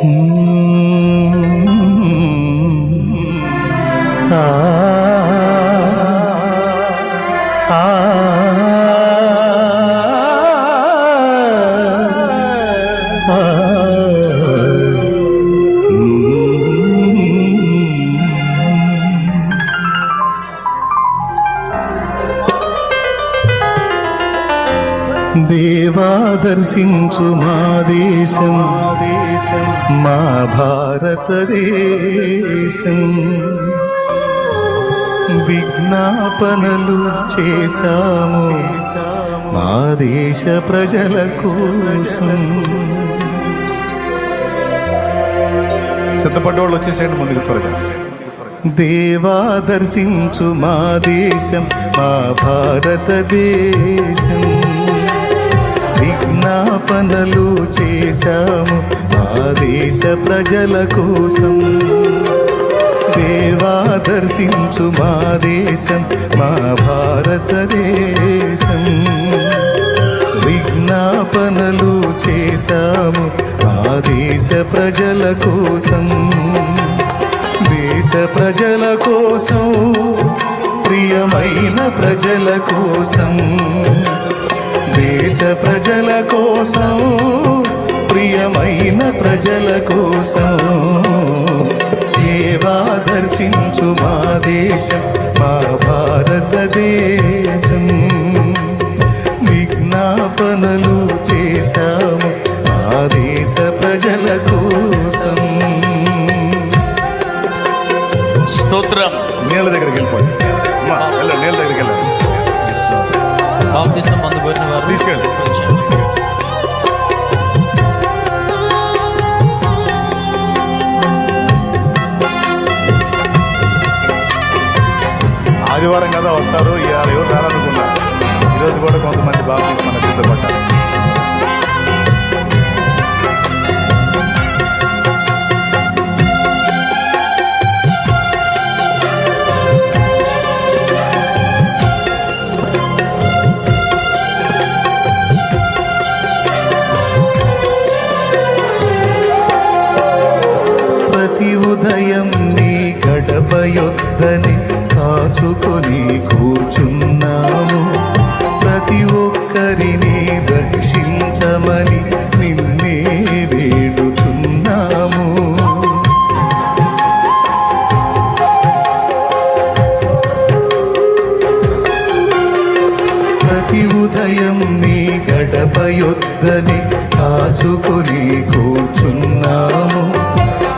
దేవా దర్శించు మా దేశం మా భారతదేశం. విజ్ఞాపనలు చేశాము మా దేశ ప్రజల కోసం. సిద్ధపడ్డవాళ్ళు వచ్చేసేయండి ముందుకు త్వరగా. దేవా దర్శించు మా దేశం మా భారతదేశం. విజ్ఞాపనలు చేశాము మా దేశ ప్రజల కోసం. దేవా దర్శించు మా దేశం మా భారతదేశం. విజ్ఞాపనలు చేశాము మా దేశ ప్రజల కోసం. దేశ ప్రజల కోసం, ప్రియమైన ప్రజల కోసం. దేశ ప్రజల కోసం, ప్రియమైన ప్రజల కోసం. దేవా దర్శించు మా దేశం మా భారతదేశం. విజ్ఞాపనలు చేశాము మా దేశ ప్రజల కోసం. స్తోత్రం. నీళ్ళ దగ్గరికి వెళ్ళిపోండి. నీళ్ళ దగ్గరికి వెళ్ళండి. తీసుకెళ్ళి ఆదివారం కదా వస్తారు. ఇవాళ ఎవరు రాలనుకున్నా ఈరోజు కూడా కొంతమంది బాప్తిస్మా సిద్ధపడ్డారు. ప్రతి ఉదయం నీ గడప యొద్దని కాచుకొని కూర్చున్నాము. ప్రతి ఒక్కరిని రక్షించమని నిన్నే వేడుచున్నాము. ప్రతి ఉదయం నీ గడప యొద్దని కాచుకొని కూర్చున్నాము.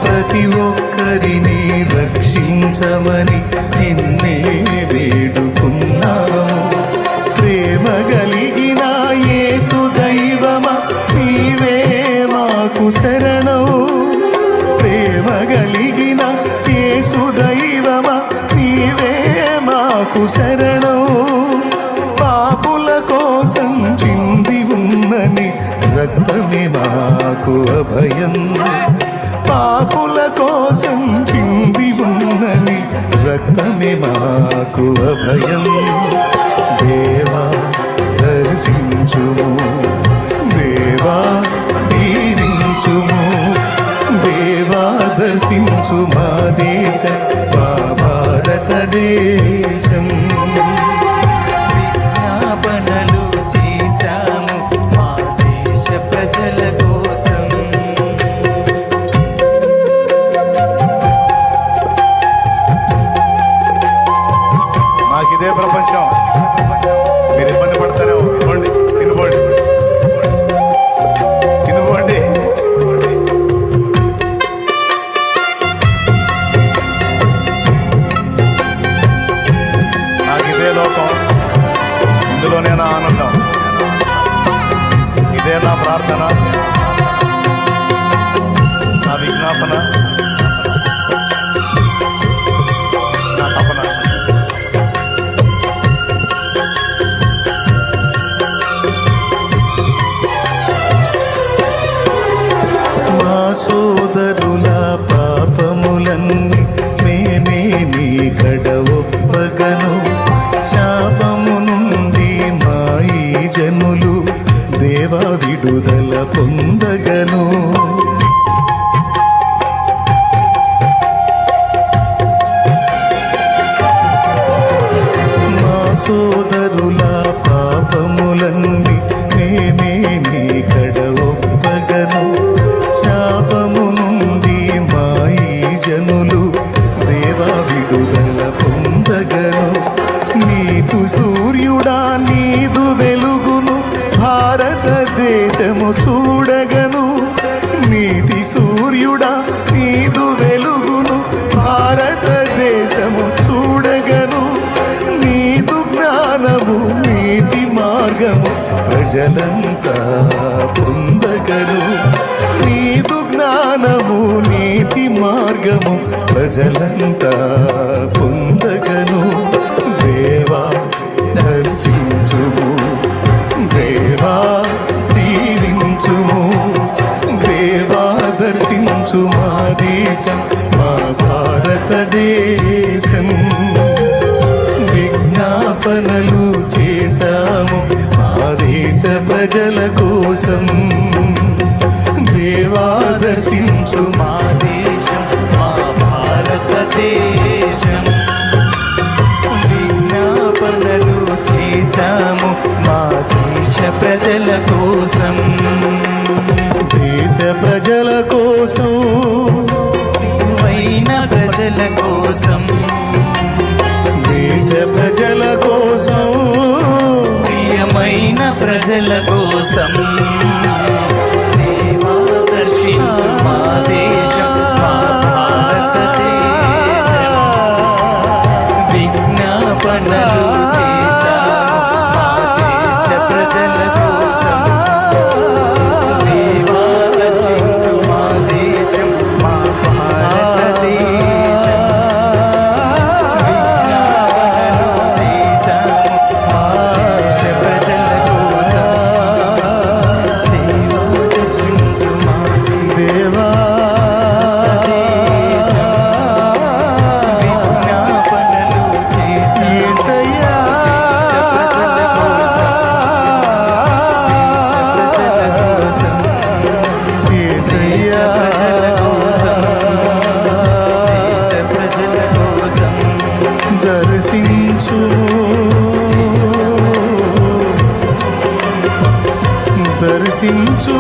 ప్రతి ఒక్కరిని రక్షించమని నిన్నే వేడుకున్నాము. ప్రేమ కలిగిన యేసు దైవమా నీవే మాకు శరణం. ప్రేమ కలిగిన యేసు దైవమా నీవే మాకు శరణం. పాపుల కోసం చింది ఉన్నని రక్తమే మాకు అభయం. పాపుల కోసం చింది ఉన్నని రక్తమే మాకు అభయం. దేవా దర్శించుము, దేవా దీవించుము. దేవా దర్శించు మా దేశం మా భారతదేశం. విజ్ఞాపనలు చేశాము మా దేశ ప్రజల కోసం. మాకిదే ప్రపంచం. మీరు ఇబ్బంది పడతారేమో. ఇవ్వండి, తినుకోండి, తినుకోండి. నాకిదే లోకం, ఇందులోనే నా ఆనందం. ఇదే నా ప్రార్థన, నా విజ్ఞాపన, నా తపన. మా సోదరుల పాపములన్నీ మేమే నీ కడ ఒప్పగను. శాపము నుండి మా ఈ జనులు దేవా విడుదల పొందగను. వెలుగును భారతదేశము చూడగను. నీతి సూర్యుడా నీదు వెలుగును భారతదేశము చూడగను. నీదు జ్ఞానము నీతి మార్గము ప్రజలంతా పొందగను. నీదు జ్ఞానము నీతి మార్గము ప్రజలంతా పొందగను. దేవా దర్శించుము, దేవా దీవించుము, దేవా దర్శించు మా దేశం మా భారతదేశం. విజ్ఞాపనలు చేశాము మా దేశ ప్రజల కోసం. దేవా దర్శించు మా దేశం మా భారతదేశం. విజ్ఞాపనలు చేశాము మా దేశ ప్రజల కోసం. దేశ ప్రజల కోసం, ప్రియమైన ప్రజల కోసం, దేశ ప్రజల కోసం, ప్రియమైన ప్రజల కోసం. దేవా దర్శించు మా దేశం మా భారతదేశం. విజ్ఞాపనలు చేశాము మా దేశ ప్రజల కోసం. దేవా దర్శించు మా దేశం మా భారతదేశం. విజ్ఞాపనలు చేశాము మా దేశ ప్రజల కోసం. దేవా దర్శించు మా దేవా విజ్ఞాపనలు చేశాము యేసయ్యా, యేసయ్యా, దర్శించు దర్శించు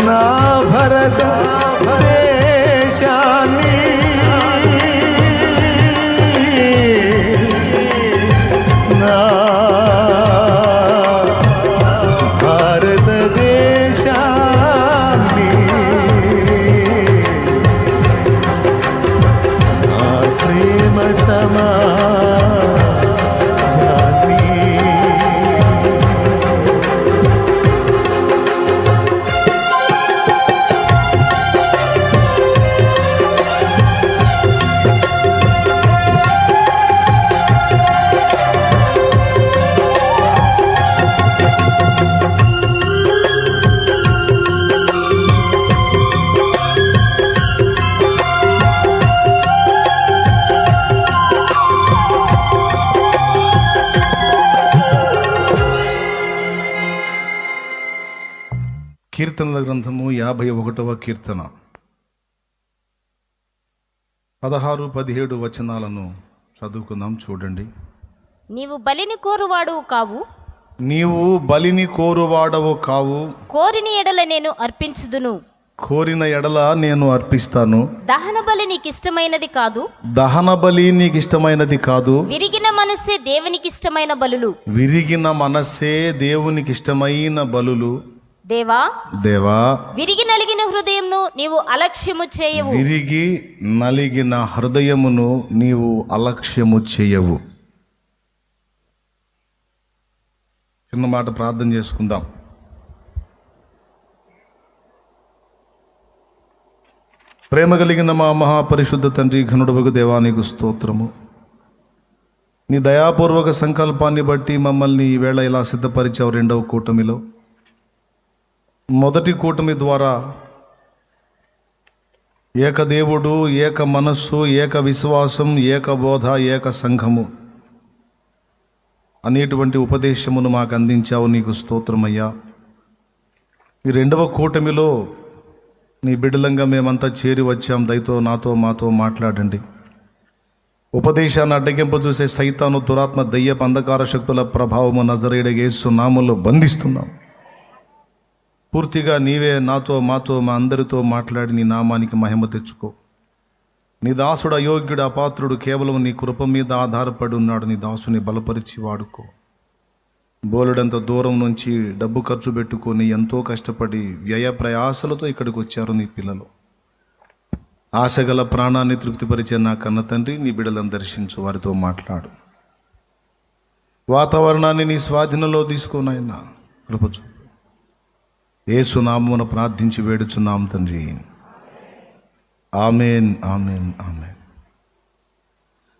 నా భరత దేశాన్ని. నా భారతదేశాన్ని, నా ప్రేమ సమాజాన్ని. కీర్తనల గ్రంథము 51వ కీర్తన 16-17 వచనాలను చదువుకుందాం. చూడండి. నీవు బలిని కోరువాడువు కావు, నీవు బలిని కోరువాడవు కావు, కోరిని ఎడల నేను అర్పించుదును. కోరిన ఎడల నేను అర్పిస్తాను. దహన బలి నీకిష్టమైనది కాదు, దహన బలి నీకు ఇష్టమైనది కాదు. విరిగిన మనస్సే దేవునికి ఇష్టమైన బలులు. విరిగిన మనస్సే దేవునికి ఇష్టమైన బలులు. దేవా దేవా, విరిగి నలిగిన హృదయంను నీవు అలక్ష్యము చేయవు. విరిగి నలిగిన హృదయమును నీవు అలక్ష్యము చేయవు. చిన్న మాట ప్రార్థన చేసుకుందాం. ప్రేమ కలిగిన మా మహాపరిశుద్ధ తండ్రి, ఘనుడవగు దేవా, నీకు స్తోత్రము. నీ దయాపూర్వక సంకల్పాన్ని బట్టి మమ్మల్ని ఈవేళ ఇలా సిద్ధపరిచావు. రెండవ కూటమిలో మొదటి కూటమి ద్వారా ఏకదేవుడు, ఏక మనస్సు, ఏక విశ్వాసం, ఏక బోధ, ఏక సంఘము అనేటువంటి ఉపదేశమును మాకు అందించావు. నీకు స్తోత్రమయ్యా. ఈ రెండవ కూటమిలో నీ బిడ్డలంగా మేమంతా చేరి వచ్చాం. దయతో నాతో మాతో మాట్లాడండి. ఉపదేశాన్ని అడ్డగింప చూసే సైతాను, దురాత్మ, దయ్యపు అంధకార శక్తుల ప్రభావము నజరేయుడ యేసు నామములో బంధిస్తున్నాం. పూర్తిగా నీవే నాతో మాతో మా అందరితో మాట్లాడి నీ నామానికి మహిమ తెచ్చుకో. నీ దాసుడు అయోగ్యుడు అపాత్రుడు కేవలం నీ కృప మీద ఆధారపడి ఉన్నాడు. నీ దాసుని బలపరిచి వాడుకో. బోలెడంత దూరం నుంచి డబ్బు ఖర్చు పెట్టుకొని ఎంతో కష్టపడి వ్యయ ప్రయాసలతో ఇక్కడికి వచ్చారు నీ పిల్లలు. ఆశగల ప్రాణాన్ని తృప్తిపరిచే నా కన్న తండ్రి, నీ బిడ్డలను దర్శించు, వారితో మాట్లాడు. వాతావరణాన్ని నీ స్వాధీనంలో తీసుకున్నాయన కృప చూపు. యేసు నామమున ప్రార్థించి వేడుచున్నాం తండ్రి. ఆమేన్, ఆమేన్, ఆమేన్.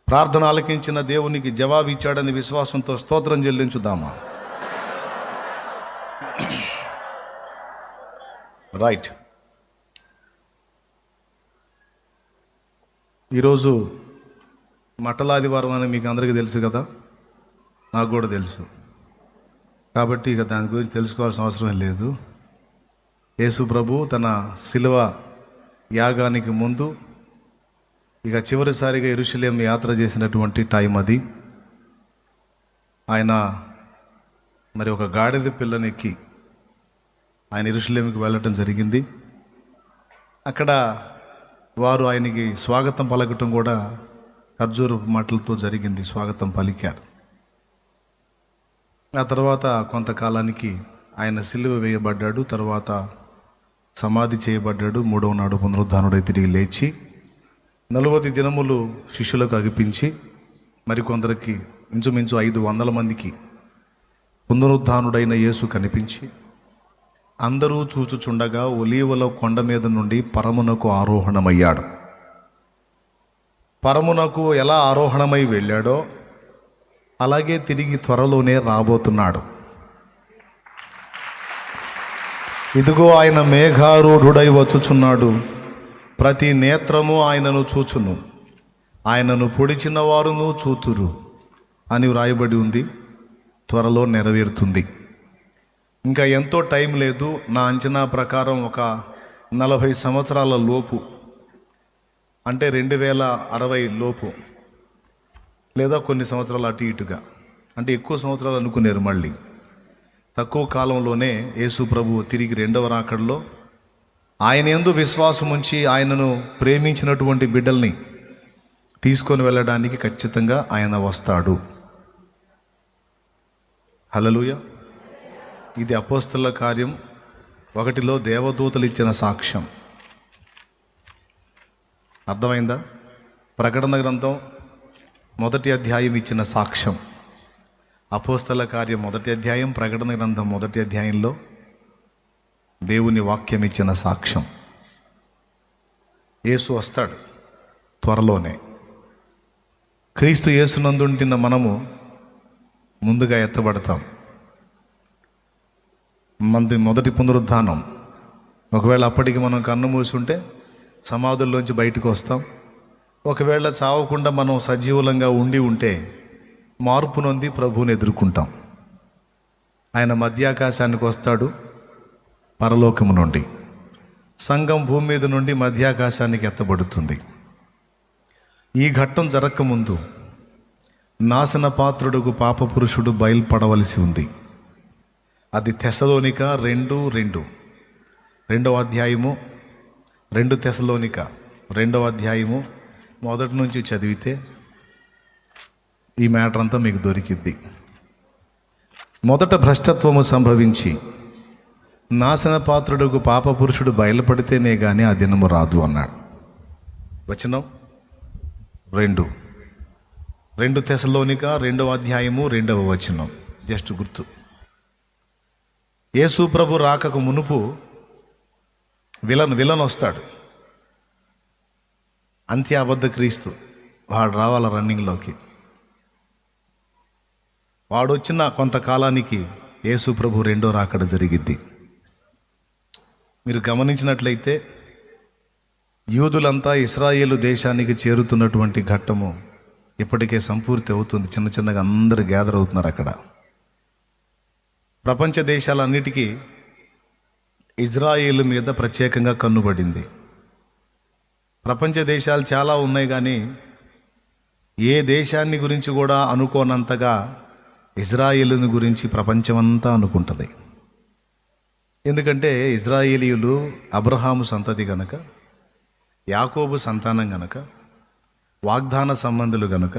ప్రార్థన ఆలకించిన దేవునికి జవాబు ఇచ్చాడని విశ్వాసంతో స్తోత్రం చెల్లించుదామా? రైట్. ఈరోజు మట్టలాదివారం అని మీకు అందరికీ తెలుసు కదా, నాకు కూడా తెలుసు. కాబట్టి ఇక దాని గురించి తెలుసుకోవాల్సిన అవసరం లేదు. యేసు ప్రభు తన శిలువ యాగానికి ముందు ఇక చివరిసారిగా యెరూషలేం యాత్ర చేసినటువంటి టైం అది. ఆయన మరి ఒక గాడిద పిల్లనెక్కి ఆయన యెరూషలేంకి వెళ్ళటం జరిగింది. అక్కడ వారు ఆయనకి స్వాగతం పలకటం కూడా ఖర్జూర మాటలతో జరిగింది. స్వాగతం పలికారు. ఆ తర్వాత కొంతకాలానికి ఆయన సిలువ వేయబడ్డాడు. తర్వాత సమాధి చేయబడ్డాడు. 3వ నాడు పునరుద్ధానుడై తిరిగి లేచి 40 దినములు శిష్యులకు అగిపించి మరికొందరికి ఇంచుమించు 500 మందికి పునరుద్ధానుడైన యేసు కనిపించి అందరూ చూచుచుండగా ఒలీవల కొండ మీద నుండి పరమునకు ఆరోహణమయ్యాడు. పరమునకు ఎలా ఆరోహణమై వెళ్ళాడో అలాగే తిరిగి త్వరలోనే రాబోతున్నాడు. ఇదిగో ఆయన మేఘారూఢుడై వచ్చుచున్నాడు. ప్రతి నేత్రము ఆయనను చూచును, ఆయనను పొడిచిన వారును చూతురు అని వ్రాయబడి ఉంది. త్వరలో నెరవేరుతుంది. ఇంకా ఎంతో టైం లేదు. నా అంచనా ప్రకారం ఒక 40 సంవత్సరాల లోపు, అంటే 2060 లోపు, లేదా కొన్ని సంవత్సరాలు అటు ఇటుగా, అంటే ఎక్కువ సంవత్సరాలు అనుకునేరు. మళ్ళీ తక్కువ కాలంలోనే యేసు ప్రభువు తిరిగి 2వ రాకడలో ఆయన యందు విశ్వాసం ఉంచి ఆయనను ప్రేమించినటువంటి బిడ్డల్ని తీసుకొని వెళ్ళడానికి ఖచ్చితంగా ఆయన వస్తాడు. హల్లెలూయా. ఇది అపోస్తలుల కార్యం 1లో దేవదూతలు ఇచ్చిన సాక్ష్యం. అర్థమైందా? ప్రకటన గ్రంథం 1వ అధ్యాయం ఇచ్చిన సాక్ష్యం. అపోస్తలుల కార్యం 1వ అధ్యాయం, ప్రకటన గ్రంథం 1వ అధ్యాయంలో దేవుని వాక్యం ఇచ్చిన సాక్ష్యం. యేసు వస్తాడు త్వరలోనే. క్రీస్తు యేసునందుంటున్న మనము ముందుగా ఎత్తబడతాం. మనది మొదటి పునరుద్ధానం. ఒకవేళ అప్పటికి మనం కన్ను మూసి ఉంటే సమాధుల్లోంచి బయటకు వస్తాం. ఒకవేళ చావకుండా మనం సజీవులంగా ఉండి ఉంటే మార్పు నొంది ప్రభువుని ఎదుర్కొంటాం. ఆయన మధ్యాకాశానికి వస్తాడు పరలోకము నుండి. సంఘం భూమి మీద నుండి మధ్యాకాశానికి ఎత్తబడుతుంది. ఈ ఘట్టం జరగకముందు నాశన పాత్రుడుకు పాప పురుషుడు బయలుపడవలసి ఉంది. అది తెసలోనిక 2:2, 2వ అధ్యాయము, 2 తెసలోనిక 2వ అధ్యాయము మొదటి నుంచి చదివితే ఈ మ్యాటర్ అంతా మీకు దొరికిద్ది. మొదట భ్రష్టత్వము సంభవించి నాశన పాత్రుడుకు పాప పురుషుడు బయలుపడితేనే కానీ ఆ దినము రాదు అన్నాడు. వచనం 2 తెసలోనిక 2వ అధ్యాయము 2వ వచనం. జస్ట్ గుర్తు. యేసు ప్రభు రాకకు మునుపు విలన్ వస్తాడు. అంత్య అబద్ధ క్రీస్తు. వాడు రావాల రన్నింగ్లోకి. వాడు వచ్చిన కొంతకాలానికి యేసు ప్రభు 2వ రాకడ జరిగిద్ది. మీరు గమనించినట్లయితే యూదులంతా ఇశ్రాయేలు దేశానికి చేరుతున్నటువంటి ఘట్టము ఇప్పటికే సంపూర్తి అవుతుంది. చిన్న చిన్నగా అందరు గ్యాదర్ అవుతున్నారు అక్కడ. ప్రపంచ దేశాలన్నిటికీ ఇజ్రాయేలు మీద ప్రత్యేకంగా కన్నుబడింది. ప్రపంచ దేశాలు చాలా ఉన్నాయి, కానీ ఏ దేశాన్ని గురించి కూడా అనుకోనంతగా ఇజ్రాయేలుని గురించి ప్రపంచమంతా అనుకుంటుంది. ఎందుకంటే ఇజ్రాయేలీయులు అబ్రహాము సంతతి గనక, యాకోబు సంతానం గనక, వాగ్దాన సంబంధులు గనుక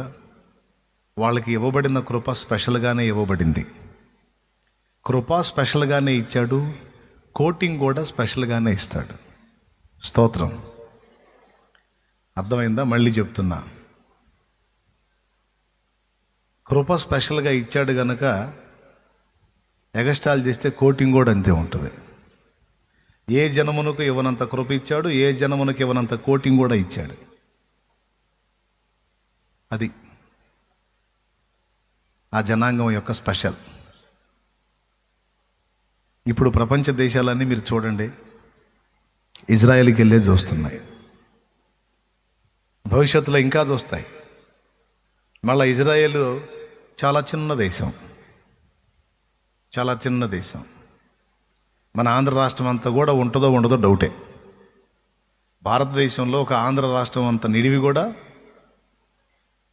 వాళ్ళకి ఇవ్వబడిన కృప స్పెషల్గానే ఇవ్వబడింది. కృప స్పెషల్గానే ఇచ్చాడు, కోటింగ్ కూడా స్పెషల్గానే ఇస్తాడు. స్తోత్రం. అర్థమైందా? మళ్ళీ చెప్తున్నా, కృప స్పెషల్గా ఇచ్చాడు గనుక ఎగస్టాల్ చేస్తే కోటింగ్ కూడా అంతే ఉంటుంది. ఏ జనమునకు ఇవ్వనంత కృప ఇచ్చాడు, ఏ జనమునకు ఇవ్వనంత కోటింగ్ కూడా ఇచ్చాడు. అది ఆ జనాంగం యొక్క స్పెషల్. ఇప్పుడు ప్రపంచ దేశాలన్నీ మీరు చూడండి, ఇజ్రాయెల్కి వెళ్ళే చూస్తున్నాయి, భవిష్యత్తులో ఇంకా చూస్తాయి. మళ్ళీ ఇజ్రాయెల్ చాలా చిన్న దేశం, చాలా చిన్న దేశం. మన ఆంధ్ర రాష్ట్రం అంతా కూడా ఉంటుందో ఉండదో డౌటే. భారతదేశంలో ఒక ఆంధ్ర రాష్ట్రం అంత నిడివి కూడా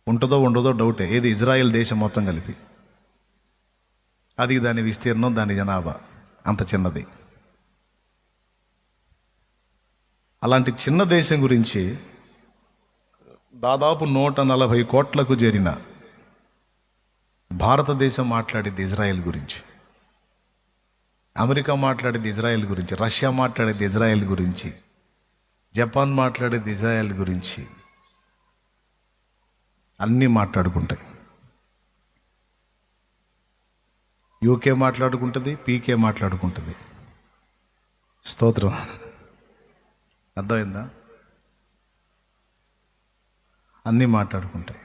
ఉంటుందో ఉండదో డౌటే. ఏది? ఇజ్రాయెల్ దేశం మొత్తం కలిపి. అది దాని విస్తీర్ణం, దాని జనాభా అంత చిన్నది. అలాంటి చిన్న దేశం గురించి దాదాపు 140 కోట్లకు చేరిన భారతదేశం మాట్లాడేది ఇజ్రాయెల్ గురించి, అమెరికా మాట్లాడేది ఇజ్రాయెల్ గురించి, రష్యా మాట్లాడేది ఇజ్రాయెల్ గురించి, జపాన్ మాట్లాడేది ఇజ్రాయెల్ గురించి, అన్నీ మాట్లాడుకుంటాయి. యూకే మాట్లాడుకుంటుంది, పీకే మాట్లాడుకుంటుంది. స్తోత్రం. అర్థమైందా? అన్నీ మాట్లాడుకుంటాయి.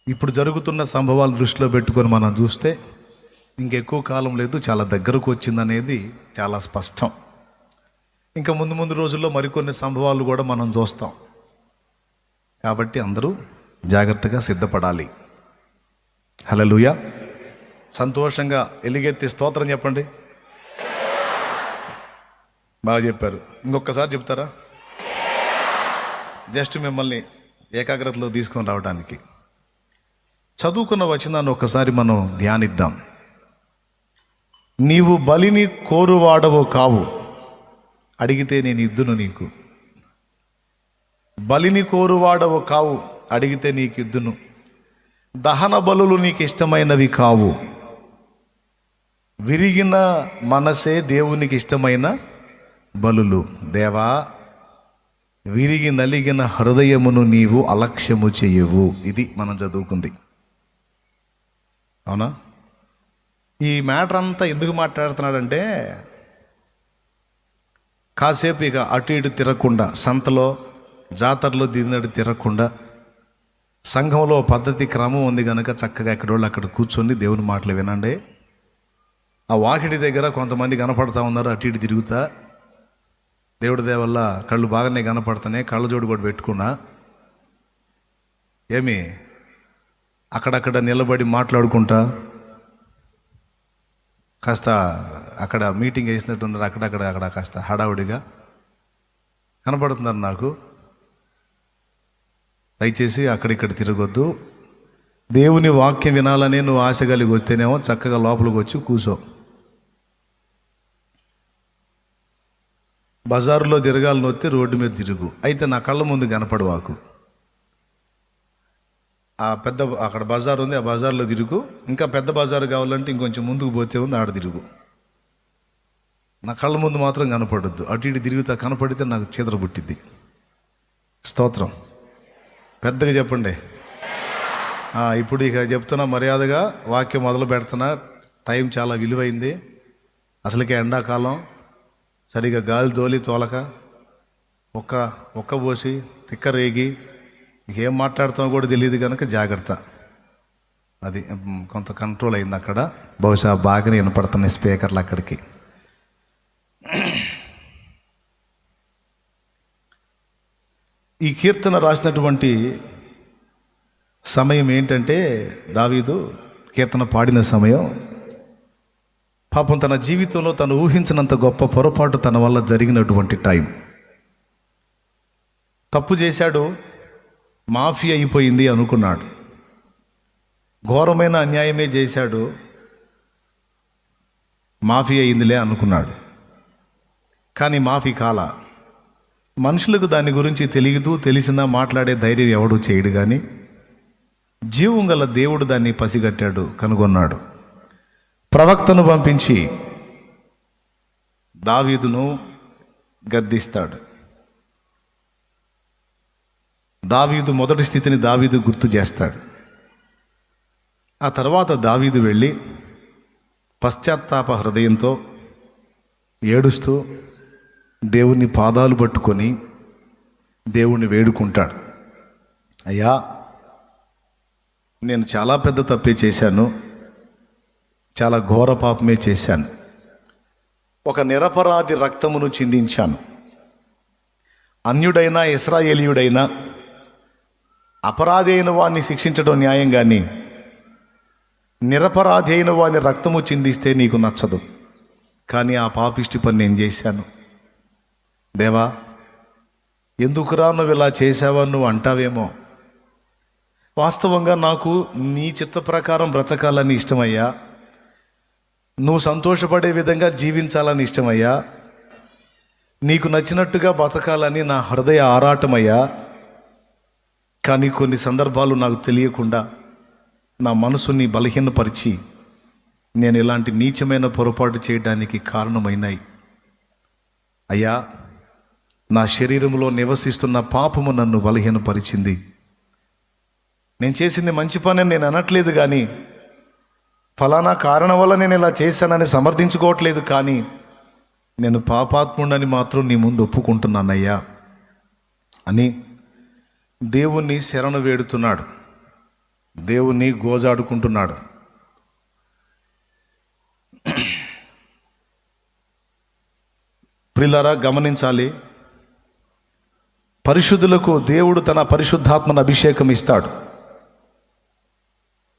ఇప్పుడు జరుగుతున్న సంభవాలు దృష్టిలో పెట్టుకొని మనం చూస్తే ఇంకెక్కువ కాలం లేదు, చాలా దగ్గరకు వచ్చిందనేది చాలా స్పష్టం. ఇంకా ముందు ముందు రోజుల్లో మరికొన్ని సంభవాలు కూడా మనం చూస్తాం. కాబట్టి అందరూ జాగ్రత్తగా సిద్ధపడాలి. హల్లెలూయా. సంతోషంగా ఎలుగెత్తి స్తోత్రం చెప్పండి. బాగా చెప్పారు. ఇంకొకసారి చెప్తారా? జస్ట్ మిమ్మల్ని ఏకాగ్రతలో తీసుకొని రావడానికి. చదువుకున్న వచనాన్ని ఒక్కసారి మనం ధ్యానిద్దాం. నీవు బలిని కోరువాడవో కావు, అడిగితే నేను ఇద్దును నీకు. బలిని కోరువాడవో కావు, అడిగితే నీకు ఇద్దును. దహన బలులు నీకు ఇష్టమైనవి కావు, విరిగిన మనసే దేవునికి ఇష్టమైన బలులు. దేవా, విరిగి నలిగిన హృదయమును నీవు అలక్ష్యము చెయ్యవు. ఇది మనం చదువుకుంది. అవునా? ఈ మ్యాటర్ అంతా ఎందుకు మాట్లాడుతున్నాడంటే, కాసేపు ఇక అటు ఇటు తిరగకుండా, సంతలో జాతరలో దిగినట్టు తిరగకుండా, సంఘంలో పద్ధతి క్రమం ఉంది కనుక చక్కగా ఎక్కడోళ్ళు అక్కడ కూర్చొని దేవుని మాటలు వినండి. ఆ వాకిటి దగ్గర కొంతమంది కనపడతా ఉన్నారు, అటు ఇటు తిరుగుతా. దేవుడి దయ వల్ల కళ్ళు బాగానే కనపడుతున్నాయి, కళ్ళజోడు కూడా పెట్టుకున్నా. ఏమి అక్కడక్కడ నిలబడి మాట్లాడుకుంటా, కాస్త అక్కడ మీటింగ్ వేసినట్టున్నారు, అక్కడ కాస్త హడావుడిగా కనపడుతున్నారు నాకు. దయచేసి అక్కడిక్కడ తిరగొద్దు. దేవుని వాక్యం వినాలనే నువ్వు ఆశ కలిగి వస్తేనేమో చక్కగా లోపలికి వచ్చి కూసో. బజారులో తిరగాలని వస్తే రోడ్డు మీద తిరుగు. అయితే నా కళ్ళ ముందు కనపడవాకు. ఆ పెద్ద అక్కడ బజార్ ఉంది, ఆ బజార్లో తిరుగు. ఇంకా పెద్ద బజారు కావాలంటే ఇంకొంచెం ముందుకు పోతే ఉంది, ఆడ తిరుగు. నా కళ్ళ ముందు మాత్రం కనపడొద్దు. అటు ఇటు తిరుగుతా కనపడితే నాకు చీదర పుట్టిద్ది. స్తోత్రం. పెద్దగా చెప్పండి. ఇప్పుడు ఇక చెప్తున్నా, మర్యాదగా వాక్యం మొదలు పెడుతున్నా. టైం చాలా విలువైంది. అసలుకే ఎండాకాలం, సరిగా గాలి తోలి తోలక ఒక్క పోసి తిక్క రేగి ఏం మాట్లాడుతామో కూడా తెలియదు కనుక జాగ్రత్త. అది కొంత కంట్రోల్ అయింది అక్కడ. బహుశా బాగానే వినపడుతున్నాయి స్పీకర్లు అక్కడికి. ఈ కీర్తన రాసినటువంటి సమయం ఏంటంటే, దావీదు కీర్తన పాడిన సమయం. పాపం తన జీవితంలో తను ఊహించినంత గొప్ప పొరపాటు తన వల్ల జరిగినటువంటి టైం. తప్పు చేశాడు, మాఫీ అయిపోయింది అనుకున్నాడు. ఘోరమైన అన్యాయమే చేశాడు, మాఫీ అయిందిలే అనుకున్నాడు. కానీ మాఫీ కాల. మనుషులకు దాని గురించి తెలియదు, తెలిసినా మాట్లాడే ధైర్యం ఎవడు చేయడు. కానీ జీవం గల దేవుడు దాన్ని పసిగట్టాడు, కనుగొన్నాడు. ప్రవక్తను పంపించి దావీదును గద్దిస్తాడు. దావీదు మొదటి స్థితిని దావీదు గుర్తు చేస్తాడు. ఆ తర్వాత దావీదు వెళ్ళి పశ్చాత్తాప హృదయంతో ఏడుస్తూ దేవుని పాదాలు పట్టుకొని దేవుణ్ణి వేడుకుంటాడు. అయ్యా, నేను చాలా పెద్ద తప్పే చేశాను, చాలా ఘోర పాపమే చేశాను. ఒక నిరపరాధి రక్తమును చిందించాను. అన్యుడైనా ఇశ్రాయేలీయుడైనా అపరాధి అయిన వాడిని శిక్షించడం న్యాయం, కానీ నిరపరాధి అయిన వాడిని రక్తము చిందిస్తే నీకు నచ్చదు. కానీ ఆ పాపిష్టి పని నేను చేశాను. దేవా, ఎందుకురా నువ్వు ఇలా చేశావా నువ్వు అంటావేమో. వాస్తవంగా నాకు నీ చిత్త ప్రకారం బ్రతకాలని ఇష్టమయ్యా, నువ్వు సంతోషపడే విధంగా జీవించాలని ఇష్టమయ్యా, నీకు నచ్చినట్టుగా బతకాలని నా హృదయ ఆరాటమయ్యా. కానీ కొన్ని సందర్భాలు నాకు తెలియకుండా నా మనసుని బలహీనపరిచి నేను ఇలాంటి నీచమైన పొరపాటు చేయడానికి కారణమైనాయి. అయ్యా, నా శరీరంలో నివసిస్తున్న పాపము నన్ను బలహీనపరిచింది. నేను చేసింది మంచి పని అని నేను అనట్లేదు, కానీ ఫలానా కారణం వల్ల నేను ఇలా చేశానని సమర్థించుకోవట్లేదు. కానీ నేను పాపాత్ముడని మాత్రం నీ ముందు ఒప్పుకుంటున్నానయ్యా అని దేవుణ్ణి శరణు వేడుతున్నాడు, దేవుణ్ణి గోజాడుకుంటున్నాడు. ప్రియులారా, గమనించాలి, పరిశుద్ధులకు దేవుడు తన పరిశుద్ధాత్మను అభిషేకం ఇస్తాడు.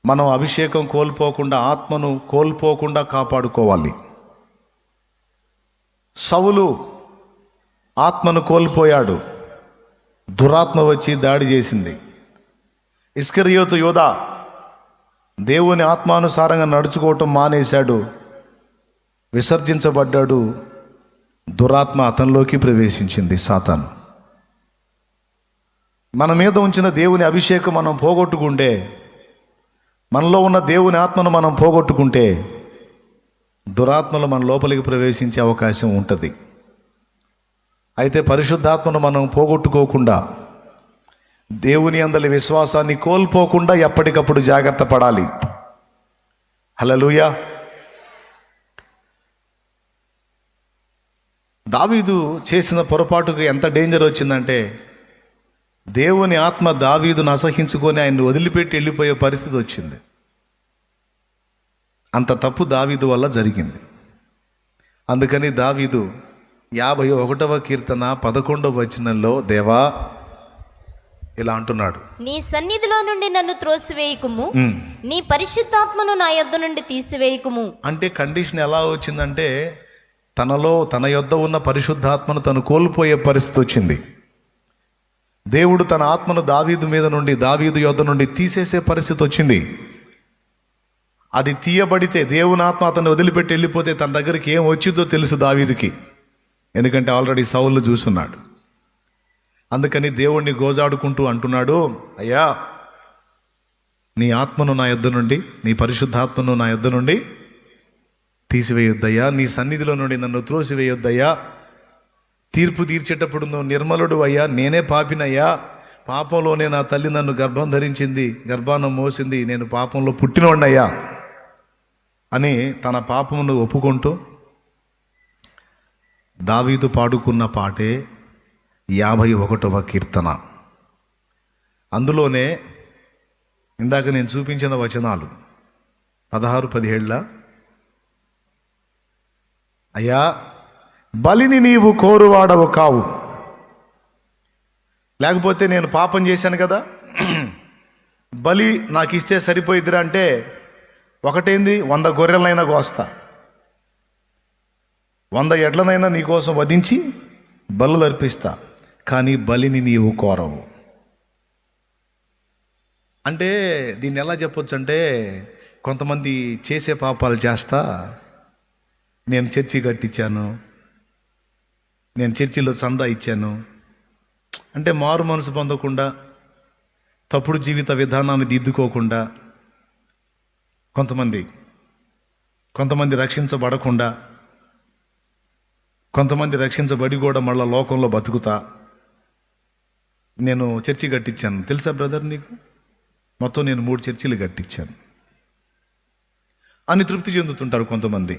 మనం అభిషేకం కోల్పోకుండా, ఆత్మను కోల్పోకుండా కాపాడుకోవాలి. సౌలు ఆత్మను కోల్పోయాడు, దురాత్మ వచ్చి దాడి చేసింది. ఇస్కరియోతు యోధా దేవుని ఆత్మానుసారంగా నడుచుకోవటం మానేశాడు, విసర్జించబడ్డాడు. దురాత్మ అతనిలోకి ప్రవేశించింది, సాతాను. మన మీద ఉంచిన దేవుని అభిషేకం మనం పోగొట్టుకుంటే, మనలో ఉన్న దేవుని ఆత్మను మనం పోగొట్టుకుంటే దురాత్మలు మన లోపలికి ప్రవేశించే అవకాశం ఉంటుంది. అయితే పరిశుద్ధాత్మను మనం పోగొట్టుకోకుండా, దేవుని అందలి విశ్వాసాన్ని కోల్పోకుండా ఎప్పటికప్పుడు జాగ్రత్త పడాలి. హల్లెలూయా. దావీదు చేసిన పొరపాటుకు ఎంత డేంజర్ వచ్చిందంటే, దేవుని ఆత్మ దావీదును అసహించుకొని ఆయన్ని వదిలిపెట్టి వెళ్ళిపోయే పరిస్థితి వచ్చింది. అంత తప్పు దావీదు వల్ల జరిగింది. అందుకని దావీదు 51వ కీర్తన 11వ వచనంలో దేవా ఇలా అంటున్నాడు, నీ సన్నిధిలో నుండి నన్ను త్రోసివేయకుము, నీ పరిశుద్ధాత్మను నా యొద్ద నుండి తీసివేయకుము. అంటే కండిషన్ ఎలా వచ్చిందంటే, తన యొద్ద ఉన్న పరిశుద్ధాత్మను తను కోల్పోయే పరిస్థితి వచ్చింది. దేవుడు తన ఆత్మను దావీదు మీద నుండి, దావీదు యొద్ద నుండి తీసేసే పరిస్థితి వచ్చింది. అది తీయబడితే, దేవుని ఆత్మ అతన్ని వదిలిపెట్టి వెళ్ళిపోతే తన దగ్గరికి ఏం వచ్చిందో తెలుసు దావీదుకి, ఎందుకంటే ఆల్రెడీ సౌలు చూస్తున్నాడు. అందుకని దేవుణ్ణి గోజాడుకుంటూ అంటున్నాడు, అయ్యా, నీ ఆత్మను నా యొద్ద నుండి, నీ పరిశుద్ధాత్మను నా యొద్ద నుండి తీసివేయొద్దయ్యా, నీ సన్నిధిలో నుండి నన్ను త్రోసివేయొద్దయ్యా. తీర్పు తీర్చేటప్పుడు నువ్వు నిర్మలుడు అయ్యా, నేనే పాపినయ్యా, పాపంలోనే నా తల్లి నన్ను గర్భం ధరించింది, గర్భాన్ని మోసింది, నేను పాపంలో పుట్టినోడినయ్యా అని తన పాపమును ఒప్పుకుంటూ దావీదు పాడుకున్న పాటే 51వ కీర్తన. అందులోనే ఇందాక నేను చూపించిన వచనాలు 16-17. అయ్యా, బలిని నీవు కోరువాడవు కావు, లేకపోతే నేను పాపం చేశాను కదా, బలి నాకు ఇస్తే సరిపోయిద్దిరా అంటే, ఒకటేంది 100 గొర్రెలనైనా కోస్తా, 100 ఎడ్లనైనా నీకోసం వధించి బలులు అర్పిస్తా, కానీ బలిని నీవు కోరవు. అంటే దీన్ని ఎలా చెప్పొచ్చు అంటే, కొంతమంది చేసే పాపాలు చేస్తా, నేను చర్చి కట్టించాను, నేను చర్చిలో చందా ఇచ్చాను, అంటే మారు మనసు పొందకుండా, తప్పుడు జీవిత విధానాన్ని దిద్దుకోకుండా, కొంతమంది రక్షించబడకుండా, కొంతమంది రక్షించబడి కూడా మళ్ళీ లోకంలో బతుకుతా. నేను చర్చి కట్టించాను, తెలుసా బ్రదర్ నీకు? మొత్తం నేను 3 చర్చిలు కట్టించాను అని తృప్తి చెందుతుంటారు కొంతమంది.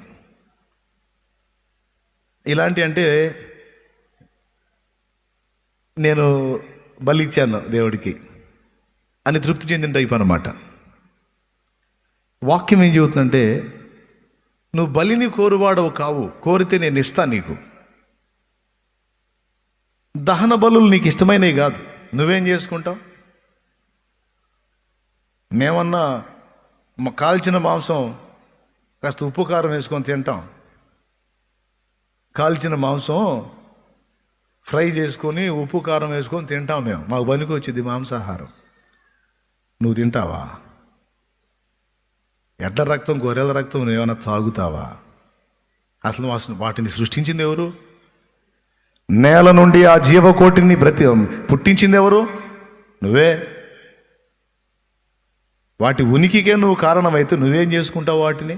ఇలాంటి అంటే నేను బలి ఇచ్చాను దేవుడికి అని తృప్తి చెందిన టైప్ అన్నమాట. వాక్యం ఏం చెబుతుందంటే, నువ్వు బలిని కోరువాడవు కావు, కోరితే నేను ఇస్తాను నీకు. దహన బలులు నీకు ఇష్టమైనవి కాదు, నువ్వేం చేసుకుంటావు? మేమన్నా కాల్చిన మాంసం కాస్త ఉప్పు కారం వేసుకొని తింటాం, కాల్చిన మాంసం ఫ్రై చేసుకొని ఉప్పు కారం వేసుకొని తింటాం మేము, మాకు పనికి వచ్చింది మాంసాహారం. నువ్వు తింటావా? ఎడ్ల రక్తం గొర్రెల రక్తం నువ్వేమైనా తాగుతావా? అసలు వాటిని సృష్టించింది ఎవరు? నేల నుండి ఆ జీవకోటిని పుట్టించింది ఎవరు? నువ్వే. వాటి ఉనికికే నువ్వు కారణమైతే నువ్వేం చేసుకుంటావు వాటిని?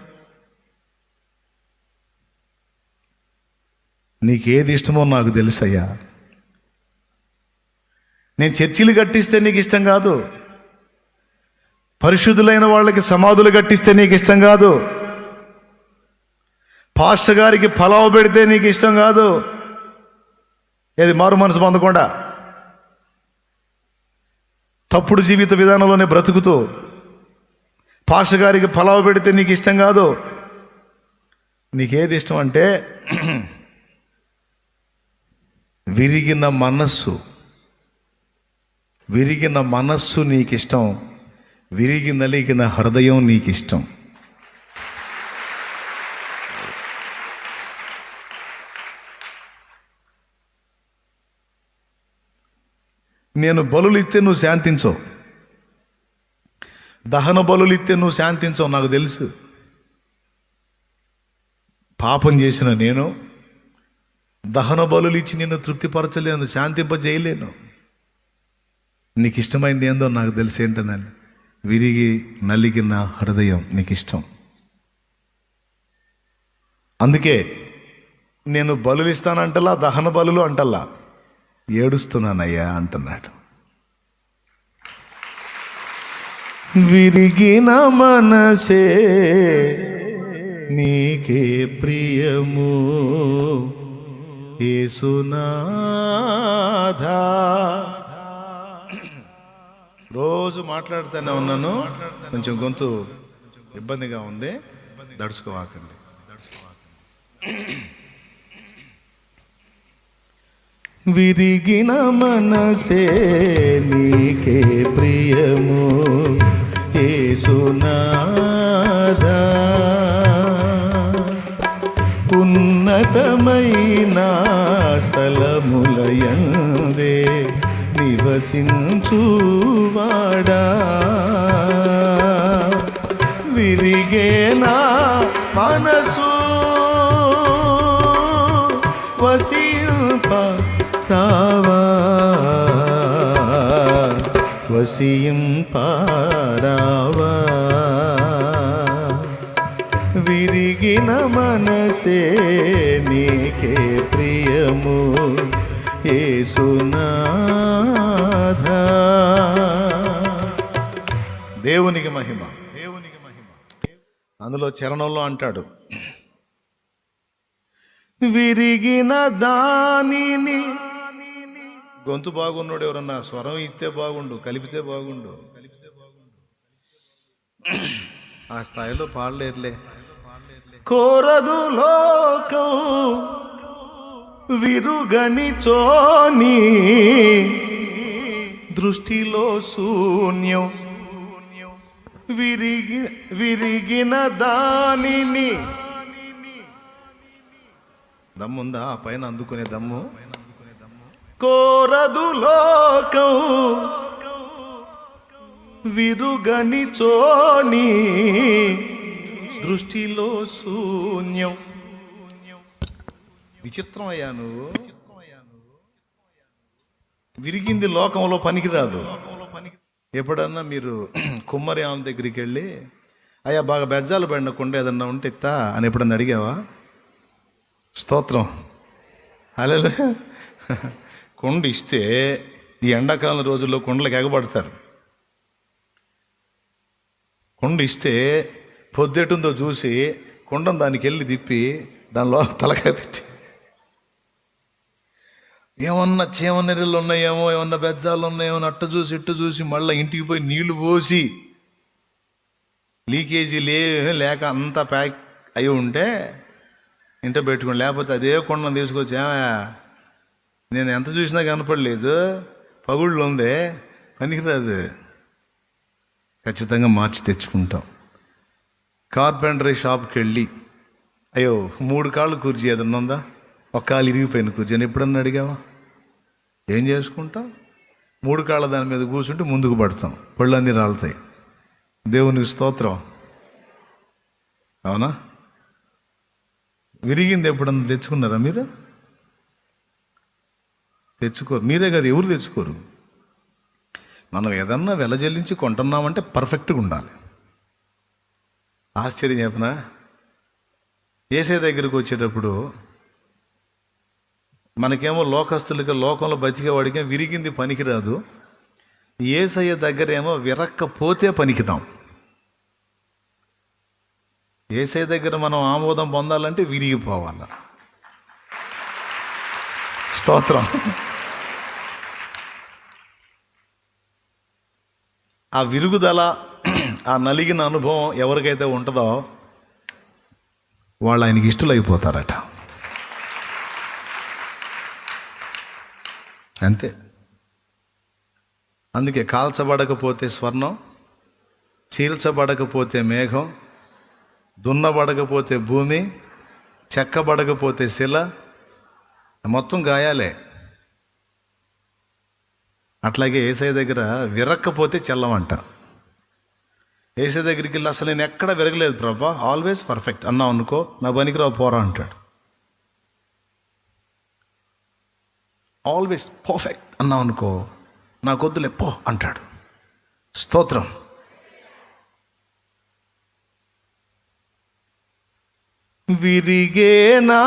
నీకేది ఇష్టమో నాకు తెలుసయ్యా. నేను చర్చిలు కట్టిస్తే నీకు ఇష్టం కాదు, పరిశుద్ధులైన వాళ్ళకి సమాధులు కట్టిస్తే నీకు ఇష్టం కాదు, పాస్టర్ గారికి పలావు పెడితే నీకు ఇష్టం కాదు. ఏది మారు మనసు పొందకుండా తప్పుడు జీవిత విధానంలోనే బ్రతుకుతూ పాస్టర్ గారికి పలావు పెడితే నీకు ఇష్టం కాదు. నీకేది ఇష్టం అంటే విరిగిన మనస్సు నీకు ఇష్టం, విరిగి నలిగిన హృదయం నీకు ఇష్టం. నేను బలులు ఇస్తే నువ్వు శాంతించవు, దహన బలులు ఇస్తే నువ్వు శాంతించవు. నాకు తెలుసు, పాపం చేసిన నేను దహన బలులు ఇచ్చి నిన్ను తృప్తిపరచలేను, శాంతింపజేయలేను. నీకు ఇష్టమైంది ఏందో నాకు తెలిసి ఏంటని, విరిగి నలిగిన హృదయం నీకు ఇష్టం. అందుకే నేను బలులు ఇస్తానంటలా, దహన బలులు అంటల్లా, ఏడుస్తున్నానయ్యా అంటున్నాడు. విరిగిన మనసే నీకే ప్రియము యేసునాథా. రోజు మాట్లాడుతూనే ఉన్నాను, కొంచెం గొంతు ఇబ్బందిగా ఉంది, దడుచుకోవాకండి. విరిగిన మనసే నీకే ప్రియము యేసునాథా. ఉన్నతమైన స్థలములయందే నివసించువాడా. విరిగేనా మనసు వసింప రావా, వసింపారావా. విరిగిన మనసే నీకే ప్రియము యేసునాథా. దేవునికి మహిమ, దేవునికి మహిమ. అందులో చరణంలో అంటాడు, విరిగిన దానిని. గొంతు బాగున్నాడు, ఎవరన్నా స్వరం ఇస్తే బాగుండు, కలిపితే బాగుండు. ఆ స్థాయిలో పాడలేరులే. కోరదు లోకం విరుగని చోని, దృష్టిలో శూన్యం. విరిగిన దానిని. దమ్ముందా ఆ పైన అందుకునే దమ్ము? కోరదు లోకం విరుగని చోని, దృష్టిలో శూన్యం. విచిత్రం అయ్యా నువ్వు. విరిగింది లోకంలో పనికిరాదు. ఎప్పుడన్నా మీరు కుమ్మరి ఆమె దగ్గరికి వెళ్ళి, అయ్యా బాగా బెజ్జాలు పడిన కుండ ఏదన్నా ఉంటే ఇత్తా అని ఎప్పుడన్నా అడిగావా? స్తోత్రం, హల్లెలూయా. కుండ ఇస్తే ఈ ఎండాకాలం రోజుల్లో కుండలకు ఎగబడతారు. కుండ ఇస్తే పొద్దెటుందో చూసి కుండను దానికి వెళ్ళి తిప్పి దానిలో తలకాయ పెట్టి ఏమన్నా చీమనెర్రలు ఉన్నాయేమో, ఏమన్నా బెజ్జాలు ఉన్నాయేమో అట్ట చూసి ఇట్టు చూసి మళ్ళీ ఇంటికి పోయి నీళ్లు పోసి లీకేజీ లేక అంతా ప్యాక్ అయి ఉంటే ఇంట పెట్టుకోండి. లేకపోతే అదే కొండను తీసుకొచ్చి, నేను ఎంత చూసినా కనపడలేదు, పగుళ్ళు ఉందే, పనికిరాదు. ఖచ్చితంగా మార్చి తెచ్చుకుంటాం. కార్పెంటరీ షాప్కి వెళ్ళి, అయ్యో 3 కాళ్ళు కుర్చీ ఏదన్నా ఉందా, ఒక కాలు ఇరిగిపోయిన కుర్చీ అని ఎప్పుడన్నా అడిగావా? ఏం చేసుకుంటాం? 3 కాళ్ళ దాని మీద కూర్చుంటే ముందుకు పడతాం, పళ్ళన్నీ రాలుతాయి. దేవునికి స్తోత్రం, అవునా? విరిగింది ఎప్పుడన్నా తెచ్చుకున్నారా మీరు? తెచ్చుకోరు. మీరే కాదు, ఎవరు తెచ్చుకోరు. మనం ఏదన్నా వెల చెల్లించి కొంటున్నామంటే పర్ఫెక్ట్గా ఉండాలి. ఆశ్చర్యం చెప్పనా, యేసయ్య దగ్గరికి వచ్చేటప్పుడు మనకేమో లోకస్తులకి, లోకంలో బతికేవాడికి విరిగింది పనికిరాదు. యేసయ్య దగ్గర ఏమో విరక్కపోతే పనికిరాం. యేసయ్య దగ్గర మనం ఆమోదం పొందాలంటే విరిగిపోవాలి. స్తోత్రం. ఆ విరుగుదల, ఆ నలిగిన అనుభవం ఎవరికైతే ఉంటుందో వాళ్ళు ఆయనకి ఇష్టలైపోతారట. అంతే. అందుకే కాల్చబడకపోతే స్వర్ణం, చీల్చబడకపోతే మేఘం, దున్నబడకపోతే భూమి, చెక్కబడకపోతే శిల, మొత్తం గాయాలే. అట్లాగే యేసయ్య దగ్గర విరక్కపోతే చెల్లమంట. యేసయ్య దగ్గరికి వెళ్ళి, అసలు నేను ఎక్కడ విరగలేదు ప్రభా, ఆల్వేస్ పర్ఫెక్ట్ అన్నావు అనుకో, నా పనికిరావు పోరా అంటాడు. ఆల్వేస్ పర్ఫెక్ట్ అన్నావు అనుకో, నాకొద్దులే పో అంటాడు. స్తోత్రం. విరిగేనా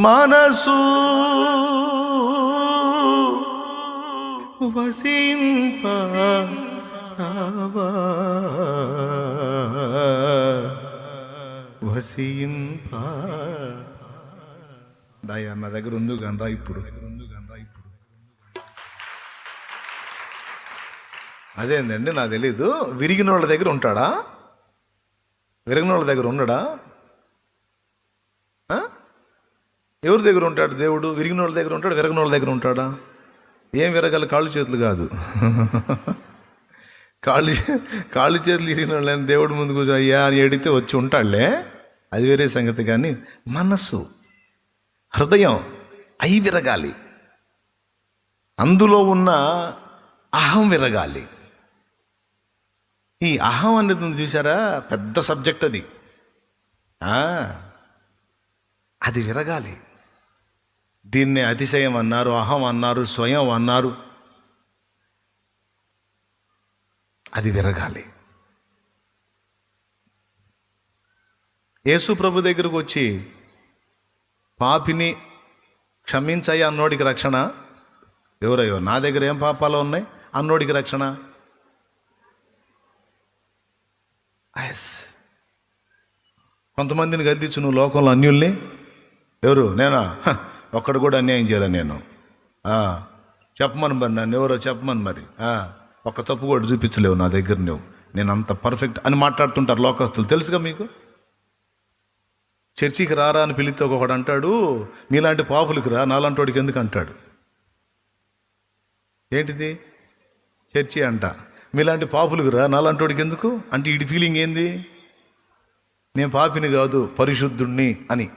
మనసు వసింప వసింప. దయ నా దగ్గర ఉంది గనరా ఇప్పుడు. అదేందండి నాకు తెలీదు. విరిగిన వాళ్ళ దగ్గర ఉంటాడా? విరిగిన వాళ్ళ దగ్గర ఉండడా? ఎవరి దగ్గర ఉంటాడు దేవుడు? విరిగిన వాళ్ళ దగ్గర ఉంటాడు, విరగిన వాళ్ళ దగ్గర ఉంటాడా? ఏం విరగాలి? కాళ్ళు చేతులు కాదు. కాళ్ళు చేతులు ఇరిగిన వాళ్ళని దేవుడు ముందు కూర్చో అయ్యా అని ఎడితే వచ్చి ఉంటాడులే, అది వేరే సంగతి. కానీ మనస్సు, హృదయం అయి విరగాలి. అందులో ఉన్న అహం విరగాలి. ఈ అహం అనేది చూసారా, పెద్ద సబ్జెక్ట్ అది. అది విరగాలి. దీన్నే అతిశయం అన్నారు, అహం అన్నారు, స్వయం అన్నారు. అది విరగాలి. యేసు ప్రభు దగ్గరకు వచ్చి పాపిని క్షమించయ్యా అన్నోడికి రక్షణ. ఎవరయ్యో నా దగ్గర ఏం పాపాలు ఉన్నాయి అన్నోడికి రక్షణ. కొంతమందిని గద్దించు నువ్వు లోకంలో అన్యుల్ని. ఎవరు? నేనా? ఒక్కడు కూడా అన్యాయం చేయాలి నేను. చెప్పమని మరి, నన్ను ఎవరో చెప్పమని మరి. ఒక్క తప్పు కూడా చూపించలేవు నా దగ్గర నువ్వు, నేను అంత పర్ఫెక్ట్ అని మాట్లాడుతుంటారు లోకస్తులు. తెలుసుగా మీకు. చర్చికి రారా అని పిలిస్తే ఒకడు అంటాడు, మీలాంటి పాపులకు రా, నాలాంటి వాడికి ఎందుకు అంటాడు. ఏంటిది? చర్చి అంట, మీలాంటి పాపులకు రా, నాలాంటి వాడికి ఎందుకు అంటే వీడి ఫీలింగ్ ఏంది? నేను పాపిని కాదు పరిశుద్ధుణ్ణి అని.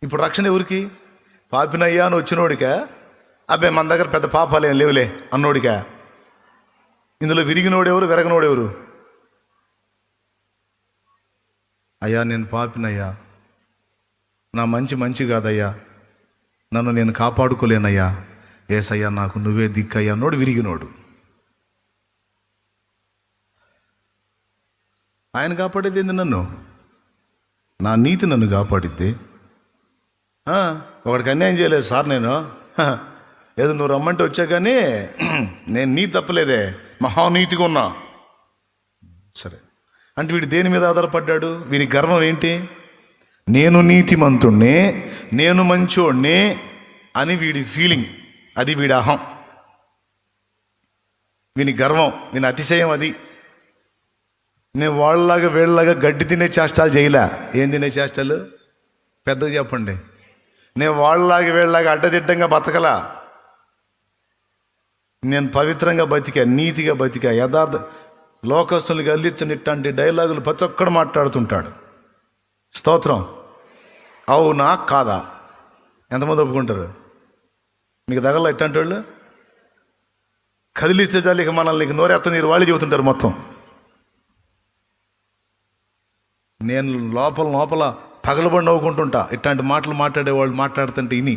ఇప్పుడు రక్షణ ఎవరికి? పాపినయ్యా అని వచ్చినోడికా? అబ్బాయి మన దగ్గర పెద్ద పాపాలు ఏం లేవులే అన్నోడికా? ఇందులో విరిగినోడెవరు, విరగనోడెవరు? అయ్యా నేను పాపినయ్యా, నా మంచి కాదయ్యా, నన్ను నేను కాపాడుకోలేనయ్యా, ఏసయ్యా నాకు నువ్వే దిక్కయ్యా అన్నోడు విరిగినోడు. ఆయన కాపాడేది ఏంది? నన్ను, నా నీతి నన్ను కాపాడిద్ది. ఒకడికి అన్యాయం చేయలేదు సార్ నేను, ఏదో నువ్వు రమ్మంటే వచ్చా కానీ నేను నీ తప్పలేదే, మహానీతిగా ఉన్నా. సరే అంటే వీడు దేని మీద ఆధారపడ్డాడు? వీడి గర్వం ఏంటి? నేను నీతిమంతుణ్ణి, నేను మంచోడ్ని అని వీడి ఫీలింగ్, అది వీడి అహం, వీని గర్వం, వీని అతిశయం అది. నేను వాళ్ళలాగా వీళ్ళలాగా గడ్డి తినే చేష్టాలు చేయలే. ఏం తినే చేష్టాలు? పెద్దగా చెప్పండి. నేను వాళ్ళలాగా వీళ్ళలాగా అడ్డదిడ్డంగా బతకలా. నేను పవిత్రంగా బతికా, నీతిగా బతికా, యథార్థ. లోకస్తులకు అందించని ఇట్లాంటి డైలాగులు ప్రతి ఒక్కడు మాట్లాడుతుంటాడు. స్తోత్రం. అవునా కాదా? ఎంతమంది ఒప్పుకుంటారు? మీకు తగల ఇట్లాంటి వాళ్ళు? కదిలిస్తే చాలు ఇక మనల్ని నోరెత్త నీరు వాళ్ళు చెబుతుంటారు మొత్తం. నేను లోపల పగలబడి నవ్వుకుంటుంటా ఇట్లాంటి మాటలు మాట్లాడేవాళ్ళు మాట్లాడుతుంటే ఇని.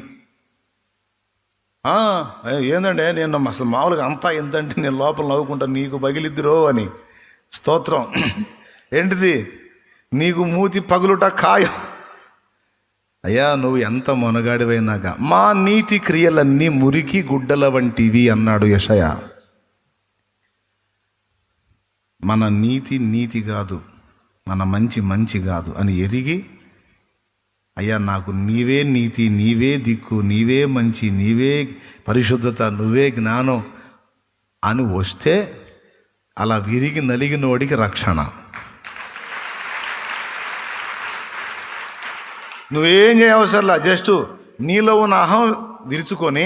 ఏందంటే నేను అసలు మామూలుగా అంతా ఎంతంటే నేను లోపల నవ్వుకుంటాను, నీకు పగిలిద్దిరో అని. స్తోత్రం. ఏంటిది? నీకు మూతి పగులుట ఖాయం. అయ్యా నువ్వు ఎంత మొనగాడివైనాక మా నీతి క్రియలన్నీ మురికి గుడ్డల వంటివి అన్నాడు యెషయా. మన నీతి కాదు, మన మంచి కాదు అని ఎరిగి, అయ్యా నాకు నీవే నీతి, నీవే దిక్కు, నీవే మంచి, నీవే పరిశుద్ధత, నువ్వే జ్ఞానం అని వస్తే అలా విరిగి నలిగినోడికి రక్షణ. నువ్వేం చేయవసరంలా, జస్ట్ నీలో ఉన్న అహం విరుచుకొని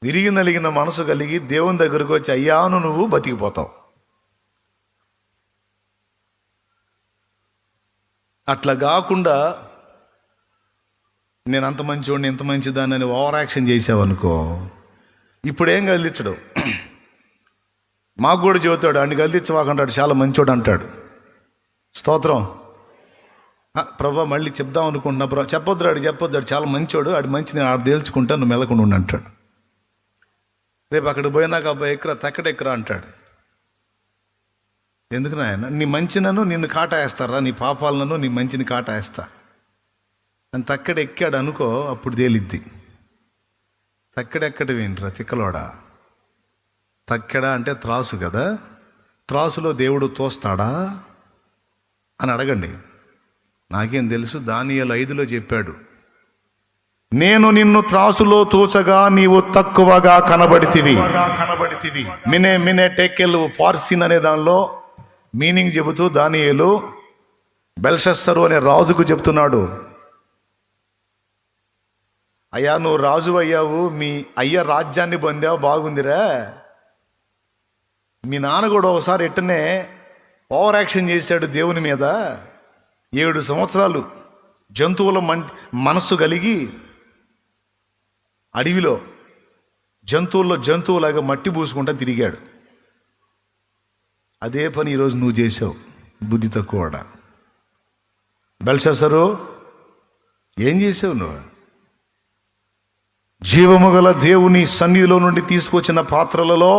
విరిగి నలిగిన మనసు కలిగి దేవుని దగ్గరకు వచ్చి అయ్యాను నువ్వు బతికిపోతావు. అట్లా కాకుండా నేను అంత మంచివాడిని ఇంత మంచిదాన్ని అని ఓవర్ యాక్షన్ చేసావనుకో, ఇప్పుడు ఏం కదిలించడు. మాకు కూడా చెబుతాడు, అన్ని కదిలించవాకంటాడు, చాలా మంచోడు అంటాడు. స్తోత్రం. ప్రభా మళ్ళీ చెప్దాం అనుకుంటున్నా, ప్రభా చెప్పొద్దు చాలా మంచోడు, ఆడి మంచి నేను ఆడు తేల్చుకుంటా, నువ్వు మెలకుండా ఉండి అంటాడు. రేపు అక్కడికి పోయినాక అబ్బాయి ఎక్కరా తక్కడెక్కరా అంటాడు. ఎందుకు నాయన? నీ మంచినను నిన్ను కాటాయేస్తారా, నీ పాపాలను నీ మంచిని కాటాయేస్తా అని తక్కడెక్కాడు అనుకో, అప్పుడు తేలిద్ది. తక్కడెక్కడమేంట్రా తిక్కలోడా? తక్కెడ అంటే త్రాసు కదా, త్రాసులో దేవుడు తోస్తాడా అని అడగండి. నాకేం తెలుసు? దానియేలు 5లో చెప్పాడు, నేను నిన్ను త్రాసులో తూచగా నీవు తక్కువగా కనబడితివి. మినే టెకెల్ ఫార్సిన్ అనే దానిలో మీనింగ్ చెబుతూ దానియేలు బెల్షస్సరు అనే రాజుకు చెప్తున్నాడు, అయ్యా నువ్వు రాజు అయ్యావు, మీ అయ్య రాజ్యాన్ని పొందావు, బాగుందిరా. మీ నాన్న కూడా ఒకసారి ఎట్టనే ఓవర్ యాక్షన్ చేశాడు దేవుని మీద. 7 సంవత్సరాలు జంతువుల మనస్సు కలిగి అడవిలో జంతువులాగా మట్టి పూసుకుంటా తిరిగాడు. అదే పని ఈరోజు నువ్వు చేసావు, బుద్ధి తక్కువడా. బెల్షస్సరు ఏం చేసావు నువ్వు? జీవము గల దేవుని సన్నిధిలో నుండి తీసుకొచ్చిన పాత్రలలో,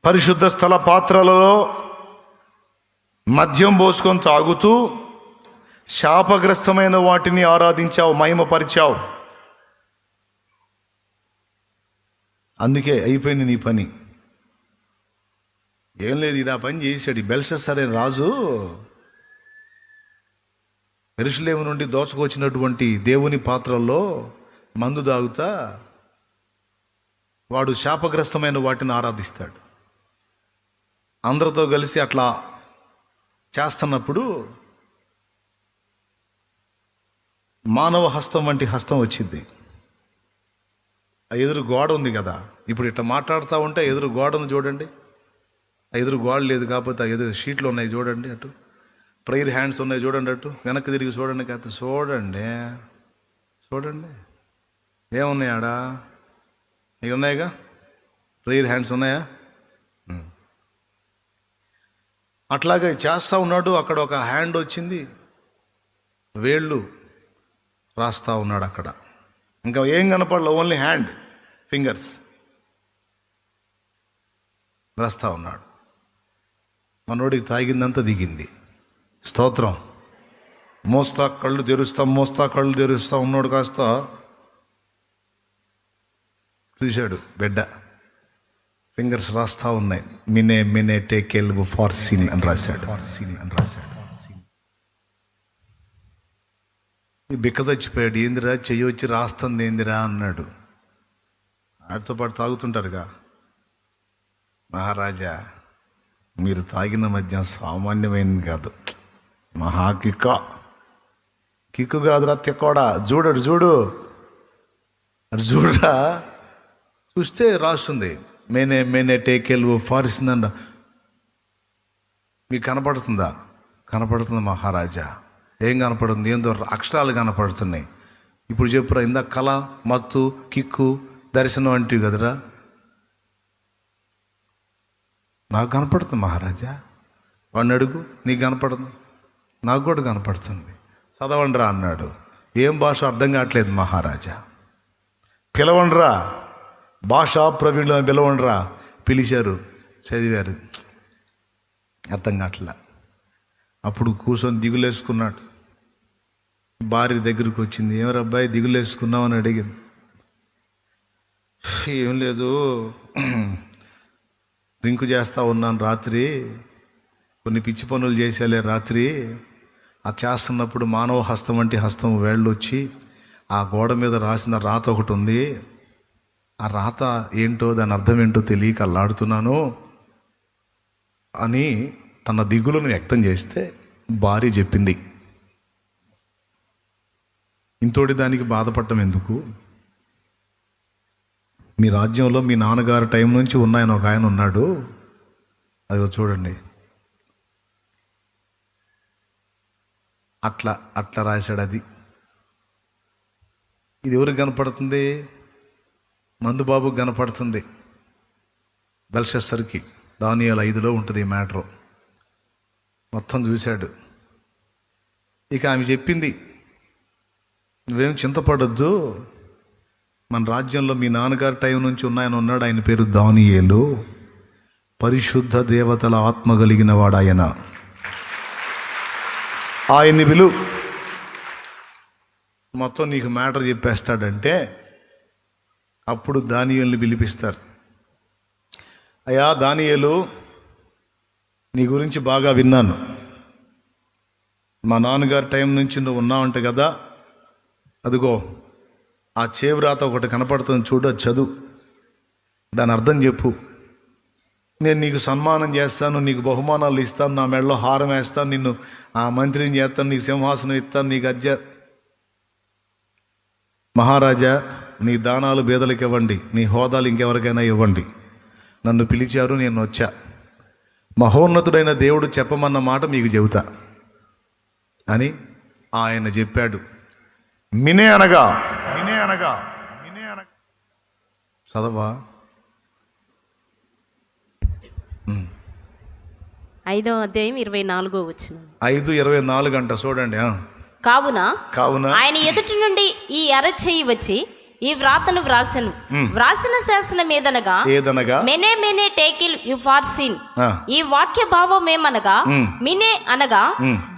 పరిశుద్ధ స్థల పాత్రలలో మద్యం పోసుకొని తాగుతూ శాపగ్రస్తమైన వాటిని ఆరాధించావు, మహిమపరిచావు. అందుకే అయిపోయింది నీ పని. ఏం లేదు, ఇలా పని చేశాడు బెల్షస్సరు అనే రాజు. యెరూషలేము నుండి దోచుకొచ్చినటువంటి దేవుని పాత్రల్లో మందు తాగుతా వాడు శాపగ్రస్తమైన వాటిని ఆరాధిస్తాడు. అందరితో కలిసి అట్లా చేస్తున్నప్పుడు మానవ హస్తం వంటి హస్తం వచ్చింది. ఆ ఎదురు గోడ ఉంది కదా, ఇప్పుడు ఇట్లా మాట్లాడుతూ ఉంటే ఎదురు గోడ ఉంది చూడండి. ఆ ఎదురు గోడ లేదు, కాకపోతే ఆ ఎదురు షీట్లు ఉన్నాయి చూడండి, అటు ప్రేయర్ హ్యాండ్స్ ఉన్నాయి చూడండి, అటు వెనక్కి తిరిగి చూడండి, కాకపోతే చూడండి ఏమున్నాయి ఆడా? ఇవి ఉన్నాయిగా, ప్రేయర్ హ్యాండ్స్ ఉన్నాయా? అట్లాగే చేస్తూ ఉన్నాడు. అక్కడ ఒక హ్యాండ్ వచ్చింది, వేళ్ళు రాస్తా ఉన్నాడు అక్కడ. ఇంకా ఏం కనపడలే, ఓన్లీ హ్యాండ్, ఫింగర్స్ రాస్తా ఉన్నాడు. మనోడికి తాగిందంతా దిగింది. స్తోత్రం. మోస్తా కళ్ళు తెరుస్తా ఉన్నాడు. కాస్త చూశాడు, బిడ్డ ఫింగర్స్ రాస్తా ఉన్నాయి. మినే టేకెల్ ఫార్ సిన్ అని రాశాడు. బిక్క చచ్చిపోయాడు. ఏందిరా చెయ్యి వచ్చి రాస్తుంది ఏందిరా అన్నాడు. వాటితో పాటు తాగుతుంటారుగా. మహారాజా, మీరు తాగిన మద్యం సామాన్యమైనది కాదు, మహా కిక్కు కాదురా తెక్కోడా. చూడు చూడరా. చూస్తే రాస్తుంది మేనే టేకెల్ ఫారిస్తుందండ. మీకు కనపడుతుందా? కనపడుతుంది మహారాజా. ఏం కనపడుతుంది? ఏందో అక్షరాలు కనపడుతున్నాయి. ఇప్పుడు చెప్పురా, ఇందా కళ, మత్తు, కిక్కు, దర్శనం అంటివి కదరా. నాకు కనపడుతుంది మహారాజా. వాడిని అడుగు, నీకు కనపడుతుంది? నాకు కూడా కనపడుతుంది. చదవండిరా అన్నాడు. ఏం భాష అర్థం కావట్లేదు మహారాజా. పిలవండిరా, భాషా ప్రవీణులను పిలవండిరా. పిలిచారు, చదివారు, అర్థం కావట్లా. అప్పుడు కూర్చొని దిగులేసుకున్నాడు. భార్య దగ్గరికి వచ్చింది. ఏమరా అబ్బాయి దిగులేసుకున్నావు అని అడిగింది. ఏం లేదు, డ్రింక్ చేస్తూ ఉన్నాను రాత్రి, కొన్ని పిచ్చి పనులు చేసేలే రాత్రి. ఆ చేస్తున్నప్పుడు మానవ హస్తం వంటి హస్తం వేళ్ళు వచ్చి ఆ గోడ మీద రాసిన రాత ఒకటి ఉంది. ఆ రాత ఏంటో, దాని అర్థం ఏంటో తెలియక అల్లాడుతున్నాను అని తన దిగులను వ్యక్తం చేస్తే భార్య చెప్పింది, ఇంతోటి దానికి బాధపడటం ఎందుకు? మీ రాజ్యంలో మీ నాన్నగారు టైం నుంచి ఉన్నాయని ఒక ఆయన ఉన్నాడు, అదిగో చూడండి. అట్లా రాశాడు. ఇది ఎవరికి కనపడుతుంది? మందుబాబుకి కనపడుతుంది. బెల్షస్సర్కి దానియేలు 5లో ఉంటుంది ఈ మ్యాటరు. మొత్తం చూశాడు. ఇక ఆమె చెప్పింది, నువ్వేం చింతపడొద్దు, మన రాజ్యంలో మీ నాన్నగారి టైం నుంచి ఉన్నాయని ఉన్నాడు, ఆయన పేరు దానియేలు, పరిశుద్ధ దేవతల ఆత్మ కలిగిన వాడు ఆయన. ఆయన్ని పిలు, మొత్తం నీకు మ్యాటర్ చెప్పేస్తాడంటే అప్పుడు దానియేలుని పిలిపిస్తారు. అయ్యా దానియేలు, నీ గురించి బాగా విన్నాను. మా నాన్నగారి టైం నుంచి నువ్వు ఉన్నావంట కదా, అదిగో ఆ చేవ్రాత ఒకటి కనపడుతుంది చూడు, చదువు, దాని అర్థం చెప్పు. నేను నీకు సన్మానం చేస్తాను, నీకు బహుమానాలు ఇస్తాను, నా మెడలో హారం వేస్తాను, నిన్ను ఆ మంత్రిని చేస్తాను, నీకు సింహాసనం ఇస్తాను, నీకు మహారాజా నీ దానాలు బేదలకు ఇవ్వండి, నీ హోదాలు ఇంకెవరికైనా ఇవ్వండి. నన్ను పిలిచారు, నేను వచ్చా. మహోన్నతుడైన దేవుడు చెప్పమన్న మాట మీకు చెబుతా అని ఆయన చెప్పాడు. మినే అనగా చదవా 5వ అధ్యాయం 24వ వచనం. 5:24 అంట చూడండి. కావున ఆయన ఎదుటి నుండి ఈ అరచెయ్యి వచ్చి ఈ వ్రాతను వ్రాసిన శాసనం ఏదనగా మెనే టేకిల్ యుఫార్సిన్. ఈ వాక్య భావం ఏమనగా, మినే అనగా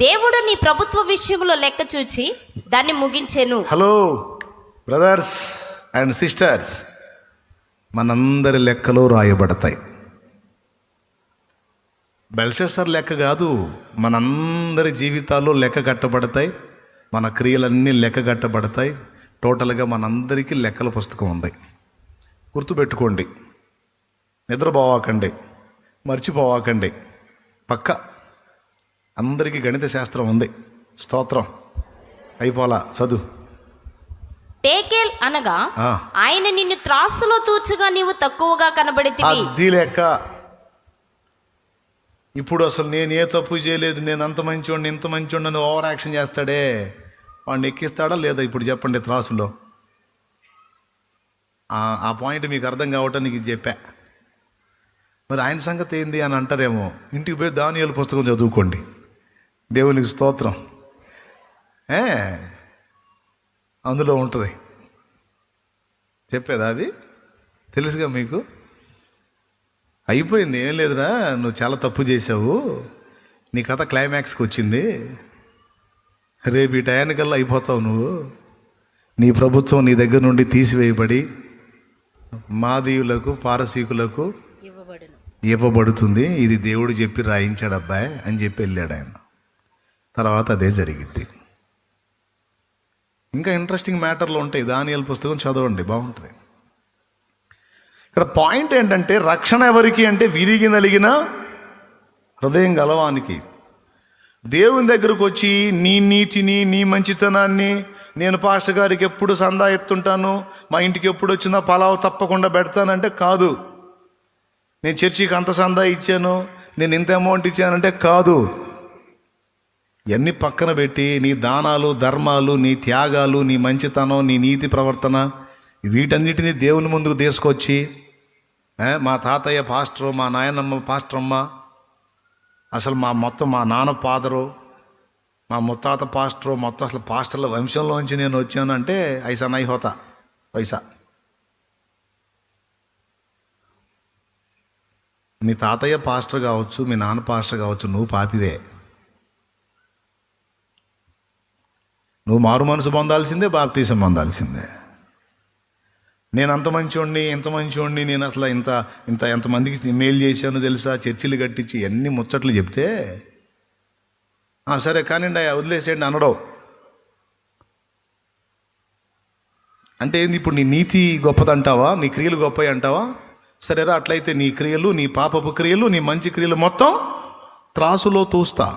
దేవుడు నీ ప్రభుత్వ విషయంలో లెక్క చూచి దాన్ని ముగించెను. హలో బ్రదర్స్ అండ్ సిస్టర్స్, మనందరి లెక్కలో రాయబడతాయి. బెల్షస్సర్ లెక్క కాదు, మనందరి జీవితాల్లో లెక్క కట్టబడతాయి. మన క్రియలన్నీ లెక్క కట్టబడతాయి. టోటల్గా మనందరికీ లెక్కల పుస్తకం ఉంది. గుర్తుపెట్టుకోండి, నిద్రపోవాకండి, మర్చిపోవాకండి. పక్క అందరికీ గణిత శాస్త్రం ఉంది. స్తోత్రం. అయిపోలా, చదువు. టేకేల్ అనగా ఆయన నిన్ను త్రాసులో తూచుగా నీవు తక్కువగా కనబడితివి. అది లెక్క. ఇప్పుడు అసలు నేను ఏ తప్పు చేయలేదు, నేను అంత మంచోడిని ఇంత మంచోడిని ఓవర్ యాక్షన్ చేస్తాడే, వాడిని ఎక్కిస్తాడా లేదా? ఇప్పుడు చెప్పండి త్రాసులో. ఆ పాయింట్ మీకు అర్థం కావటానికి చెప్పా. మరి ఆయన సంగతి ఏంది అని అంటారేమో. ఇంటికి పోయి దానియేలు పుస్తకం చదువుకోండి. దేవునికి స్తోత్రం. అందులో ఉంటుంది. చెప్పేదా అది? తెలుసుగా మీకు. అయిపోయింది, ఏం లేదురా, నువ్వు చాలా తప్పు చేసావు, నీ కథ క్లైమాక్స్కి వచ్చింది, రేపు ఈ టయానికల్లా అయిపోతావు నువ్వు, నీ ప్రభుత్వం నీ దగ్గర నుండి తీసివేయబడి మాదీయులకు పారసీకులకు ఇవ్వబడుతుంది, ఇది దేవుడు చెప్పి రాయించాడు అబ్బాయి అని చెప్పి వెళ్ళాడు ఆయన. తర్వాత అదే జరిగింది. ఇంకా ఇంట్రెస్టింగ్ మ్యాటర్లు ఉంటాయి, దానియేలు పుస్తకం చదవండి, బాగుంటుంది. ఇక్కడ పాయింట్ ఏంటంటే, రక్షణ ఎవరికి అంటే విరిగి నలిగిన హృదయం గలవానికి. దేవుని దగ్గరకు వచ్చి నీ నీతిని, నీ మంచితనాన్ని, నేను పాస్టర్ గారికి ఎప్పుడు సందా ఎత్తుంటాను, మా ఇంటికి ఎప్పుడు వచ్చినా పలావ్ తప్పకుండా పెడతానంటే కాదు. నేను చర్చికి అంత సందా ఇచ్చాను, నేను ఇంత అమౌంట్ ఇచ్చానంటే కాదు. ఇవన్నీ పక్కన పెట్టి నీ దానాలు, ధర్మాలు, నీ త్యాగాలు, నీ మంచితనం, నీ నీతి ప్రవర్తన, వీటన్నిటినీ దేవుని ముందుకు తీసుకొచ్చి, మా తాతయ్య పాస్టరు, మా నాయనమ్మ పాస్టరమ్మ, అసలు మా నాన్న ఫాదరు, మా ముత్తాత పాస్టరు, మొత్తం అసలు పాస్టర్ల వంశంలోంచి నేను వచ్చాను అంటే ఐసా నై హోతా పైసా. మీ తాతయ్య పాస్టర్ కావచ్చు, మీ నాన్న పాస్టర్ కావచ్చు, నువ్వు పాపివే. నువ్వు మారు మనసు పొందాల్సిందే, బాప్తీసం పొందాల్సిందే. నేను అంత మంచివాడిని, ఇంత మంచివాడిని, నేను అసలు ఎంతమందికి మేలు చేశాను తెలుసా, చర్చిలు కట్టించి ఎన్ని ముచ్చట్లు చెప్తే సరే కానివ్వండి వదిలేసేయండి అనడం అంటే ఏంది? ఇప్పుడు నీ నీతి గొప్పదంటావా, నీ క్రియలు గొప్పవి అంటావా? సరేరా, అట్లయితే నీ క్రియలు, నీ పాపపు క్రియలు, నీ మంచి క్రియలు మొత్తం త్రాసులో తూస్తా.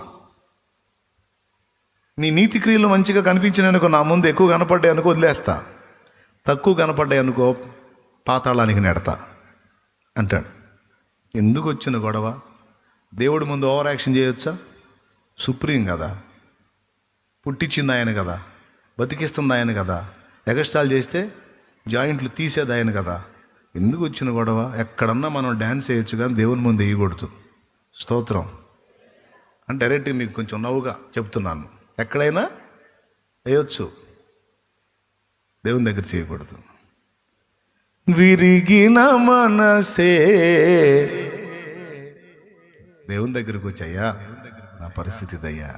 నీ నీతి క్రియలు మంచిగా కనిపించిననుకో, నా ముందు ఎక్కువ కనపడ్డాయి అనుకో వదిలేస్తా, తక్కువ కనపడ్డాయి అనుకో పాతాళానికి నెడతా అంటాడు. ఎందుకు వచ్చిన గొడవ? దేవుడి ముందు ఓవర్ యాక్షన్ చేయొచ్చా? సుప్రీం కదా, పుట్టించింది ఆయన కదా, బతికిస్తుంది ఆయన కదా, ఎగస్టాల్ చేస్తే జాయింట్లు తీసేది ఆయన కదా. ఎందుకు వచ్చిన గొడవ? ఎక్కడన్నా మనం డ్యాన్స్ వేయచ్చు కానీ దేవుని ముందు వేయకూడదు. స్తోత్రం. అంటే డైరెక్ట్గా మీకు కొంచెం నవ్వుగా చెప్తున్నాను, ఎక్కడైనా వేయొచ్చు, దేవుని దగ్గర చేయకూడదు. విరిగిన మనసే దేవుని దగ్గరకు వచ్చాయా, నా పరిస్థితి దయ్యా,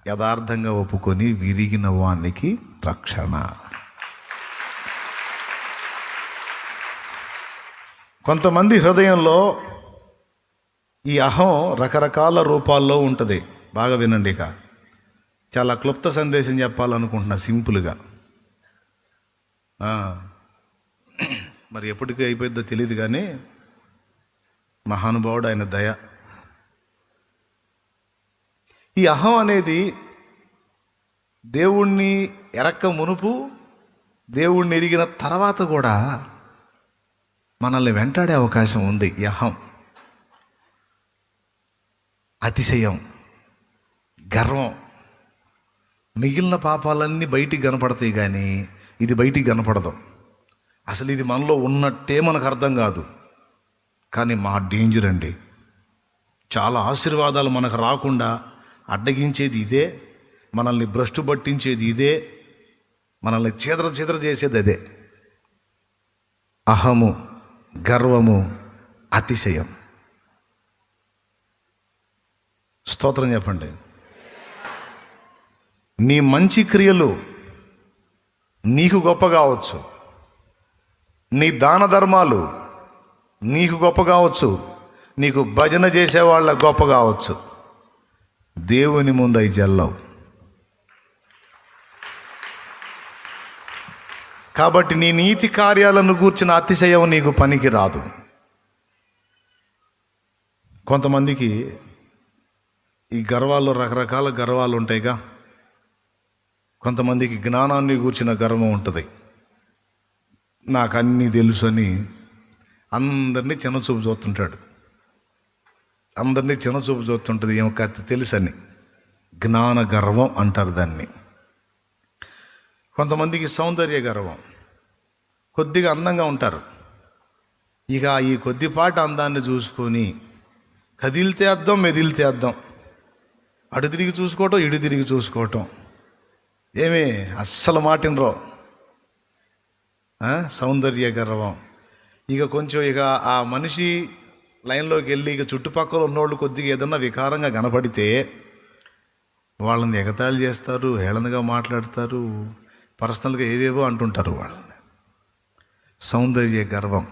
యథార్థంగా ఒప్పుకొని విరిగిన వానికి రక్షణ. కొంతమంది హృదయంలో ఈ అహం రకరకాల రూపాల్లో ఉంటుంది. బాగా వినండి. ఇక చాలా క్లుప్త సందేశం చెప్పాలనుకుంటున్నా సింపుల్గా. మరి ఎప్పటికీ అయిపోద్దో తెలియదు కానీ మహానుభావుడు ఆయన దయ. ఈ అహం అనేది దేవుణ్ణి ఎరక్క మునుపు, దేవుణ్ణి ఎరిగిన తర్వాత కూడా మనల్ని వెంటాడే అవకాశం ఉంది. ఈ అహం అతిశయం, గర్వం, మిగిలిన పాపాలన్నీ బయటికి కనపడతాయి కానీ ఇది బయటికి కనపడదు. అసలు ఇది మనలో ఉన్నట్టే మనకు అర్థం కాదు, కానీ మా డేంజర్ అండి. చాలా ఆశీర్వాదాలు మనకు రాకుండా అడ్డగించేది ఇదే, మనల్ని భ్రష్టు పట్టించేది ఇదే, మనల్ని చీదర చేసేది అదే. అహము, గర్వము, అతిశయం. స్తోత్రం చెప్పండి. నీ మంచి క్రియలు నీకు గొప్ప కావచ్చు, నీ దాన ధర్మాలు నీకు గొప్ప కావచ్చు, నీకు భజన చేసేవాళ్ళ గొప్ప కావచ్చు, దేవుని ముందు అవి జల్లవు. కాబట్టి నీ నీతి కార్యాలను గూర్చిన అతిశయం నీకు పనికి రాదు. కొంతమందికి ఈ గర్వాల్లో రకరకాల గర్వాలు ఉంటాయిగా. కొంతమందికి జ్ఞానాన్ని గూర్చిన గర్వం ఉంటుంది. నాకు అన్నీ తెలుసు అని అందరినీ చిన్నచూపు చూస్తుంటాడు. అందరినీ చిన్నచూపు చూస్తుంటుంది, ఏమో తెలుసు అని. జ్ఞాన గర్వం అంటారు దాన్ని. కొంతమందికి సౌందర్య గర్వం. కొద్దిగా అందంగా ఉంటారు, ఇక ఈ కొద్దిపాటి అందాన్ని చూసుకొని కదిలితే అద్దం, మెదిలితే అద్దం, అటు తిరిగి చూసుకోవటం, ఇటు తిరిగి చూసుకోవటం. ఏమి అస్సలు మాటినరో. సౌందర్య గర్వం. ఇక కొంచెం ఇక ఆ మనిషి లైన్లోకి వెళ్ళి ఇక చుట్టుపక్కల ఉన్నోళ్ళు కొద్దిగా ఏదన్నా వికారంగా కనపడితే వాళ్ళని ఎగతాళి చేస్తారు, హేళనగా మాట్లాడతారు, పర్సనల్గా ఏవేవో అంటుంటారు వాళ్ళని. సౌందర్య గర్వం.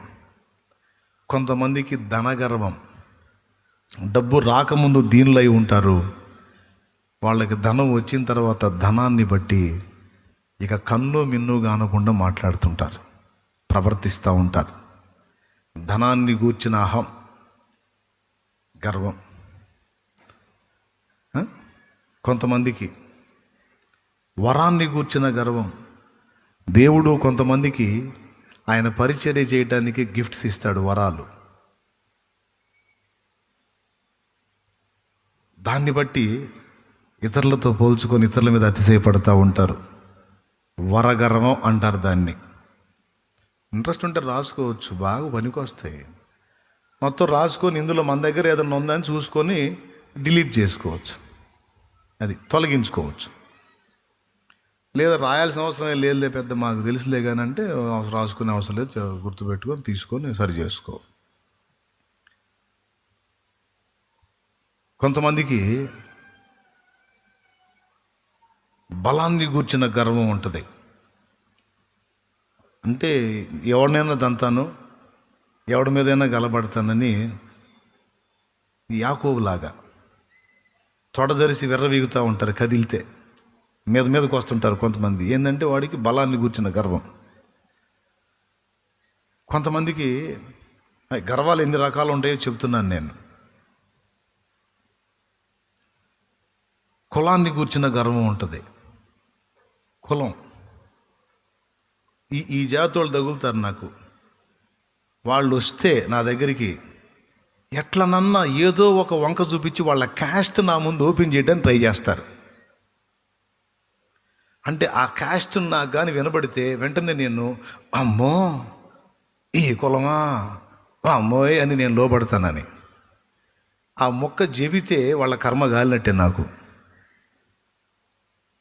కొంతమందికి ధన గర్వం. డబ్బు రాకముందు దీనిలో ఉంటారు, వాళ్ళకి ధనం వచ్చిన తర్వాత ధనాన్ని బట్టి ఇక కన్ను మిన్ను కానకుండా మాట్లాడుతుంటారు, ప్రవర్తిస్తూ ఉంటారు. ధనాన్ని గూర్చిన అహం, గర్వం. కొంతమందికి వరాన్ని గూర్చిన గర్వం. దేవుడు కొంతమందికి ఆయన పరిచర్య చేయడానికి గిఫ్ట్స్ ఇస్తాడు, వరాలు. దాన్ని బట్టి ఇతరులతో పోల్చుకొని ఇతరుల మీద అతిశయపడుతూ ఉంటారు. వరగర్వం అంటారు దాన్ని. ఇంట్రెస్ట్ ఉంటే రాసుకోవచ్చు, బాగా పనికొస్తాయి. మొత్తం రాసుకొని ఇందులో మన దగ్గర ఏదైనా ఉందని చూసుకొని డిలీట్ చేసుకోవచ్చు, అది తొలగించుకోవచ్చు. లేదా రాయాల్సిన అవసరం లేదులే, పెద్ద మాకు తెలుసులే కానీ అంటే రాసుకునే అవసరం లేదు, గుర్తుపెట్టుకొని తీసుకొని సరి చేసుకో. కొంతమందికి బలాన్ని గూర్చిన గర్వం ఉంటుంది. అంటే ఎవరినైనా దంతాను, ఎవడి మీదైనా గలబడతానని యాకోబులాగా తొడజరిసి విర్రవీగుతూ ఉంటారు, కదిలితే మీదకి వస్తుంటారు కొంతమంది. ఏంటంటే వాడికి బలాన్ని గూర్చిన గర్వం. కొంతమందికి గర్వాలు ఎన్ని రకాలు ఉంటాయో చెప్తున్నాను నేను. కులాన్ని గూర్చిన గర్వం ఉంటుంది. కులం, ఈ జాతి వాళ్ళు తగులుతారు నాకు. వాళ్ళు వస్తే నా దగ్గరికి ఎట్లనన్నా ఏదో ఒక వంక చూపించి వాళ్ళ క్యాస్ట్ నా ముందు ఓపెన్ చేయడానికి ట్రై చేస్తారు. అంటే ఆ క్యాస్ట్ నాకు కానీ వినబడితే వెంటనే నేను అమ్మో ఈ కులమా అమ్మోయ్ అని నేను లోపడతానని. ఆ మొక్క చెబితే వాళ్ళ కర్మ గాలినట్టే. నాకు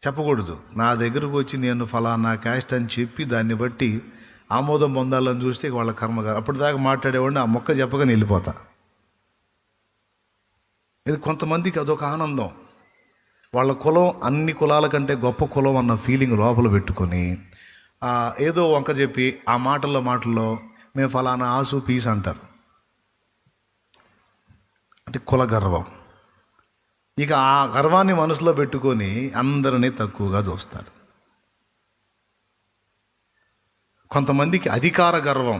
చెప్పకూడదు. నా దగ్గరకు వచ్చి నేను ఫలానా క్యాస్ట్ అని చెప్పి దాన్ని బట్టి ఆమోదం పొందాలని చూస్తే వాళ్ళ కర్మగా. అప్పటిదాకా మాట్లాడేవాడిని, ఆ మొక్క చెప్పగానే వెళ్ళిపోతా. ఇది కొంతమందికి అదొక ఆనందం. వాళ్ళ కులం అన్ని కులాల కంటే గొప్ప కులం అన్న ఫీలింగ్ లోపల పెట్టుకొని ఏదో వంక చెప్పి ఆ మాటల్లో మేము ఫలానా ఆసు పీస్ అంటారు. అంటే కుల గర్వం. ఇక ఆ గర్వాన్ని మనసులో పెట్టుకొని అందరినీ తక్కువగా చూస్తారు. కొంతమందికి అధికార గర్వం.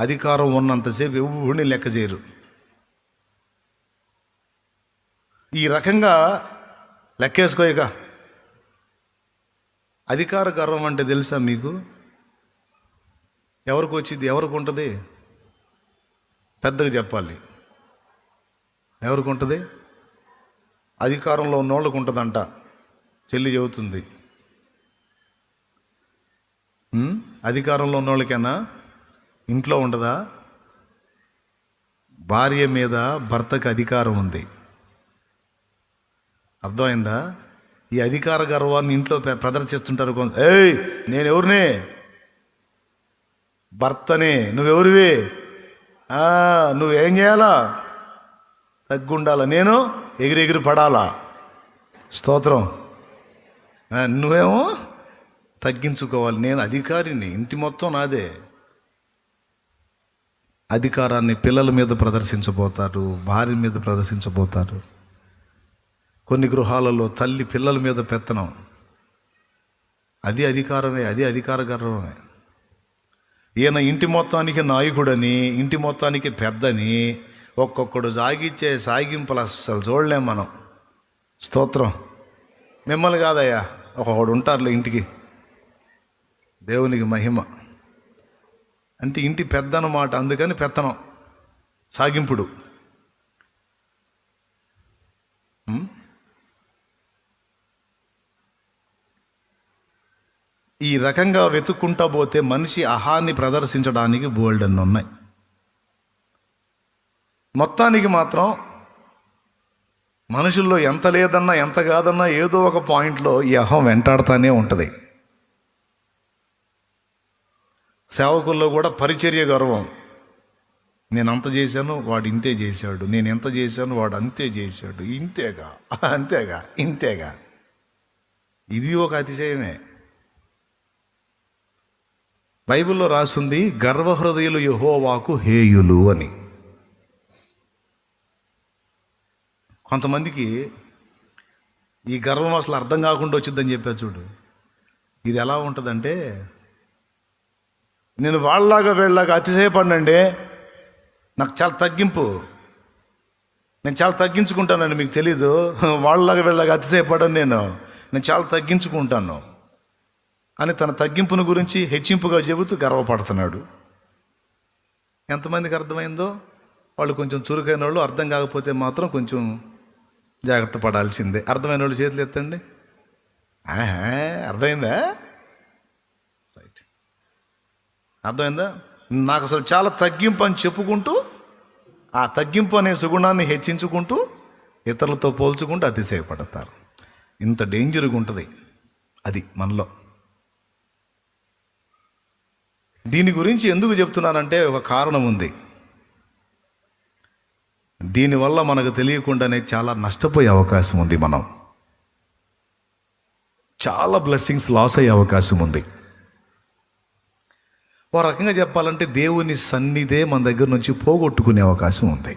అధికారం ఉన్నంతసేపు ఎవరిని లెక్క చేయరు. ఈ రకంగా లెక్కేసుకో. ఇక అధికార గర్వం అంటే తెలుసా మీకు? ఎవరికి వచ్చింది, ఎవరికి ఉంటుంది? పెద్దగా చెప్పాలి. ఎవరికి ఉంటుంది? అధికారంలో ఉన్నోళ్ళకు ఉంటుందంట. చెల్లి చెబుతుంది. అధికారంలో ఉన్నోళ్ళకైనా ఇంట్లో ఉండదా? భార్య మీద భర్తకు అధికారం ఉంది. అర్థమైందా? ఈ అధికార గర్వాన్ని ఇంట్లో ప్రదర్శిస్తుంటారు. ఏయ్ నేను ఎవరిని? భర్తనే. నువ్వెవరివి? నువ్వేం చేయాలా? తగ్గుండాలా, నేను ఎగిరెగిరి పడాలా. స్తోత్రం. నువ్వేమో తగ్గించుకోవాలి. నేను అధికారిని, ఇంటి మొత్తం నాదే. అధికారాన్ని పిల్లల మీద ప్రదర్శించబోతారు, భార్య మీద ప్రదర్శించబోతారు. కొన్ని గృహాలలో తల్లి పిల్లల మీద పెత్తనం. అది అధికారమే, అది అధికార గర్వమే. ఈయన ఇంటి మొత్తానికి నాయకుడని, ఇంటి మొత్తానికి పెద్దని ఒక్కొక్కడు సాగిచ్చే సాగింపులు అస్సలు చూడలేం మనం. స్తోత్రం. మిమ్మల్ని కాదయ్యా, ఒక్కొక్కడు ఉంటారులే ఇంటికి. దేవునికి మహిమ. అంటే ఇంటి పెద్ద అన్నమాట, అందుకని పెత్తనం, సాగింపుడు. ఈ రకంగా వెతుక్కుంటా పోతే మనిషి అహాన్ని ప్రదర్శించడానికి బోల్డన్ని ఉన్నాయి. మొత్తానికి మాత్రం మనుషుల్లో ఎంత లేదన్నా ఎంత కాదన్నా ఏదో ఒక పాయింట్లో ఈ అహం వెంటాడుతూనే ఉంటుంది. సేవకుల్లో కూడా పరిచర్య గర్వం. నేను అంత చేశాను వాడు ఇంతే చేశాడు, నేను ఎంత చేశాను వాడు అంతే చేశాడు, ఇంతేగా. ఇది ఒక అతిశయమే. బైబిల్లో రాసింది గర్వహృదయులు యెహోవాకు హేయులు అని. కొంతమందికి ఈ గర్వం అసలు అర్థం కాకుండా వచ్చిందని చెప్పారు చూడు. ఇది ఎలా ఉంటుందంటే, నేను వాళ్ళలాగా వీళ్ళలాగా అతిశయపడినండి, నాకు చాలా తగ్గింపు, నేను చాలా తగ్గించుకుంటానండి, మీకు తెలీదు, వాళ్ళలాగా వీళ్ళలాగా అతిశయపడను, నేను చాలా తగ్గించుకుంటాను అని తన తగ్గింపును గురించి హెచ్చింపుగా చెబుతూ గర్వపడుతున్నాడు. ఎంతమందికి అర్థమైందో వాళ్ళు కొంచెం చురుకైన వాళ్ళు, అర్థం కాకపోతే మాత్రం కొంచెం జాగ్రత్త పడాల్సిందే. అర్థమైన వాళ్ళు చేతులు ఎత్తండి. అర్థమైందా? రైట్, అర్థమైందా? నాకు అసలు చాలా తగ్గింపు అని చెప్పుకుంటూ ఆ తగ్గింపు అనే సుగుణాన్ని హెచ్చించుకుంటూ ఇతరులతో పోల్చుకుంటూ అతిశయపడతారు. ఇంత డేంజర్గా ఉంటుంది అది మనలో. దీని గురించి ఎందుకు చెప్తున్నానంటే ఒక కారణం ఉంది. దీనివల్ల మనకు తెలియకుండానే చాలా నష్టపోయే అవకాశం ఉంది. మనం చాలా బ్లెస్సింగ్స్ లాస్ అయ్యే అవకాశం ఉంది. ఓ రకంగా చెప్పాలంటే దేవుని సన్నిధే మన దగ్గర నుంచి పోగొట్టుకునే అవకాశం ఉంది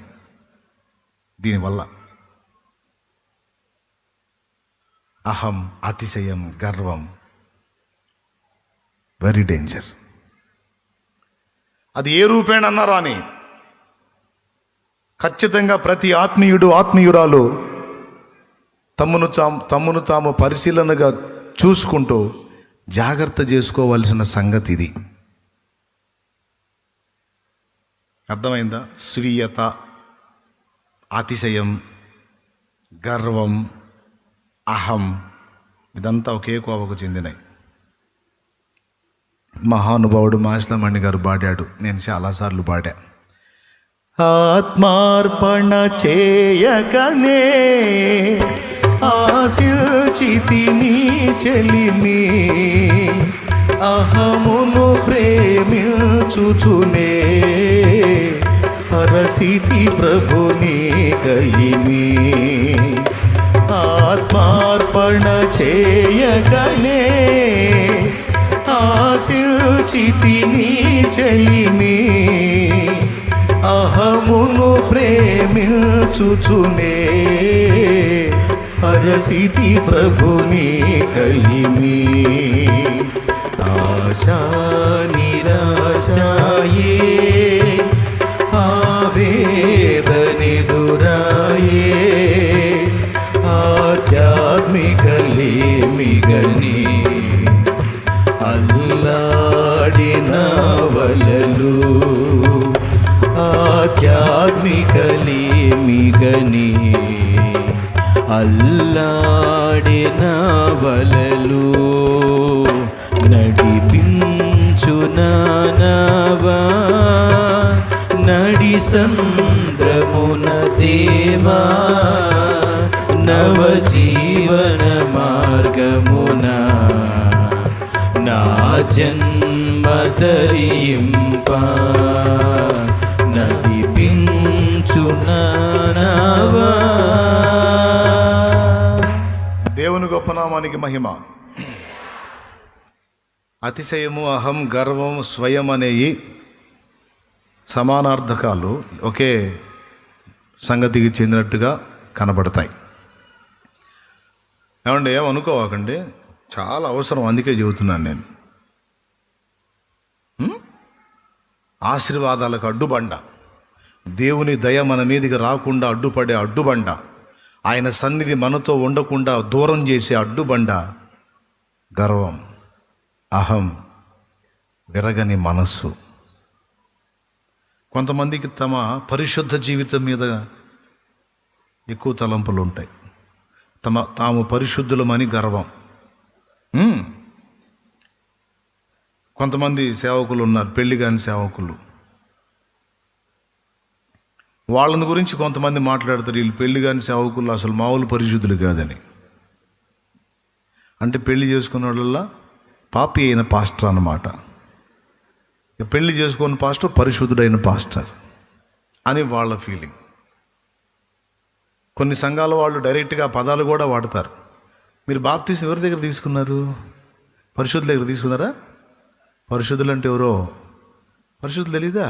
దీనివల్ల. అహం, అతిశయం, గర్వం వెరీ డేంజర్. అది ఏ రూపేణన్నా రాని, ఖచ్చితంగా ప్రతి ఆత్మీయుడు ఆత్మీయురాలు తమ్మును తాము పరిశీలనగా చూసుకుంటూ జాగ్రత్త చేసుకోవాల్సిన సంగతి ఇది. అర్థమైందా? స్వీయత, అతిశయం, గర్వం, అహం ఇదంతా ఒకే కోవకు చెందినవి. మహానుభావుడు మాస్లమణి గారు పాడాడు, నేను చాలాసార్లు పాడా. ఆత్మార్పణ చేయకనే ఆశిల్చితిని చెలిమి, అహమును ప్రేమించుచునే హరసితి ప్రభుని కలిమి. ఆత్మార్పణ చేయకనే ఆశిల్చితిని చెలిమి, అహమును ప్రేమించుచునే హరసితి ప్రభుని కలిమి. ఆశా నిరాశాయే ఆవేదనెదురాయే, ఆధ్యాత్మికలేమిగని అల్లాడిన వలలు, ఆధ్యాత్మికలేమిగని అల్లాడిన వలలు, నడిపించునావా నడి సంద్రమున దేవా, నవజీవన మార్గమున నా జన్మ తరింప, నడిపించునావా. దేవుని గొప్ప నామానికి మహిమ. అతిశయము, అహం, గర్వం, స్వయం అనేవి సమానార్థకాలు, ఒకే సంగతికి చెందినట్టుగా కనబడతాయి. ఏమండి, ఏమనుకోవాకండి, చాలా అవసరం, అందుకే చెబుతున్నాను నేను. ఆశీర్వాదాలకు అడ్డుబండ, దేవుని దయ మన మీదికి రాకుండా అడ్డుపడే అడ్డుబండ, ఆయన సన్నిధి మనతో ఉండకుండా దూరం చేసే అడ్డుబండ గర్వం, అహం, విరగని మనస్సు. కొంతమందికి తమ పరిశుద్ధ జీవితం మీద ఎక్కువ తలంపులు ఉంటాయి. తాము పరిశుద్ధులమని గర్వం. కొంతమంది సేవకులు ఉన్నారు, పెళ్లి కాని సేవకులు. వాళ్ళని గురించి కొంతమంది మాట్లాడతారు, వీళ్ళు పెళ్లి కాని సేవకులు అసలు మామూలు పరిశుద్ధులు కాదని. అంటే పెళ్లి చేసుకున్న వాళ్ళ పాపి అయిన పాస్టర్ అన్నమాట. పెళ్లి చేసుకున్న పాస్టర్ పరిశుద్ధుడైన పాస్టర్ అని వాళ్ళ ఫీలింగ్. కొన్ని సంఘాల వాళ్ళు డైరెక్ట్గా పదాలు కూడా వాడతారు. మీరు బాప్టిజం ఎవరి దగ్గర తీసుకున్నారు? పరిశుద్ధుల దగ్గర తీసుకున్నారా? పరిశుద్ధులు అంటే ఎవరో పరిశుద్ధులు తెలీదా?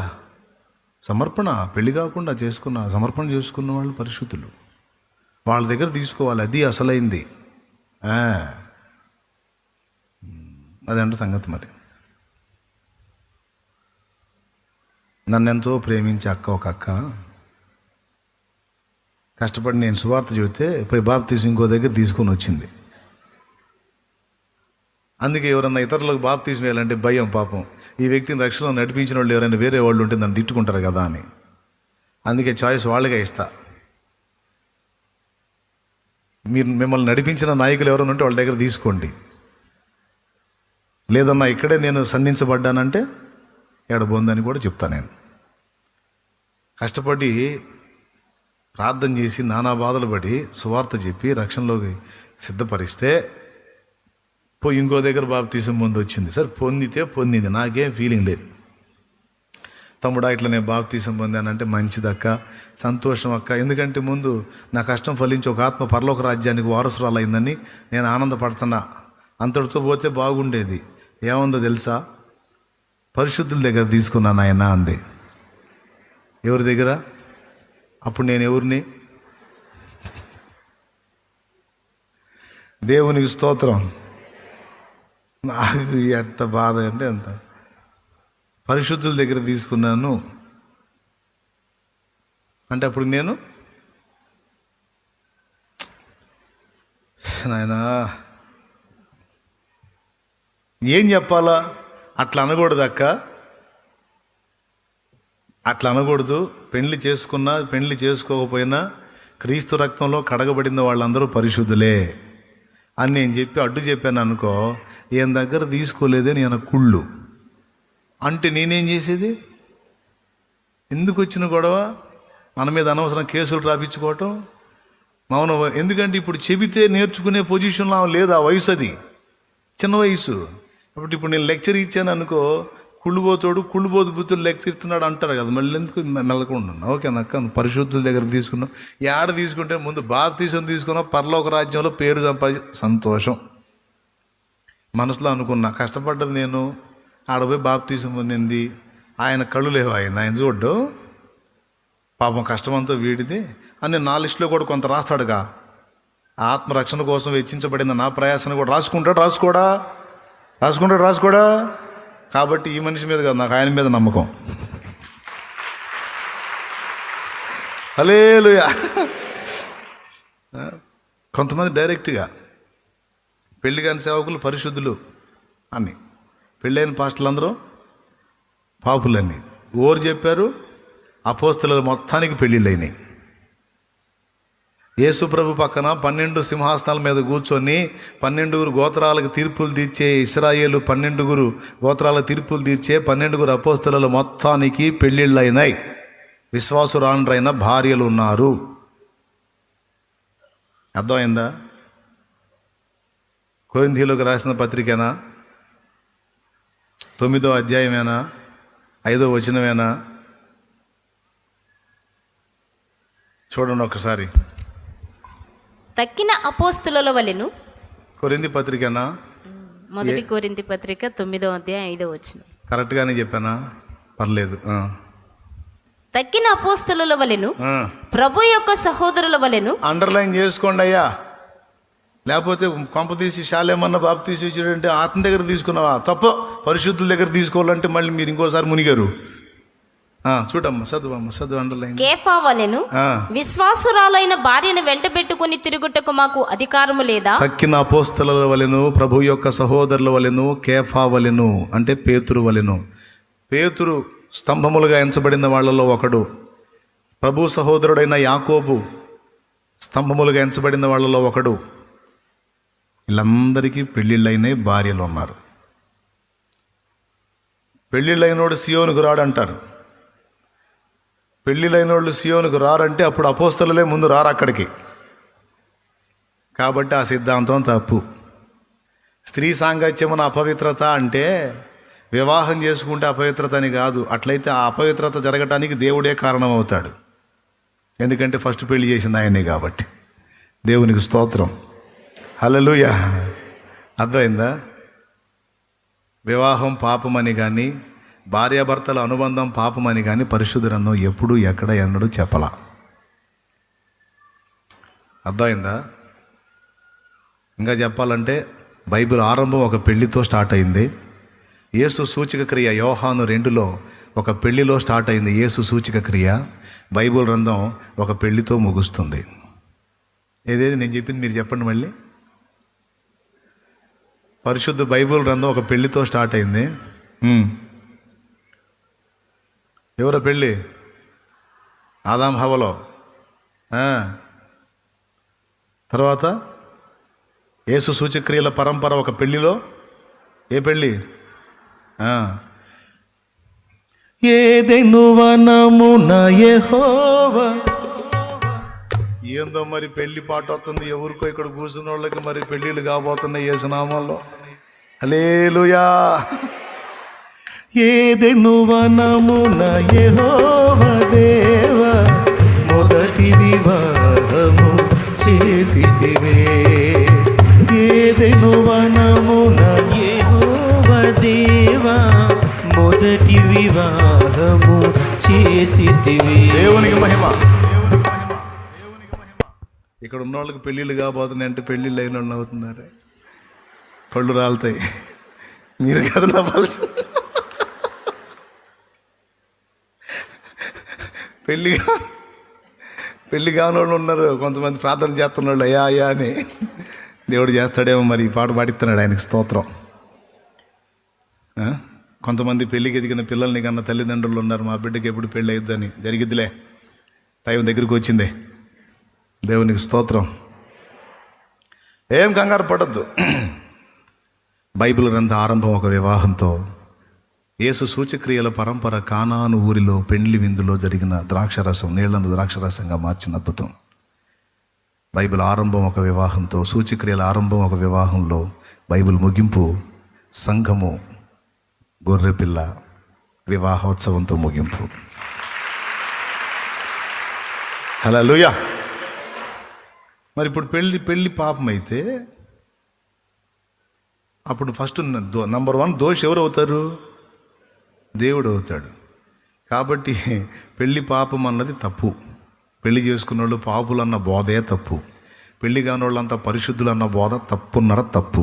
సమర్పణ, పెళ్లి కాకుండా సమర్పణ చేసుకున్న వాళ్ళు పరిశుద్ధులు. వాళ్ళ దగ్గర తీసుకోవాలి, అది అసలైంది. అదంటే సంగతి. మరి నన్ను ఎంతో ప్రేమించే ఒక అక్క కష్టపడి నేను సువార్త చెబితే పోయి బాప్తీసం ఇంకో దగ్గర తీసుకొని వచ్చింది. అందుకే ఎవరన్నా ఇతరులకు బాప్తీసం వేయాలంటే భయం. పాపం ఈ వ్యక్తిని రక్షణలో నడిపించిన వాళ్ళు ఎవరైనా వేరే వాళ్ళు ఉంటే నన్ను తిట్టుకుంటారు కదా అని. అందుకే చాయిస్ వాళ్ళకే ఇస్తా. మిమ్మల్ని నడిపించిన నాయకులు ఎవరైనా ఉంటే వాళ్ళ దగ్గర తీసుకోండి. లేదన్నా ఇక్కడే నేను సంధించబడ్డానంటే ఎడబోందని కూడా చెప్తాను. నేను కష్టపడి ప్రార్థన చేసి నానా బాధలు పడి సువార్త చెప్పి రక్షణలోకి సిద్ధపరిస్తే పోయి ఇంకో దగ్గర బాప్తీసం ముందు వచ్చింది. సరే పొందింది, నాకేం ఫీలింగ్ లేదు. తమ్ముడా ఇట్లా నేను బాప్తీసం పొందానంటే మంచిదక్క, సంతోషం అక్క. ఎందుకంటే ముందు నా కష్టం ఫలించి ఒక ఆత్మ పరలోక రాజ్యానికి వారసురాలైందని నేను ఆనందపడుతున్నా. అంతటితో పోతే బాగుండేది. ఏముందో తెలుసా? పరిశుద్ధుల దగ్గర తీసుకున్నాను ఆయన అంది. ఎవరి దగ్గర? అప్పుడు నేను ఎవరిని? దేవునికి స్తోత్రం. నాకు ఎంత బాధ అంటే అంత. పరిశుద్ధుల దగ్గర తీసుకున్నాను అంటే అప్పుడు నేను నాయనా ఏం చెప్పాలా? అట్లా అనకూడదు అక్క, అట్లా అనకూడదు. పెళ్లి చేసుకున్నా పెళ్లి చేసుకోకపోయినా క్రీస్తు రక్తంలో కడగబడిన వాళ్ళందరూ పరిశుద్ధులే అని నేను చెప్పి అడ్డు చెప్పాను అనుకో, ఈయన దగ్గర తీసుకోలేదే నేను కుళ్ళు అంటే నేనేం చేసేది? ఎందుకు వచ్చిన గొడవ? మన మీద అనవసరం కేసులు రాపించుకోవటం మౌనం. ఎందుకంటే ఇప్పుడు చెబితే నేర్చుకునే పొజిషన్లో లేదు. ఆ వయసు అది చిన్న వయసు. కాబట్టి ఇప్పుడు నేను లెక్చర్ ఇచ్చాను అనుకో, కుళ్ళుబోతు బుద్ధులు లెక్చర్ ఇస్తున్నాడు అంటారు కదా. మళ్ళీ ఎందుకు మెల్లకుండా ఓకే నక్క పరిశుద్ధుల దగ్గర తీసుకున్నాం. ఏడ తీసుకుంటే ముందు బాప్తీసం తీసుకున్నాం, పరలోక రాజ్యంలో పేరు సంతోషం మనసులో అనుకున్నా. కష్టపడ్డది నేను, ఆడపోయి బాప్తీసం పొందింది. ఆయన కళ్ళు లేవు, ఆయన చూడ్డు పాపం కష్టమంతా వీడిది అని నా లిస్టులో కూడా కొంత రాస్తాడుగా. ఆత్మరక్షణ కోసం వెచ్చించబడిన నా ప్రయాసాన్ని కూడా రాసుకుంటాడా. కాబట్టి ఈ మనిషి మీద కాదు, నాకు ఆయన మీద నమ్మకం. హల్లెలూయా. కొంతమంది డైరెక్ట్గా పెళ్లి కాని సేవకులు పరిశుద్ధులు అని, పెళ్ళైన పాస్టర్లు అందరూ పాపులని ఓరు చెప్పారు. అపోస్తలుల మొత్తానికి పెళ్ళిళ్ళైనాయి. యేసుప్రభు పక్కన 12 సింహాసనాల మీద కూర్చొని 12 గోత్రాలకు తీర్పులు తీర్చే ఇశ్రాయేలు 12 గోత్రాలకు తీర్పులు తీర్చే 12 అపోస్తలుల మొత్తానికి పెళ్ళిళ్ళైనాయి. విశ్వాసురాండ్రైన భార్యలు ఉన్నారు. అర్థమైందా? కొరింథీయులకు రాసిన పత్రికేనా? 9వ అధ్యాయమేనా? 5వ వచనమేనా? చూడండి ఒకసారి. తక్కిన అపోస్తుల వలెను. కొరింథీ పత్రికేనా? మొదటి కొరింథీ పత్రిక 9వ అధ్యాయం 5వ వచనం. కరెక్ట్గానే చెప్పానా? పర్లేదు. తక్కిన అపోస్తలుల వలెను ప్రభు యొక్క సహోదరుల వలెను. అండర్లైన్ చేసుకోండి అయ్యా. లేకపోతే కొంప తీసి శాలేమన్నా బాబు తీసి ఇచ్చాడంటే ఆత్మ దగ్గర తీసుకున్నావా? తప్ప పరిశుద్ధుల దగ్గర తీసుకోవాలంటే మళ్ళీ మీరు ఇంకోసారి మునిగారు. చూడమ్మా, చదువు అండర్లైన్. కేఫా వలెను విశ్వాసురాలైన భార్యను వెంట పెట్టుకుని తిరుగుటకు మాకు అధికారము లేదా? తక్కిన అపోస్తలుల వలెను ప్రభు యొక్క సహోదరుల వలెను కేఫా వలెను అంటే పేతురు వలెను. పేతురు స్తంభములుగా ఎంచబడిన వాళ్ళలో ఒకడు. ప్రభు సహోదరుడైన యాకోబు స్తంభములుగా ఎంచబడిన వాళ్ళలో ఒకడు. వీళ్ళందరికీ పెళ్ళిళ్ళైన భార్యలు ఉన్నారు. పెళ్ళిళ్ళైనోడు సియోనుకు రాడు అంటారు. పెళ్ళిళ్ళైన వాళ్ళు సియోనుకు రారంటే అప్పుడు అపోస్తలులే ముందు రారు అక్కడికి. కాబట్టి ఆ సిద్ధాంతం తప్పు. స్త్రీ సాంగత్యమున అపవిత్రత అంటే వివాహం చేసుకుంటే అపవిత్రత అని కాదు. అట్లయితే ఆ అపవిత్రత జరగటానికి దేవుడే కారణం అవుతాడు. ఎందుకంటే ఫస్ట్ పెళ్లి చేసింది ఆయనే కాబట్టి. దేవునికి స్తోత్రం, హల్లెలూయా. అర్థమైందా? వివాహం పాపమని కానీ భార్యాభర్తల అనుబంధం పాపమని కానీ పరిశుద్ధ గ్రంథం ఎప్పుడు ఎక్కడ ఎన్నడూ చెప్పలా. అర్థమైందా? ఇంకా చెప్పాలంటే బైబిల్ ఆరంభం ఒక పెళ్లితో స్టార్ట్ అయింది. యేసు సూచక క్రియ యోహాను 2లో ఒక పెళ్లిలో స్టార్ట్ అయింది. యేసు సూచక క్రియ బైబిల్ గ్రంథం ఒక పెళ్లితో ముగుస్తుంది. ఏదేది నేను చెప్పింది మీరు చెప్పండి మళ్ళీ. పరిశుద్ధ బైబిల్ గ్రంథం ఒక పెళ్లితో స్టార్ట్ అయింది. ఎవరో పెళ్ళి? ఆదాం హవ్వలో. తర్వాత యేసు సూచక్రియల పరంపర ఒక పెళ్లిలో. ఏ పెళ్ళి? ఏదెను వనమున యెహోవా. ఏందో మరి పెళ్లి పాట వస్తుంది ఎవరికో, ఇక్కడ కూర్చున్న వాళ్ళకి మరి పెళ్ళిళ్ళు కాబోతున్నాయి యేసు నామంలో. హల్లెలూయా. ఏదెను వనమున యెహోవా దేవా మొదటి వివాహము చేసితివే. ఏదెను వనమున యెహోవా దేవా మొదటి వివాహము చేసితివి. దేవునికి మహిమ. ఇక్కడ ఉన్న వాళ్ళకి పెళ్ళిళ్ళు కాబోతున్నాయి అంటే పెళ్ళిళ్ళు అయిన వాళ్ళు అవుతున్నారు. పళ్ళు రాలుతాయి. మీరు కదా నవ్వాల్సి. పెళ్ళి కాని వాళ్ళు ఉన్నారు. కొంతమంది ప్రార్థన చేస్తున్నాళ్ళు అయ్యా అయ్యా అని. దేవుడు చేస్తాడేమో మరి. ఈ పాట పాడిస్తున్నాడు, ఆయనకి స్తోత్రం. కొంతమంది పెళ్ళికి ఎదిగిన పిల్లల్ని కన్నా తల్లిదండ్రులు ఉన్నారు, మా బిడ్డకి ఎప్పుడు పెళ్ళి అయ్యిద్దని. జరిగిద్దిలే, టైం దగ్గరికి వచ్చిందే. దేవునికి స్తోత్రం. ఏం కంగారు పడద్దు. బైబిల్ గ్రంథ ఆరంభం ఒక వివాహంతో. యేసు సూచక్రియల పరంపర కానాను ఊరిలో పెండ్లి విందులో జరిగిన ద్రాక్షరసం, నీళ్లను ద్రాక్షరసంగా మార్చిన అద్భుతం. బైబిల్ ఆరంభం ఒక వివాహంతో, సూచక్రియల ఆరంభం ఒక వివాహంలో, బైబిల్ ముగింపు సంఘము గొర్రెపిల్ల వివాహోత్సవంతో ముగింపు. హల్లెలూయా. మరి ఇప్పుడు పెళ్ళి పాపం అయితే అప్పుడు ఫస్ట్ నంబర్ 1 దోషి ఎవరు అవుతారు? దేవుడు అవుతాడు. కాబట్టి పెళ్ళి పాపం అన్నది తప్పు. పెళ్లి చేసుకున్న వాళ్ళు పాపులు అన్న బోధే తప్పు. పెళ్లి కాని వాళ్ళంతా పరిశుద్ధులు అన్న బోధ తప్పున్నర తప్పు.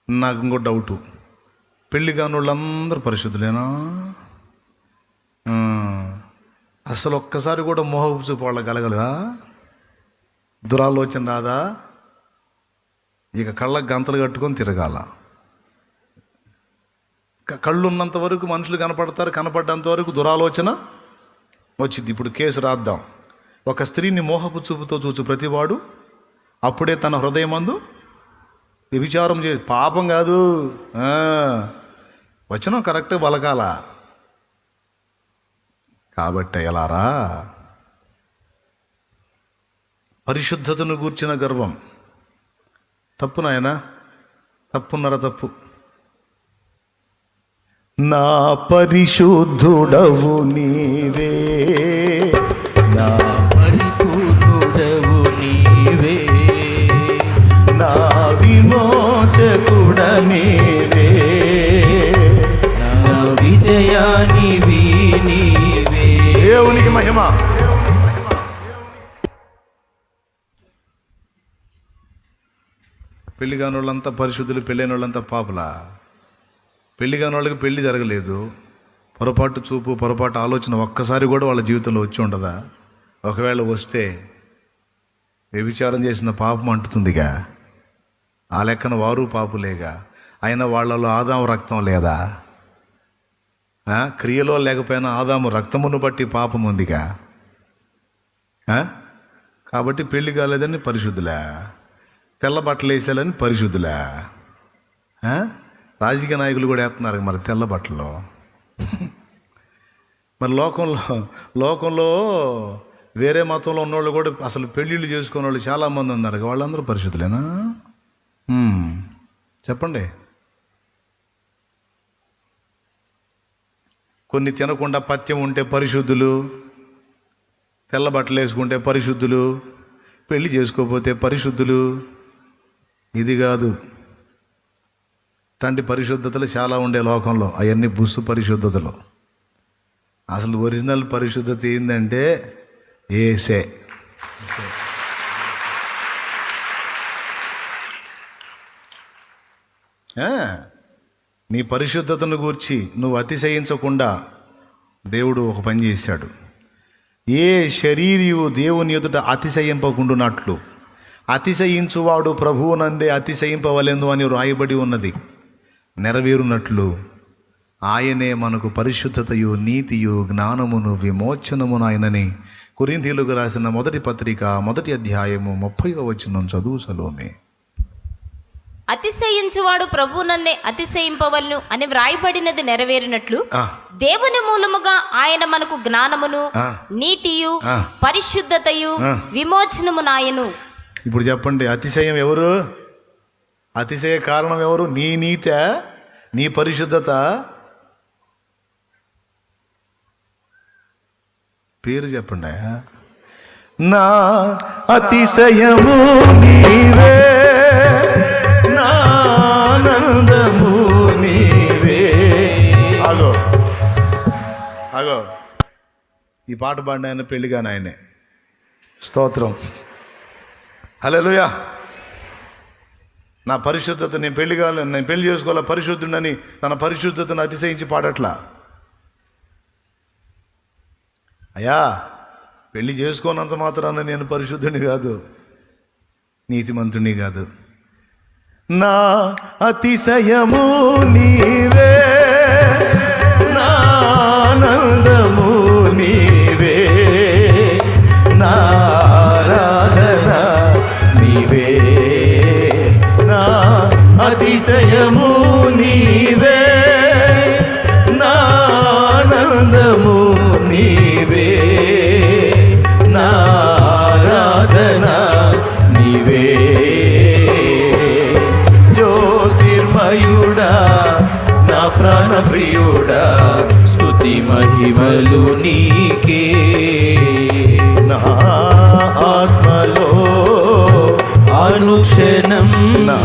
నాకు ఇంకో డౌటు, పెళ్లి కాని వాళ్ళందరూ పరిశుద్ధులేనా? అసలు ఒక్కసారి కూడా మోహపు చూపు వాళ్ళకి కలగలదా? దురాలోచన రాదా? ఇక కళ్ళకు గంతలు కట్టుకొని తిరగాల. కళ్ళు ఉన్నంత వరకు మనుషులు కనపడతారు, కనపడ్డంత వరకు దురాలోచన వచ్చింది. ఇప్పుడు కేసు రాద్దాం. ఒక స్త్రీని మోహపు చూపుతో చూచు ప్రతివాడు అప్పుడే తన హృదయమందు వ్యభిచారం చేసి. పాపం కాదు, వచనం కరెక్ట్గా బలకాల. కాబట్టి ఎలారా? పరిశుద్ధతను గూర్చిన గర్వం తప్పు నాయనా, తప్పున్నర తప్పు. నా పరిశుద్ధుడవు నీవే, నా పరిపూర్ణుడవు నీవే, నా విమోచకుడ నీవే, నా విజయానివి నీవే. దేవునికి మహిమ. పెళ్లి కాని వాళ్ళంతా పరిశుద్ధులు, పెళ్ళైన వాళ్ళంతా పాపులా. పెళ్లి కాని వాళ్ళకి పెళ్లి జరగలేదు. పొరపాటు చూపు, పొరపాటు ఆలోచన ఒక్కసారి కూడా వాళ్ళ జీవితంలో వచ్చి ఉండదా? ఒకవేళ వస్తే వ్యభిచారం చేసిన పాపం అంటుతుందిగా. ఆ లెక్కన వారు పాపులేగా. అయినా వాళ్ళలో ఆదాము రక్తం లేదా? క్రియలో లేకపోయినా ఆదాము రక్తమును బట్టి పాపం ఉందిగా. కాబట్టి పెళ్లి కాలేదని పరిశుద్ధులా, తెల్ల బట్టలు వేసేయాలని పరిశుద్ధులా. రాజకీయ నాయకులు కూడా వేస్తున్నారు మరి తెల్ల బట్టలు. మరి లోకంలో వేరే మతంలో ఉన్నవాళ్ళు కూడా అసలు పెళ్ళిళ్ళు చేసుకునే వాళ్ళు చాలామంది ఉన్నారు. వాళ్ళందరూ పరిశుద్ధులేనా? చెప్పండి. కొన్ని తినకుండా పథ్యం ఉంటే పరిశుద్ధులు, తెల్ల బట్టలు వేసుకుంటే పరిశుద్ధులు, పెళ్లి చేసుకోకపోతే పరిశుద్ధులు. ఇది కాదు. ఇట్లాంటి పరిశుద్ధతలు చాలా ఉండే లోకంలో. అవన్నీ బుస్సు పరిశుద్ధతలు. అసలు ఒరిజినల్ పరిశుద్ధత ఏంటంటే ఏసే. నీ పరిశుద్ధతను గూర్చి నువ్వు అతిశయించకుండా దేవుడు ఒక పని చేశాడు. ఏ శరీరియు దేవుని ఎదుట అతిశయింపకుండునట్లు అతిశయించువాడు ప్రభువునందే అతిశయింపవలెను అని రాయబడి ఉన్నది నెరవేరునట్లు ఆయనే మనకు పరిశుద్ధతయు నీతియు జ్ఞానమును విమోచనమును ఆయనని కొరింథీయులకు రాసిన మొదటి పత్రిక 1వ అధ్యాయము 30వ వచనం చదువు సలోమే. అతిశయించువాడు ప్రభువునందే అతిశయింపవలను అని వ్రాయబడినది నెరవేరినట్లు దేవుని మూలముగా ఆయన మనకు జ్ఞానమును నీతియు పరిశుద్ధతయు విమోచనమునాయను. ఇప్పుడు చెప్పండి, అతిశయం ఎవరు? అతిశయ కారణం ఎవరు? నీ నీత, నీ పరిశుద్ధత. పేరు చెప్పండి. నా అతిశయము నీవే, నా ఆనందము నీవే. ఆగో ఈ పాట పాడిన ఆయన పెళ్ళిగాని ఆయనే. స్తోత్రం, హల్లెలూయా. నా పరిశుద్ధత, నేను పెళ్లి కావాలి, నేను పెళ్లి చేసుకోవాలా, పరిశుద్ధుడని తన పరిశుద్ధతను అతిశయించి పాడట్లా. అయ్యా, పెళ్లి చేసుకోనంత మాత్రాన నేను పరిశుద్ధుని కాదు, నీతిమంతుని కాదు. నా అతిశయము నీవే, నా ఆనందము నీవే, నా ఆరాధన నీవే, నా అతిశయము నీవే, నా ఆనందము నీవే, నా ఆరాధన నీవే. జ్యోతిర్మయుడా, నా ప్రాణప్రియుడా, స్తుతి మహిమలు నీకే. నా ఆత్మలో అనుక్షణం, నా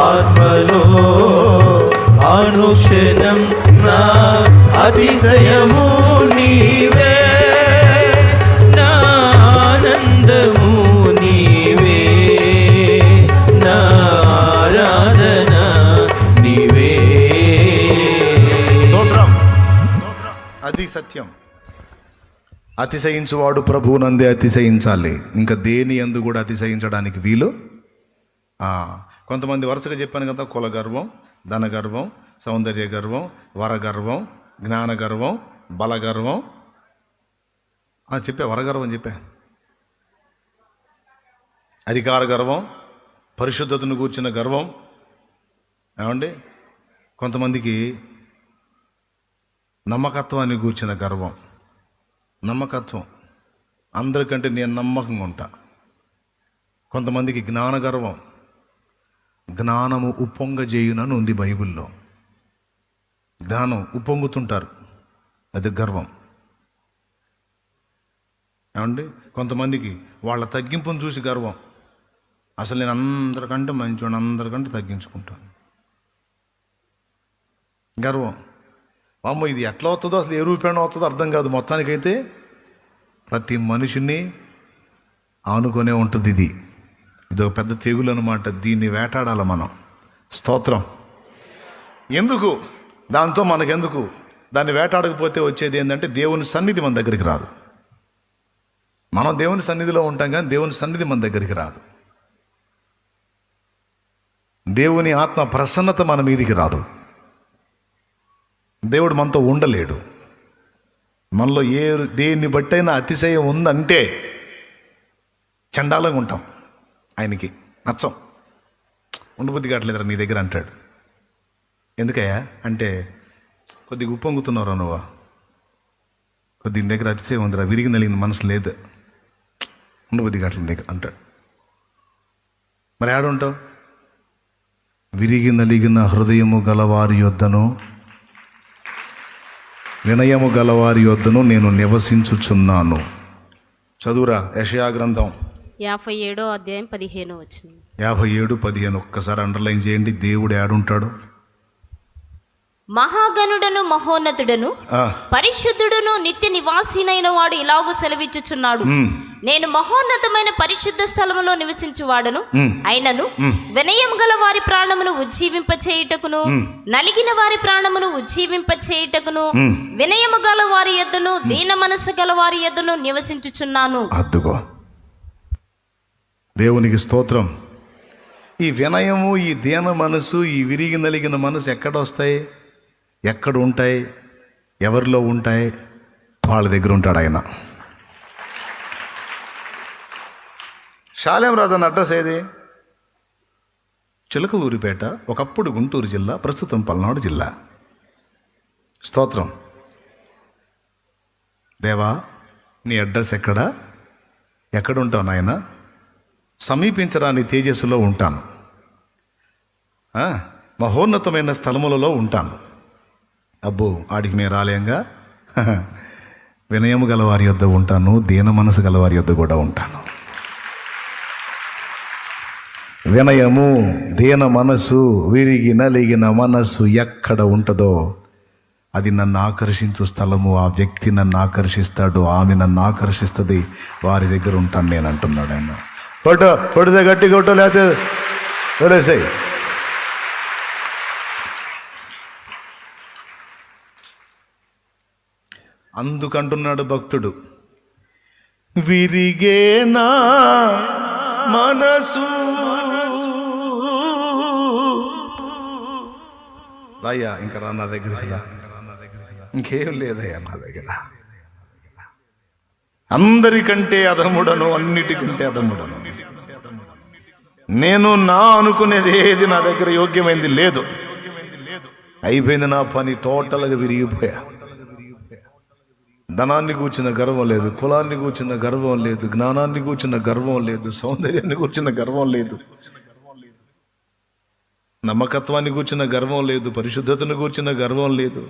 ఆత్మలో అనుక్షణం నా అతిశయము నీవే, నా ఆనందము నీవే, నా ఆరాధన నీవే. స్తోత్రం. అది సత్యం. అతిశయించువాడు ప్రభువునందే అతిశయించాలి. ఇంకా దేని యందు కూడా అతిశయించడానికి వీలు. కొంతమంది వరుసగా చెప్పాను కదా, కుల గర్వం, ధన గర్వం, సౌందర్య గర్వం, వరగర్వం, జ్ఞాన గర్వం, బల గర్వం. చెప్పా, వరగర్వం చెప్పా, అధికార గర్వం, పరిశుద్ధతను కూర్చున్న గర్వం. ఏమండి, కొంతమందికి నమ్మకత్వాన్ని కూర్చిన గర్వం. నమ్మకత్వం, అందరికంటే నేను నమ్మకంగా ఉంటా. కొంతమందికి జ్ఞాన గర్వం, జ్ఞానము ఉప్పొంగజేయునని ఉంది బైబిల్లో. జ్ఞానం ఉప్పొంగుతుంటారు, అది గర్వం. ఏమండి, కొంతమందికి వాళ్ళ తగ్గింపును చూసి గర్వం. అసలు నేను అందరికంటే మంచివాడిని, అందరికంటే తగ్గించుకుంటాను, గర్వం. అమ్మ, ఇది ఎట్లా అవుతుందో, అసలు ఏ రూపేణ అవుతుందో అర్థం కాదు. మొత్తానికైతే ప్రతి మనిషిని ఆనుకొనే ఉంటుంది. ఇది ఒక పెద్ద తెగులు అనమాట. దీన్ని వేటాడాలి మనం. స్తోత్రం. ఎందుకు? దాంతో మనకెందుకు? దాన్ని వేటాడకపోతే వచ్చేది ఏంటంటే దేవుని సన్నిధి మన దగ్గరికి రాదు. మనం దేవుని సన్నిధిలో ఉంటాం, కానీ దేవుని సన్నిధి మన దగ్గరికి రాదు. దేవుని ఆత్మ ప్రసన్నత మన మీదికి రాదు. దేవుడు మనతో ఉండలేడు. మనలో దేన్ని బట్టైనా అతిశయం ఉందంటే చండాలంగా ఉంటాం. ఆయనకి నచ్చం. ఉండబుద్ధి కావట్లేదురా నీ దగ్గర అంటాడు. ఎందుకయ్యా అంటే, కొద్దిగా ఉప్పొంగుతున్నారా నువ్వు? దీని దగ్గర అతిశయం ఉందిరా, విరిగి నలిగిన మనసు లేదు, ఉండబుద్ధి గట్ల దగ్గర అంటాడు. మరి ఆడుంటావు? విరిగి నలిగిన హృదయము గలవారి యొద్దను వినయము గలవారి యొద్దను నేను నివసించుచున్నాను. చదువురా యెషయా గ్రంథం 57:15. 57:15 ఒక్కసారి అండర్లైన్ చేయండి. దేవుడు ఏడుంటాడు? మహాగణుడను మహోన్నతుడను పరిశుద్ధుడును నిత్య నివాసినైన వాడు ఇలాగూ సెలవిచ్చుచున్నాడు, నేను మహోన్నతమైన పరిశుద్ధ స్థలములో నివసించువాడను అయినను వినయం గల వారి ప్రాణమును ఉజ్జీవింప చేయుటకును నలిగిన వారి ప్రాణమును ఉజ్జీవింప చేయుటకును వినయము గల వారి యొద్దను దీన మనస్సు గల వారి యొద్దను నివసించుచున్నాను. అద్దుగో, దేవునికి స్తోత్రం. ఈ వినయము, ఈ దీన మనసు, ఈ విరిగి నలిగిన మనసు ఎక్కడ వస్తాయి, ఎక్కడ ఉంటాయి, ఎవరిలో ఉంటాయి? వాళ్ళ దగ్గర ఉంటాడు ఆయన. షాలేం రాజు అన్న అడ్రస్ ఏది? చిలకలూరిపేట, ఒకప్పుడు గుంటూరు జిల్లా, ప్రస్తుతం పల్నాడు జిల్లా. స్తోత్రం. దేవా, నీ అడ్రస్ ఎక్కడ? ఎక్కడుంటావు నాయన? సమీపించరాని తేజస్సులో ఉంటాను, మహోన్నతమైన స్థలములలో ఉంటాను. అబ్బో, ఆడికి మేము రాలేంగా. వినయము గలవారి యొద్ద ఉంటాను, దీన మనసు గలవారి యొద్ద కూడా ఉంటాను. వినయము, దీన మనసు, విరిగి నలిగిన మనసు ఎక్కడ ఉంటుందో అది నన్ను ఆకర్షించు స్థలము. ఆ వ్యక్తి నన్ను ఆకర్షిస్తాడు, ఆమె నన్ను ఆకర్షిస్తుంది. వారి దగ్గర ఉంటాను నేను అంటున్నాడు ఆయన. కొడితే గట్టి కొట్టు, లేకపోతే వదిలేసాయి. అందుకంటున్నాడు భక్తుడు, విరిగేనా మనసు. రాయ్యా, ఇంకా రా నా దగ్గరికి, ఇంకేం లేదయ్యా నా దగ్గర. అందరికంటే అధముడను, అన్నిటికంటే అధముడను. నేను నా అనుకునేది ఏది నా దగ్గర యోగ్యమైంది లేదు. అయిపోయింది నా పని, టోటల్గా విరిగిపోయా. ధనాన్ని కూర్చున్న గర్వం లేదు, కులాన్ని కూర్చున్న గర్వం లేదు, జ్ఞానాన్ని కూర్చున్న గర్వం లేదు, సౌందర్యాన్ని కూర్చున్న గర్వం లేదు, నమ్మకత్వాన్ని కూర్చున్న గర్వం లేదు, పరిశుద్ధతను కూర్చున్న గర్వం లేదు.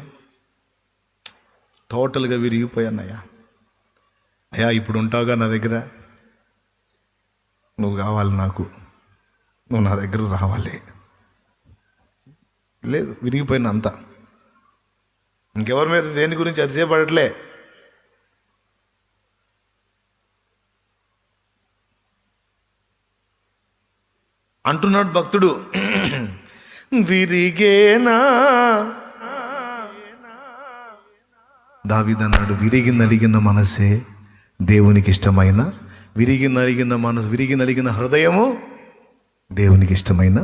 టోటల్గా విరిగిపోయానయ్యా. అయ్యా, ఇప్పుడు ఉంటావుగా నా దగ్గర, నువ్వు కావాలి నాకు, నువ్వు నా దగ్గర రావాలి. లేదు, విరిగిపోయిన అంతా. ఇంకెవరి మీద దేని గురించి అతిశయపడట్లే. అంటున్నాడు భక్తుడు, విరిగేనా. దావీదు అన్నాడు, విరిగి నలిగిన మనసే దేవునికి ఇష్టమైన, విరిగి నలిగిన మనసు, విరిగి నలిగిన హృదయము దేవునికి ఇష్టమైన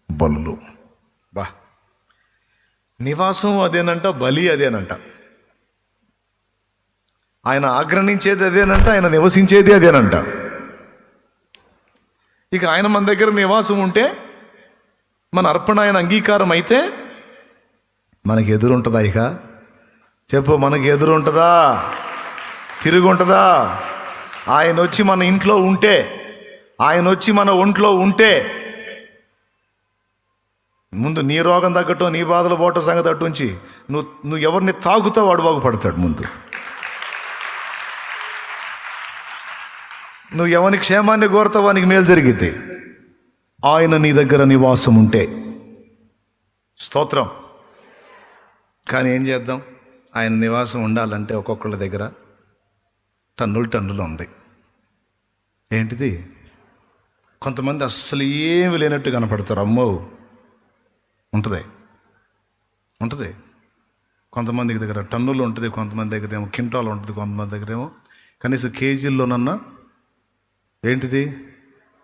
బలులు. బా, నివాసం అదేనంట, బలి అదేనంట. ఆయన ఆగ్రహించేది అదేనంట, ఆయన నివసించేది అదేనంట. ఇక ఆయన మన దగ్గర నివాసం ఉంటే, మన అర్పణ ఆయన అంగీకారం అయితే మనకి ఎదురుంటుందా? ఇక చెప్పు, మనకి ఎదురుంటుందా? తిరుగుంటుందా? ఆయన వచ్చి మన ఇంట్లో ఉంటే, ఆయన వచ్చి మన ఒంట్లో ఉంటే, ముందు నీ రోగం తగ్గట్టు, నీ బాధలు పోవటం సంగతి అట్టుంచి, నువ్వు ఎవరిని తాగుతావు వాడు బాగుపడతాడు. ముందు నువ్వు ఎవరి క్షేమాన్ని కోరుతావు వానికి మేలు జరిగితే, ఆయన నీ దగ్గర నివాసం ఉంటే. స్తోత్రం. కానీ ఏం చేద్దాం, ఆయన నివాసం ఉండాలంటే ఒక్కొక్కళ్ళ దగ్గర టన్నులు ఉంది. ఏంటిది? కొంతమంది అస్సలు ఏమి లేనట్టు కనపడతారు. అమ్మో, ఉంటుంది. కొంతమంది దగ్గర టన్నులు ఉంటుంది, కొంతమంది దగ్గర ఏమో క్వింటాలు ఉంటుంది, కొంతమంది దగ్గర ఏమో కనీసం కేజీల్లోనన్నా. ఏంటిది?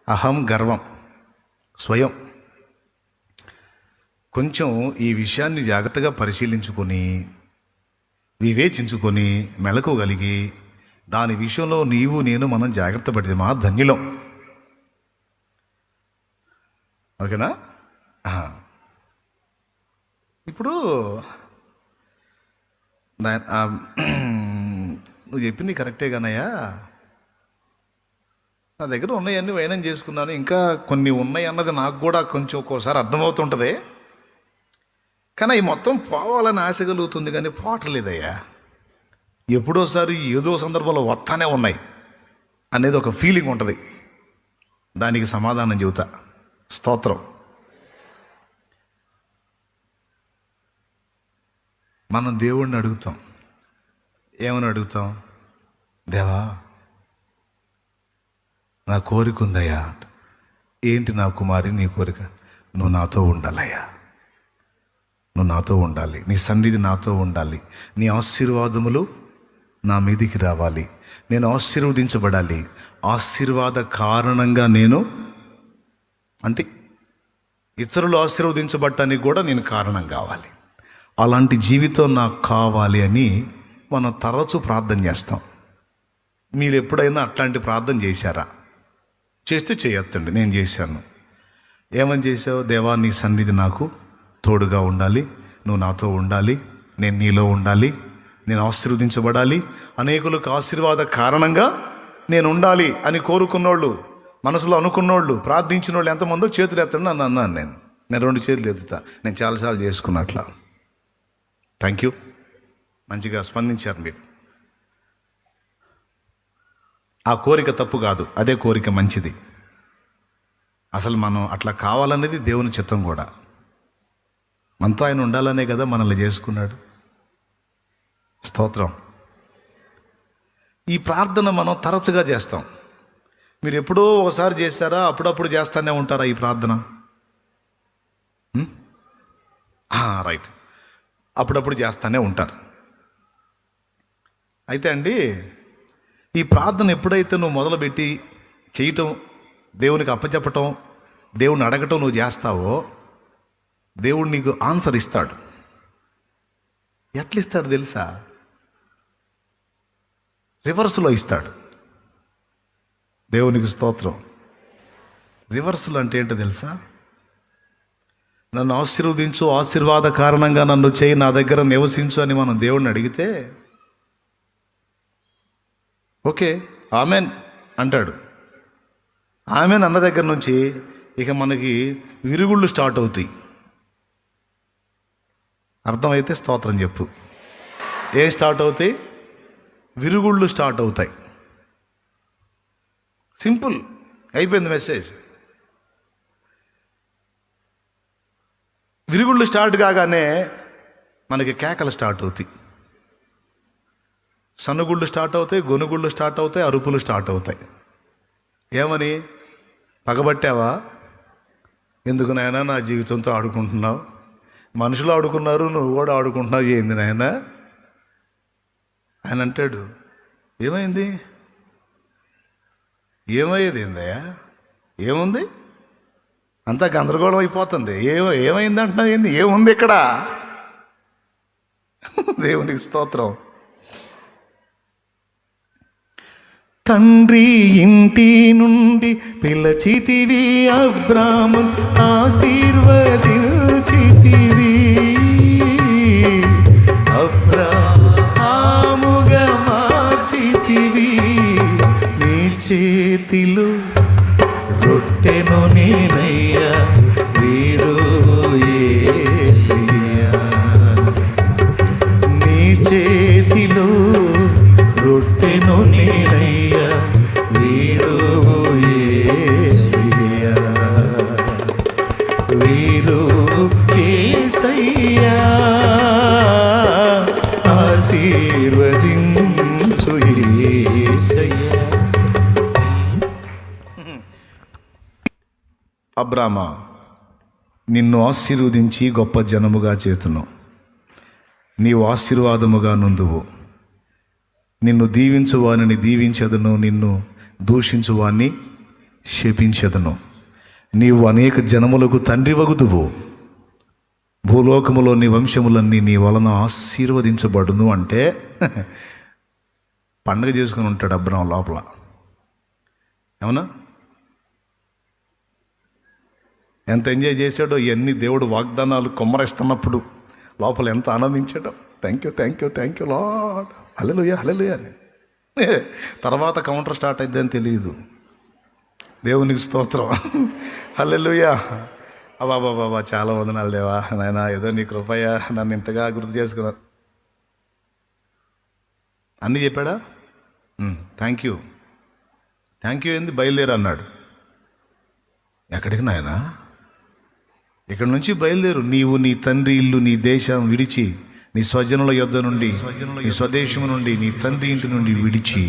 అహం, గర్వం, స్వయం. కొంచెం ఈ విషయాన్ని జాగ్రత్తగా పరిశీలించుకొని, వివేచించుకొని, మెళకువగలిగి దాని విషయంలో నీవు నేను మనం జాగ్రత్త పడితే మా ధన్యులం. ఓకేనా? ఇప్పుడు నువ్వు చెప్పింది కరెక్టే కానయ్యా, నా దగ్గర ఉన్నాయన్నీ వైనం చేసుకున్నాను, ఇంకా కొన్ని ఉన్నాయి అన్నది నాకు కూడా కొంచెం ఒక్కోసారి అర్థమవుతుంటుంది, కానీ ఈ మొత్తం పోవాలని ఆశ కలుగుతుంది కానీ పోవట్లేదయ్యా. ఎప్పుడోసారి ఏదో సందర్భంలో వస్తానే ఉన్నాయి అనేది ఒక ఫీలింగ్ ఉంటుంది. దానికి సమాధానం చెబుతా. స్తోత్రం. మనం దేవుణ్ణి అడుగుతాం. ఏమని అడుగుతాం? దేవా నా కోరిక ఉందయ్యా. ఏంటి నా కుమారి నీ కోరిక? నువ్వు నాతో ఉండాలయ్యా, నువ్వు నాతో ఉండాలి, నీ సన్నిధి నాతో ఉండాలి, నీ ఆశీర్వాదములు నా మీదికి రావాలి, నేను ఆశీర్వదించబడాలి, ఆశీర్వాద కారణంగా నేను అంటే ఇతరులు ఆశీర్వదించబడటానికి కూడా నేను కారణం కావాలి, అలాంటి జీవితం నాకు కావాలి అని మనం తరచూ ప్రార్థన చేస్తాం. మీరు ఎప్పుడైనా అట్లాంటి ప్రార్థన చేశారా? చేస్తే చేయొద్దండి. నేను చేశాను. ఏమని చేసావు? దేవా నీ సన్నిధి నాకు తోడుగా ఉండాలి, నువ్వు నాతో ఉండాలి, నేను నీలో ఉండాలి, నేను ఆశీర్వదించబడాలి, అనేకులకు ఆశీర్వాద కారణంగా నేను ఉండాలి అని కోరుకున్నోళ్ళు, మనసులో అనుకున్నోళ్ళు, ప్రార్థించిన వాళ్ళు ఎంతమందో చేతులు ఎత్తండి నన్ను అన్నాను. నేను 2 చేతులు ఎత్తుతా. నేను చాలాసార్లు చేసుకున్నట్లా. థ్యాంక్ యూ, మంచిగా స్పందించారు మీరు. ఆ కోరిక తప్పు కాదు, అదే కోరిక మంచిది. అసలు మనం అట్లా కావాలనేది దేవుని చిత్తం కూడా. మనతో ఆయన ఉండాలనే కదా మనల్ని చేసుకున్నాడు. స్తోత్రం. ఈ ప్రార్థన మనం తరచుగా చేస్తాం. మీరు ఎప్పుడో ఒకసారి చేశారా? అప్పుడప్పుడు చేస్తూనే ఉంటారా ఈ ప్రార్థన? రైట్, అప్పుడప్పుడు చేస్తూనే ఉంటారు. అయితే అండి, ఈ ప్రార్థన ఎప్పుడైతే నువ్వు మొదలుపెట్టి చేయటం, దేవునికి అప్పచెప్పటం, దేవుని అడగటం నువ్వు చేస్తావో, దేవుడు నీకు ఆన్సర్ ఇస్తాడు. ఎట్లా ఇస్తాడు తెలుసా? రివర్స్లో ఇస్తాడు. దేవునికి స్తోత్రం. రివర్స్లో అంటే ఏంటో తెలుసా? నన్ను ఆశీర్వదించు, ఆశీర్వాద కారణంగా నన్ను చేయి, నా దగ్గర నివసించు అని మనం దేవుడిని అడిగితే ఓకే ఆమెన్ అంటాడు. ఆమెన్ అన్న దగ్గర నుంచి ఇక మనకి విరుగుళ్ళు స్టార్ట్ అవుతాయి. అర్థమైతే స్తోత్రం చెప్పు. ఏం స్టార్ట్ అవుతాయి? విరుగుళ్ళు స్టార్ట్ అవుతాయి. సింపుల్, అయిపోయింది మెసేజ్. విరుగుళ్ళు స్టార్ట్ కాగానే మనకి కేకలు స్టార్ట్ అవుతాయి, సనుగుళ్ళు స్టార్ట్ అవుతాయి, గొనుగుళ్ళు స్టార్ట్ అవుతాయి, అరుపులు స్టార్ట్ అవుతాయి. ఏమని? పగబట్టావా? ఎందుకు నాయనా నా జీవితంతో ఆడుకుంటున్నావు? మనుషులు ఆడుకున్నారు, నువ్వు కూడా ఆడుకుంటున్నావు, ఏంది నాయనా? ఆయన అంటాడు, ఏమైంది? ఏమయ్యేది ఏందయ్యా? ఏముంది? అంతా గందరగోళం అయిపోతుంది. ఏమైంది అంటున్నావు? ఏంది? ఏముంది ఇక్కడ? దేవునికి స్తోత్రం. తండ్రి ఇంటి నుండి పిలచితివి, అబ్రామును ఆశీర్వదించితివి, అబ్రాహాముగా మార్చితివి, నీ చేతిలో రొట్టెను నేనయ్యా, వీరు యేసయ్యా, నీ చేతిలో రొట్టెను నేనయ్యా, వీరు యేసయ్యా, వీరు యేసయ్యా, ఆశీర్వదించు యేసయ్యా. అబ్రామా, నిన్ను ఆశీర్వదించి గొప్ప జనముగా చేతును, నీవు ఆశీర్వాదముగా నుందువు. నిన్ను దీవించువాని దీవించదును, నిన్ను దూషించువాన్ని శపించదును. నీవు అనేక జనములకు తండ్రి వగుదువు, భూలోకములో నీ వంశములన్నీ నీ వలన ఆశీర్వదించబడును. అంటే పండగ చేసుకుని ఉంటాడు అబ్రాం లోపల. ఏమన్నా ఎంత ఎంజాయ్ చేశాడో, ఇవన్నీ దేవుడు వాగ్దానాలు కొమ్మరిస్తున్నప్పుడు లోపల ఎంత ఆనందించాడో. Thank you thank you thank you lord, hallelujah hallelujah అని. తర్వాత కౌంటర్ స్టార్ట్ అయిద్దని తెలియదు. దేవునికి స్తోత్రం. హల్లెలూయా. బాబా చాలా వందనాలు దేవా నాయనా, ఏదో నీ కృపయ్య నన్ను ఇంతగా గుర్తు చేసుకున్నా. అన్నీ చెప్పాడా? థ్యాంక్ యూ ఏంది, బయలుదేరు అన్నాడు. ఎక్కడికి నాయనా? ఇక్కడ నుంచి బయలుదేరు. నీవు నీ తండ్రి ఇల్లు, నీ దేశం విడిచి, నీ స్వజనుల యొద్ద నుండి, నీ స్వదేశం నుండి, నీ తండ్రి ఇంటి నుండి విడిచి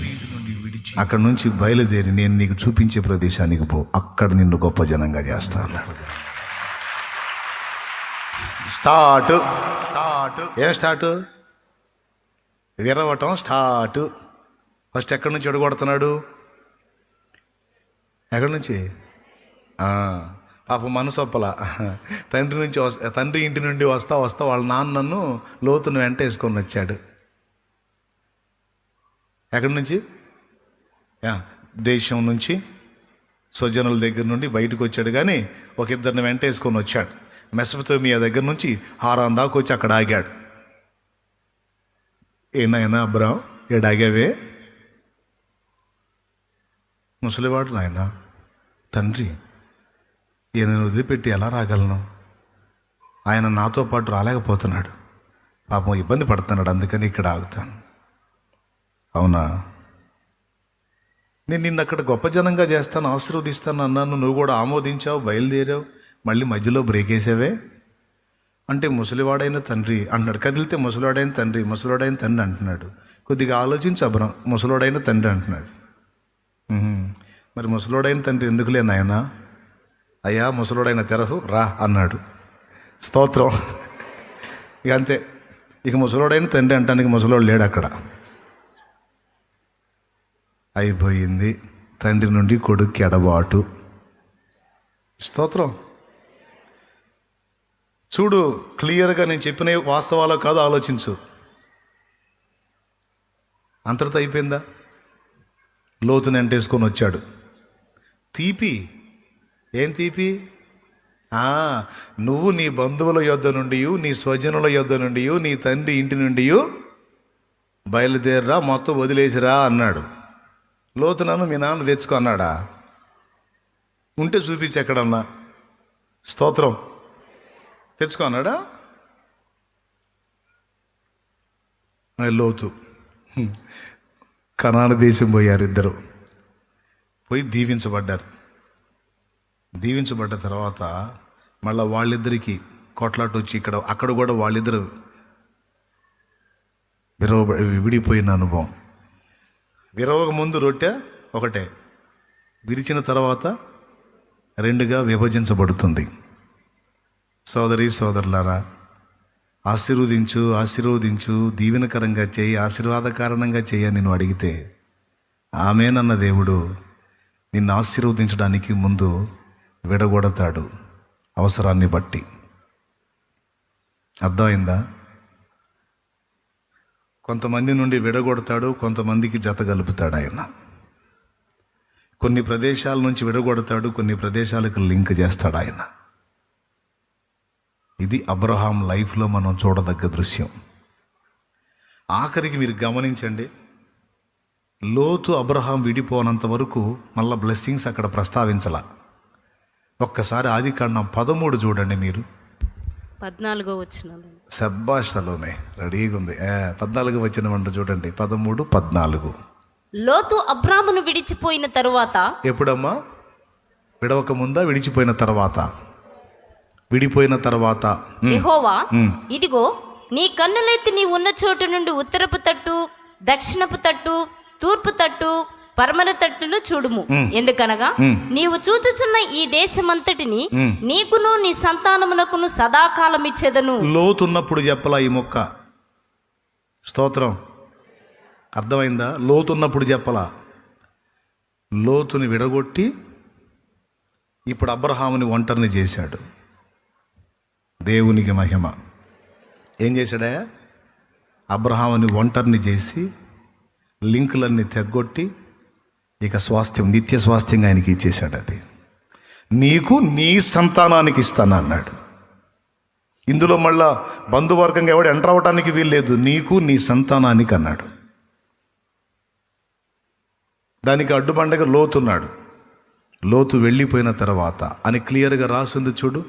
అక్కడ నుంచి బయలుదేరి నేను నీకు చూపించే ప్రదేశానికి పో, అక్కడ నిన్ను గొప్ప జనంగా చేస్తాను. స్టార్ట్. ఏం స్టార్ట్? విరవటం స్టార్ట్. ఫస్ట్ ఎక్కడి నుంచి అడుగొడుతున్నాడు? ఎక్కడి నుంచి? పాప మనసు ఒప్పల. తండ్రి ఇంటి నుండి వస్తా వాళ్ళ నాన్న నన్ను లోతును వెంట వేసుకొని వచ్చాడు. ఎక్కడి నుంచి? దేశం నుంచి, స్వజనుల దగ్గర నుండి బయటకు వచ్చాడు. కానీ ఒక ఇద్దరిని వెంట వేసుకొని వచ్చాడు. మెసొపొతామియా దగ్గర నుంచి హారాన్ దాకా వచ్చి అక్కడ ఆగాడు. ఏనాయనా అబ్రాం, ఏడాగావే? ముసలివాడు నాయన, తండ్రి ఈయనను వదిలిపెట్టి ఎలా రాగలను? ఆయన నాతో పాటు రాలేకపోతున్నాడు, పాపం ఇబ్బంది పడుతున్నాడు, అందుకని ఇక్కడ ఆగుతాను. అవునా? నేను నిన్ను అక్కడ గొప్ప జనంగా చేస్తాను, ఆశీర్వదిస్తాను అన్నాను, నువ్వు కూడా ఆమోదించావు, బయలుదేరావు, మళ్ళీ మధ్యలో బ్రేక్ వేసావే అంటే ముసలివాడైన తండ్రి అంటున్నాడు. కదిలితే ముసలివాడైన తండ్రి అంటున్నాడు. కొద్దిగా ఆలోచించి అబ్రాం, ముసలివాడైన తండ్రి అంటున్నాడు. మరి ముసలివాడైన తండ్రి ఎందుకులే నాయనా? అయ్యా ముసలివాడైన తెరహు రా అన్నాడు. స్తోత్రం. ఇక అంతే. ఇక ముసలివాడైన తండ్రి అంటానికి ముసలివాడు లేడు అక్కడ. అయిపోయింది. తండ్రి నుండి కొడుక్కి ఎడబాటు. స్తోత్రం. చూడు, క్లియర్గా నేను చెప్పిన వాస్తవాలో కాదు ఆలోచించు. అంతటితో అయిపోయిందా? లోతుని వెంటేసుకొని వచ్చాడు. తీపి. ఏం తీపి? నువ్వు నీ బంధువుల యొద్ద నుండి, నీ స్వజనుల యొద్ద నుండి, నీ తండ్రి ఇంటి నుండి బయలుదేరరా, మొత్తం వదిలేసిరా అన్నాడు. లోతు నన్ను మీ నాన్న తెచ్చుకో అన్నాడా? ఉంటే చూపించి ఎక్కడన్నా. స్తోత్రం. తెచ్చుకో అన్నాడా? లోతు కనాను దేశం పోయారు. ఇద్దరు పోయి దీవించబడ్డారు. దీవించబడ్డ తర్వాత మళ్ళీ వాళ్ళిద్దరికి కొట్లాట వచ్చి అక్కడ కూడా వాళ్ళిద్దరు విడిపోయిన అనుభవం. విరవక ముందు రొట్టె ఒకటే, విరిచిన తర్వాత రెండుగా విభజించబడుతుంది. సోదరి సోదరులారా, ఆశీర్వదించు, దీవెనకరంగా చేయి, ఆశీర్వాదకారణంగా చేయని నేను అడిగితే ఆమేనన్న దేవుడు నిన్ను ఆశీర్వదించడానికి ముందు విడగొడతాడు, అవసరాన్ని బట్టి. అర్థమైందా? కొంతమంది నుండి విడగొడతాడు, కొంతమందికి జత కలుపుతాడు ఆయన. కొన్ని ప్రదేశాల నుంచి విడగొడతాడు, కొన్ని ప్రదేశాలకు లింక్ చేస్తాడు ఆయన. ఇది అబ్రహాం లైఫ్లో మనం చూడదగ్గ దృశ్యం. ఆఖరికి మీరు గమనించండి, లోతు అబ్రహాం విడిపోనంత వరకు మళ్ళా బ్లెస్సింగ్స్ అక్కడ ప్రస్తావించాల. ఒక్కసారి ఆదికాండం 13 చూడండి మీరు. 14వ వచనం. సబ్బాష్ సలోమే, రెడీగా ఉంది. 14వ వచనం అంట చూడండి. 13, 14. లోతు అబ్రామును విడిచిపోయిన తరువాత. ఎప్పుడమ్మా? విడవక ముందా? విడిచిపోయిన తర్వాత. విడిపోయిన తర్వాత యెహోవా, ఇదిగో నీ కన్నులెత్తి నీ ఉన్న చోటు నుండి ఉత్తరపు తట్టు, దక్షిణపు తట్టు, తూర్పు తట్టు, పరమన తట్టును చూడుము. ఎందుకనగా నీవు చూచుచున్న ఈ దేశమంతటిని నీకును నీ సంతానమునకును సదాకాలం ఇచ్చేదను. లోతున్నప్పుడు చెప్పలా ఈ మొక్క. స్తోత్రం. అర్థమైందా? లోతున్నప్పుడు చెప్పలా. లోతుని విడగొట్టి ఇప్పుడు అబ్రహాముని ఒంటరిని చేశాడు. దేవునికి మహిమ. ఏం చేశాడా? అబ్రహాముని ఒంటరిని చేసి లింకులన్నీ తెగ్గొట్టి ఇక స్వాస్థ్యం, నిత్య స్వాస్థ్యంగా ఆయనకి ఇచ్చేశాడు. అది నీకు నీ సంతానానికి ఇస్తాను అన్నాడు. ఇందులో మళ్ళా బంధువర్గంగా ఎవడు ఎంటర్ అవ్వటానికి వీల్లేదు. నీకు నీ సంతానానికి అన్నాడు. దానికి అడ్డుబండగా లోతున్నాడు. లోతు వెళ్ళిపోయిన తర్వాత అని క్లియర్గా రాసింది చూడు.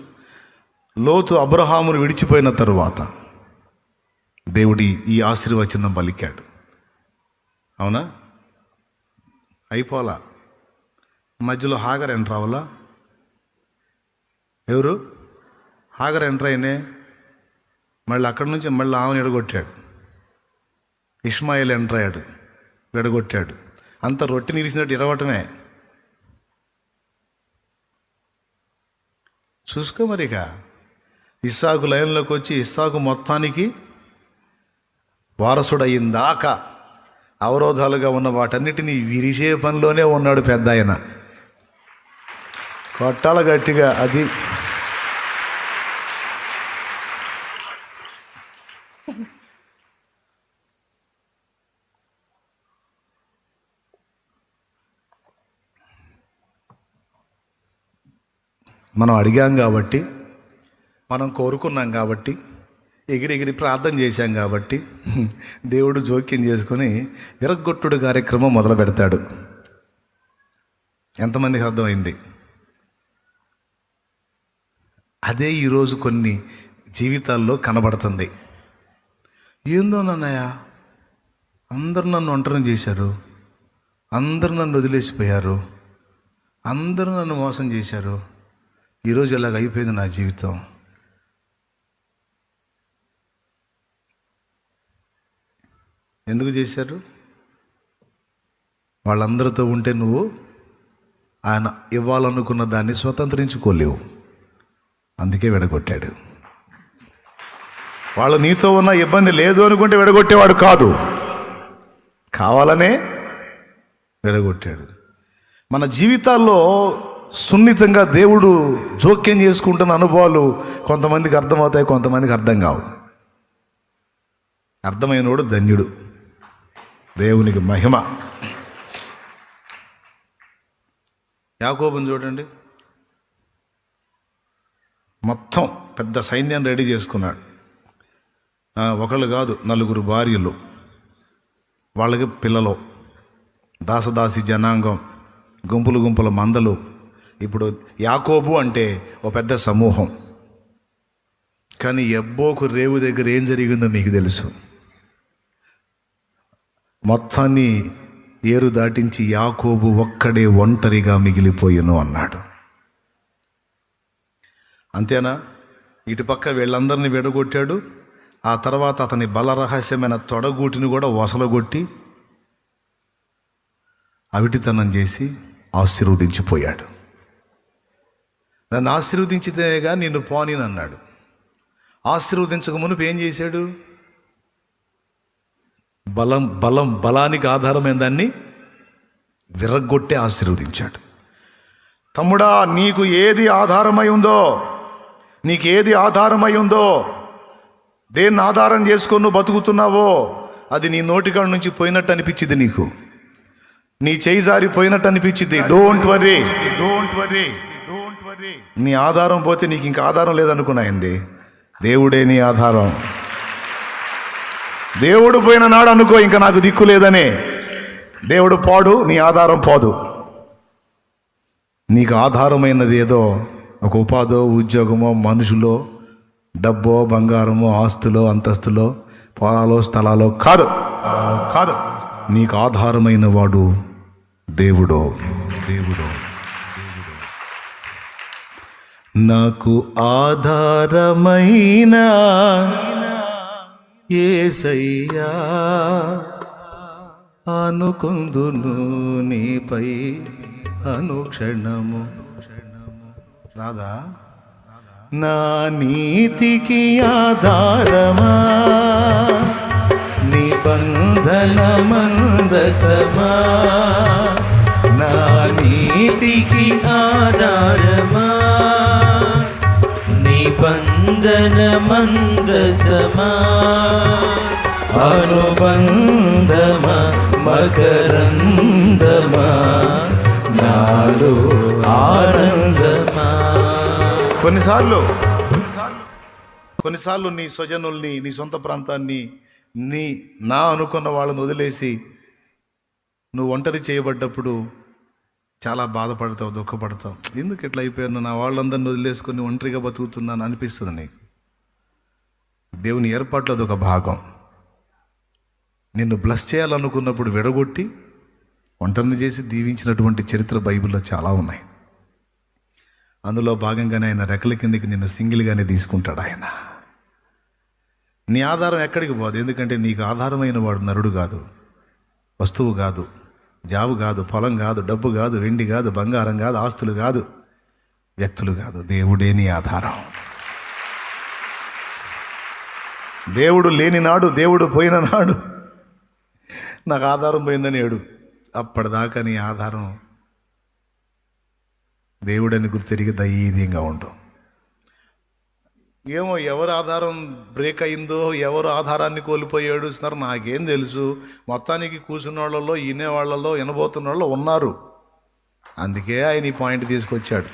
లోతు అబ్రహామును విడిచిపోయిన తరువాత దేవుడి ఈ ఆశీర్వచనం పలికాడు. అవునా? అయిపోలా. మధ్యలో హాగర్ ఎంటర్ అవ్వాలా? ఎవరు? హాగర్ ఎంటర్ అయినే. మళ్ళీ అక్కడి నుంచి మళ్ళీ ఆమెను ఎడగొట్టాడు. ఇష్మాయిల్ ఎంటర్ అయ్యాడు, ఎడగొట్టాడు. అంత రొట్టెని ఇరిసినట్టు ఇరవటమే. చూసుకో మరిక. ఇస్సాకు లైన్లోకి వచ్చి ఇస్సాకు మొత్తానికి వారసుడయిందాక అవరోధాలుగా ఉన్న వాటన్నిటినీ విరిసే పనిలోనే ఉన్నాడు పెద్ద ఆయన. కొట్టాల గట్టిగా. అది మనం అడిగాం కాబట్టి, మనం కోరుకున్నాం కాబట్టి, ఎగిరెగిరి ప్రార్థన చేశాం కాబట్టి దేవుడు జోక్యం చేసుకొని విరగ్గొట్టుడు కార్యక్రమం మొదలు పెడతాడు. ఎంతమందికి అర్థమైంది? అదే ఈరోజు కొన్ని జీవితాల్లో కనబడుతుంది. ఏందో నన్నయ్య, అందరు నన్ను ఒంటరిని చేశారు, అందరు నన్ను వదిలేసిపోయారు, అందరూ నన్ను మోసం చేశారు, ఈరోజు ఇలాగ అయిపోయింది నా జీవితం. ఎందుకు చేశారు? వాళ్ళందరితో ఉంటే నువ్వు ఆయన ఇవ్వాలనుకున్న దాన్ని స్వతంత్రించుకోలేవు, అందుకే విడగొట్టాడు. వాళ్ళు నీతో ఉన్న ఇబ్బంది లేదు అనుకుంటే విడగొట్టేవాడు కాదు, కావాలనే విడగొట్టాడు. మన జీవితాల్లో సున్నితంగా దేవుడు జోక్యం చేసుకుంటున్న అనుభవాలు కొంతమందికి అర్థమవుతాయి, కొంతమందికి అర్థం కావు. అర్థమైనవాడు ధన్యుడు. దేవునికి మహిమ. యాకోబుని చూడండి, మొత్తం పెద్ద సైన్యాన్ని రెడీ చేసుకున్నాడు. ఒకళ్ళు కాదు, 4 భార్యలు, వాళ్ళకి పిల్లలు, దాసదాసి జనాంగం, గుంపులు గుంపుల మందలు. ఇప్పుడు యాకోబు అంటే ఓ పెద్ద సమూహం. కానీ ఎబ్బోకు రేవు దగ్గర ఏం జరిగిందో మీకు తెలుసు. మొత్తాన్ని ఏరు దాటించి యాకోబు ఒక్కడే ఒంటరిగా మిగిలిపోయాను అన్నాడు. అంతేనా? ఇటుపక్క వీళ్ళందరినీ విడగొట్టాడు. ఆ తర్వాత అతని బలరహస్యమైన తొడగూటిని కూడా వసలగొట్టి అవిటితనం చేసి ఆశీర్వదించిపోయాడు. నన్ను ఆశీర్వదించితేగా నిన్ను పోనీనన్నాడు. ఆశీర్వదించక మునుపు ఏం చేశాడు? బలానికి ఆధారమైన దాన్ని విరగ్గొట్టే ఆశీర్వదించాడు. తమ్ముడా, నీకు ఏది ఆధారమై ఉందో, నీకేది ఆధారమై ఉందో, దేన్ని ఆధారం చేసుకొని నువ్వు బతుకుతున్నావో అది నీ నోటికాడ నుంచి పోయినట్టు అనిపించింది, నీకు నీ చేయి జారిపోయినట్టు అనిపించింది. Don't worry. నీ ఆధారం పోతే నీకు ఇంకా ఆధారం లేదనుకున్నాయింది. దేవుడే నీ ఆధారం. దేవుడు పోయిన నాడు అనుకో ఇంకా నాకు దిక్కు లేదనే. దేవుడు పోడు, నీ ఆధారం పోదు. నీకు ఆధారమైనది ఏదో ఒక ఉపాధో, ఉద్యోగమో, మనుషులో, డబ్బో, బంగారమో, ఆస్తులో, అంతస్తులో, పొలాలో, స్థలాలో కాదు. నీకు ఆధారమైన వాడు దేవుడు. నాకు ఆధారమైన యేసయ్యా, అనుకుందును నీపై అనుక్షణము. రాదా? నా నీతికి ఆధారమా, నిబంధన మందసమా. నా నీతికి ఆధారమా, నిబంధన మందసమా. అనుబంధమా, మకరందమా, నాలో ఆనందమా. కొన్నిసార్లు నీ స్వజనుల్ని, నీ సొంత ప్రాంతాన్ని, నా అనుకున్న వాళ్ళని వదిలేసి నువ్వు ఒంటరి చేయబడ్డప్పుడు చాలా బాధపడతావు, దుఃఖపడతావు. ఎందుకు ఇట్లా అయిపోయాను, నా వాళ్ళందరిని వదిలేసుకొని ఒంటరిగా బతుకుతున్నాను అనిపిస్తుంది నీకు. దేవుని ఏర్పాట్లో అదొక భాగం. నిన్ను బ్లెస్ చేయాలనుకున్నప్పుడు విడగొట్టి ఒంటరిని చేసి దీవించినటువంటి చరిత్ర బైబిల్లో చాలా ఉన్నాయి. అందులో భాగంగానే ఆయన రెక్కల కిందకి నిన్ను సింగిల్గానే తీసుకుంటాడు. ఆయన నీ ఆధారం ఎక్కడికి పోదు. ఎందుకంటే నీకు ఆధారమైన వాడు నరుడు కాదు, వస్తువు కాదు, జాబు కాదు, పొలం కాదు, డబ్బు కాదు, వెండి కాదు, బంగారం కాదు, ఆస్తులు కాదు, వ్యక్తులు కాదు. దేవుడే నీ ఆధారం. దేవుడు లేని నాడు, దేవుడు పోయిన నాడు నాకు ఆధారం పోయిందని ఏడు. అప్పటిదాకా నీ ఆధారం దేవుడని గుర్తిరిగి ధైర్యంగా ఉండు. ఏమో ఎవరు ఆధారం బ్రేక్ అయిందో, ఎవరు ఆధారాన్ని కోల్పోయి ఏడుస్తున్నారు నాకేం తెలుసు. మొత్తానికి కూర్చున్న వాళ్ళలో, వినే వాళ్ళలో, వినబోతున్న వాళ్ళు ఉన్నారు. అందుకే ఆయన ఈ పాయింట్ తీసుకొచ్చాడు.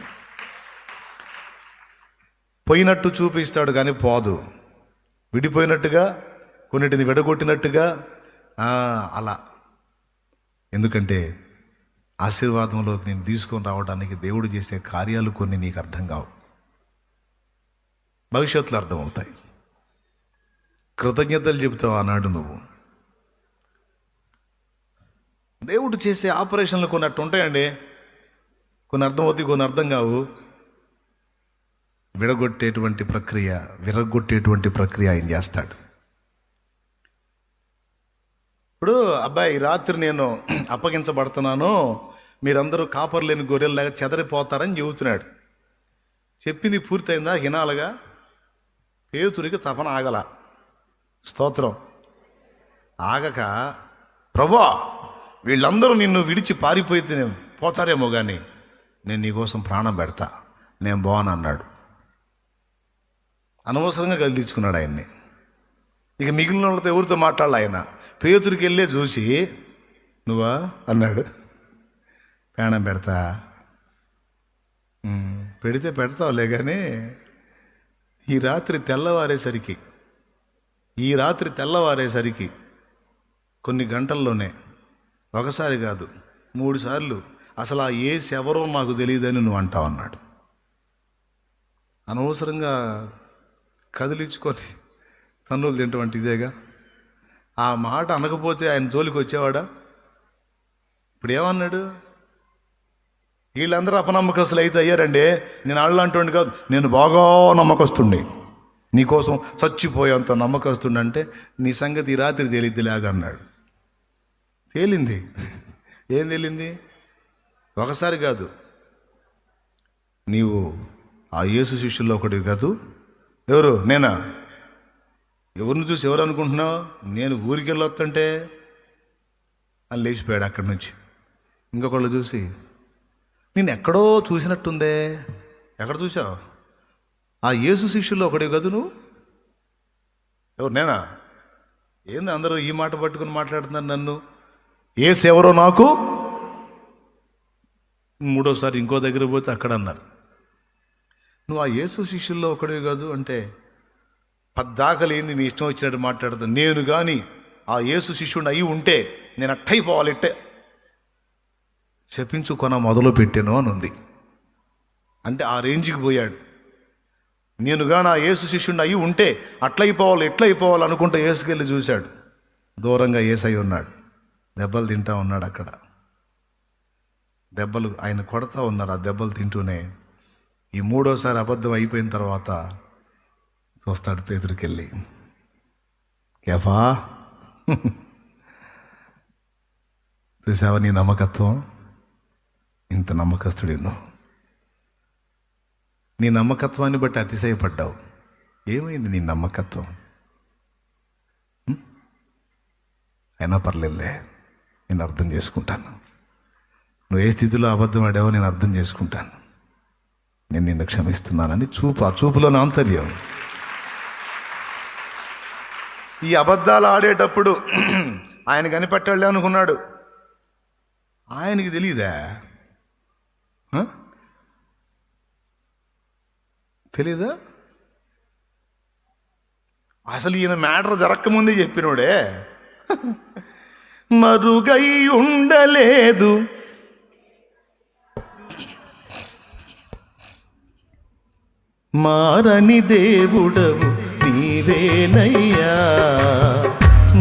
పోయినట్టు చూపిస్తాడు కానీ పోదు. విడిపోయినట్టుగా, కొన్నిటిని విడగొట్టినట్టుగా అలా. ఎందుకంటే ఆశీర్వాదంలోకి నేను తీసుకొని రావడానికి దేవుడు చేసే కార్యాలు కొన్ని నీకు అర్థం కావు, భవిష్యత్తులో అర్థమవుతాయి. కృతజ్ఞతలు చెబుతావు ఆనాడు నువ్వు. దేవుడు చేసే ఆపరేషన్లు కొన్ని అట్టు ఉంటాయండి. కొన్ని అర్థమవుతాయి, కొన్ని అర్థం కావు. విరగొట్టేటువంటి ప్రక్రియ ఆయన చేస్తాడు. ఇప్పుడు అబ్బాయి రాత్రి నేను అప్పగించబడుతున్నాను, మీరందరూ కాపర్లేని గొర్రెల్లాగా చెదరిపోతారని చెబుతున్నాడు. చెప్పింది పూర్తయిందా? హినాలుగా పేతురికి తపన ఆగల. స్తోత్రం. ఆగక ప్రభువా వీళ్ళందరూ నిన్ను విడిచి పారిపోతే పోతారేమో కానీ నేను నీకోసం ప్రాణం పెడతా, నేను బాను అన్నాడు. అనవసరంగా గదిలించుకున్నాడు ఆయన్ని. ఇక మిగిలిన వాళ్ళతో ఎవరితో మాట్లాడాలి ఆయన. పేతురికి వెళ్ళే చూసి నువ్వా అన్నాడు. ప్రాణం పెడతా. పెడితే పెడతావులే కానీ ఈ రాత్రి తెల్లవారేసరికి కొన్ని గంటల్లోనే, ఒకసారి కాదు 3 సార్లు అసలు ఆ యేసు ఎవరో నాకు తెలియదని నువ్వు అంటావు అన్నాడు. అనవసరంగా కదిలించుకొని తన్నులు తింటవంటి ఇదేగా. ఆ మాట అనకపోతే ఆయన జోలికి వచ్చేవాడా? ఇప్పుడు ఏమన్నాడు? వీళ్ళందరూ అపనమ్మకస్తులు అయితే అయ్యారండి. నేను అళ్ళంటుండి కాదు, నేను బాగా నమ్మకస్తుండే, నీకోసం చచ్చిపోయేంత నమ్మకస్తుండే. అంటే నీ సంగతి ఈ రాత్రి తేలిద్దిలాగా అన్నాడు. తేలింది. ఏం తేలింది? ఒకసారి కాదు. నీవు ఆ యేసు శిష్యుల్లో ఒకటి కాదు. ఎవరు? నేనా? ఎవరిని చూసి ఎవరు అనుకుంటున్నావు? నేను ఊరికి వెళ్ళొస్తుంటే అని లేచిపోయాడు అక్కడి నుంచి. ఇంకొకళ్ళు చూసి నేను ఎక్కడో చూసినట్టుందే. ఎక్కడ చూసావు? ఆ యేసు శిష్యుల్లో ఒకటి కాదు నువ్వు. ఎవరు? నేనా? ఏంది అందరూ ఈ మాట పట్టుకుని మాట్లాడుతున్నారు నన్ను? యేసు ఎవరో నాకు. 3వసారి ఇంకో దగ్గర పోతే అక్కడ అన్నారు నువ్వు ఆ యేసు శిష్యుల్లో ఒకడే కాదు అంటే పద్దాకలేంది మీ ఇష్టం వచ్చినట్టు మాట్లాడుతాను. నేను కానీ ఆ యేసు శిష్యుడిని అయి ఉంటే నేను అట్టయిపోవాలి, ఇట్టే శపించుకొన మొదలు పెట్టాను అని ఉంది. అంటే ఆ రేంజ్కి పోయాడు. నేను కానీ ఆ యేసు శిష్యుడిని అయి ఉంటే ఎట్లయిపోవాలి అనుకుంటే యేసుకెళ్ళి చూశాడు. దూరంగా యేసై ఉన్నాడు, దెబ్బలు తింటా ఉన్నాడు. అక్కడ దెబ్బలు ఆయన కొడతా ఉన్నారు. ఆ దెబ్బలు తింటూనే ఈ 3వసారి అబద్ధం అయిపోయిన తర్వాత చూస్తాడు పేతురుకెళ్ళి, కేఫా చూసావా నీ నమ్మకత్వం? ఇంత నమ్మకస్తుడు నువ్వు. నీ నమ్మకత్వాన్ని బట్టి అతిశయపడ్డావు. ఏమైంది నీ నమ్మకత్వం? అయినా పర్లేదులే, నేను అర్థం చేసుకుంటాను. నువ్వు ఏ స్థితిలో అబద్ధం ఆడావో నేను అర్థం చేసుకుంటాను. నేను నిన్ను క్షమిస్తున్నానని ఆ చూపులో నా ఆంతర్యం. ఈ అబద్ధాలు ఆడేటప్పుడు ఆయన కనిపెట్టాడులే అనుకున్నాడు. ఆయనకి తెలియదా? తెలీదా? అసలు ఈయన మ్యాటర్ జరగకముందే చెప్పినోడే. మరుగై ఉండలేదు. మారని దేవుడవు నీవేనయ్యా,